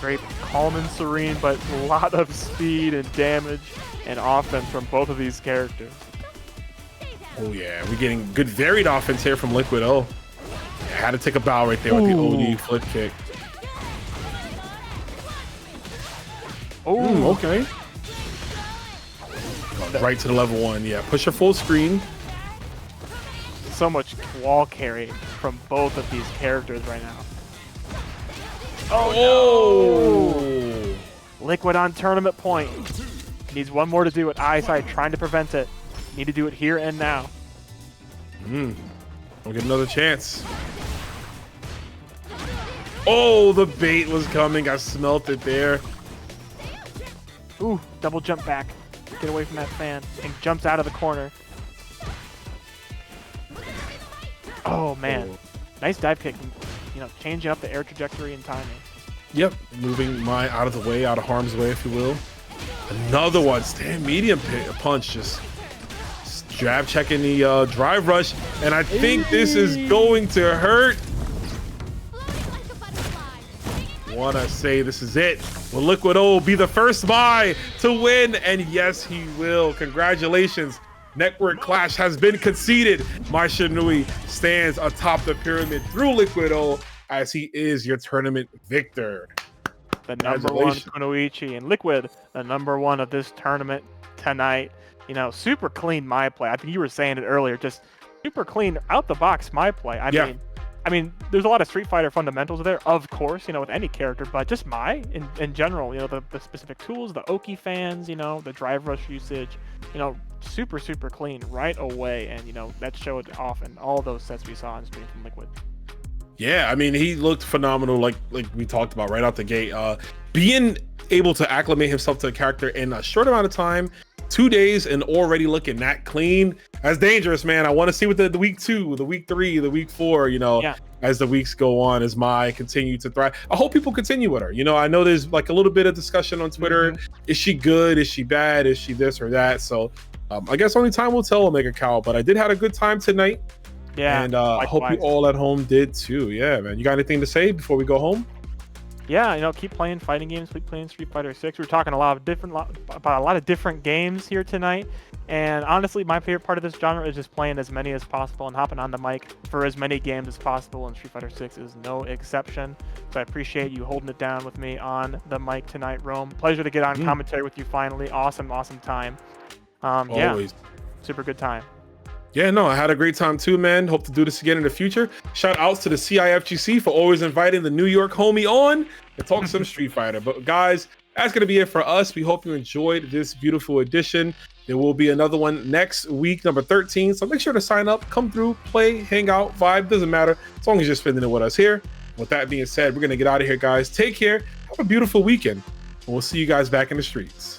Very calm and serene, but a lot of speed and damage and offense from both of these characters. Oh yeah, we're getting good varied offense here from Liquid. I had to take a bow right there with the OD flip kick. Oh, okay. right to the level 1. Yeah, push her full screen. So much wall carry from both of these characters right now. Oh, no! Liquid on tournament point. Needs one more to do it. Eyesight trying to prevent it. Need to do it here and now. We'll get another chance. Oh, the bait was coming. I smelt it there. Ooh, double jump back. Get away from that fan. And jumps out of the corner. Oh, man. Nice dive kick. You know, changing up the air trajectory and timing. Yep, moving Mai out of the way, out of harm's way, if you will. Another one. Stand medium punch. Just jab checking the drive rush. And I think this is going to hurt. Wanna say this is it. Will Liquid O be the first Mai to win? And yes, he will. Congratulations. Network Clash has been conceded. Mai Shiranui stands atop the pyramid through Liquid O as he is your tournament victor. The number 1 Kunoichi and Liquid, the number 1 of this tournament tonight. You know, super clean Mai play. I think you were saying it earlier, just super clean out the box Mai play. I mean, there's a lot of Street Fighter fundamentals there, of course, you know, with any character, but just Mai in general, you know, the specific tools, the Oki fans, you know, the drive rush usage, you know, super, super clean right away. And, you know, that showed off in all those sets we saw on stream from Liquid. Yeah, I mean, he looked phenomenal, like we talked about right out the gate. Being able to acclimate himself to a character in a short amount of time, 2 days, and already looking that clean, that's dangerous, man. I want to see what the week 2, the week 3, the week 4, you know, as the weeks go on, as Mai continue to thrive. I hope people continue with her. You know, I know there's like a little bit of discussion on Twitter. Is she good? Is she bad? Is she this or that? So I guess only time will tell, Omega Cow, but I did have a good time tonight. Yeah, and I hope you all at home did too. Yeah, man. You got anything to say before we go home? Yeah, you know, keep playing fighting games, keep playing Street Fighter 6. We're talking about a lot of different games here tonight. And honestly, my favorite part of this genre is just playing as many as possible and hopping on the mic for as many games as possible. And Street Fighter 6 is no exception. So I appreciate you holding it down with me on the mic tonight, Rome. Pleasure to get on commentary with you finally. Awesome, awesome time. Yeah, super good time. Yeah, no, I had a great time too, man. Hope to do this again in the future. Shout outs to the CIFGC for always inviting the New York homie on and talk some Street Fighter. But guys, that's going to be it for us. We hope you enjoyed this beautiful edition. There will be another one next week, number 13. So make sure to sign up, come through, play, hang out, vibe. Doesn't matter as long as you're spending it with us here. With that being said, we're going to get out of here, guys. Take care. Have a beautiful weekend. And we'll see you guys back in the streets.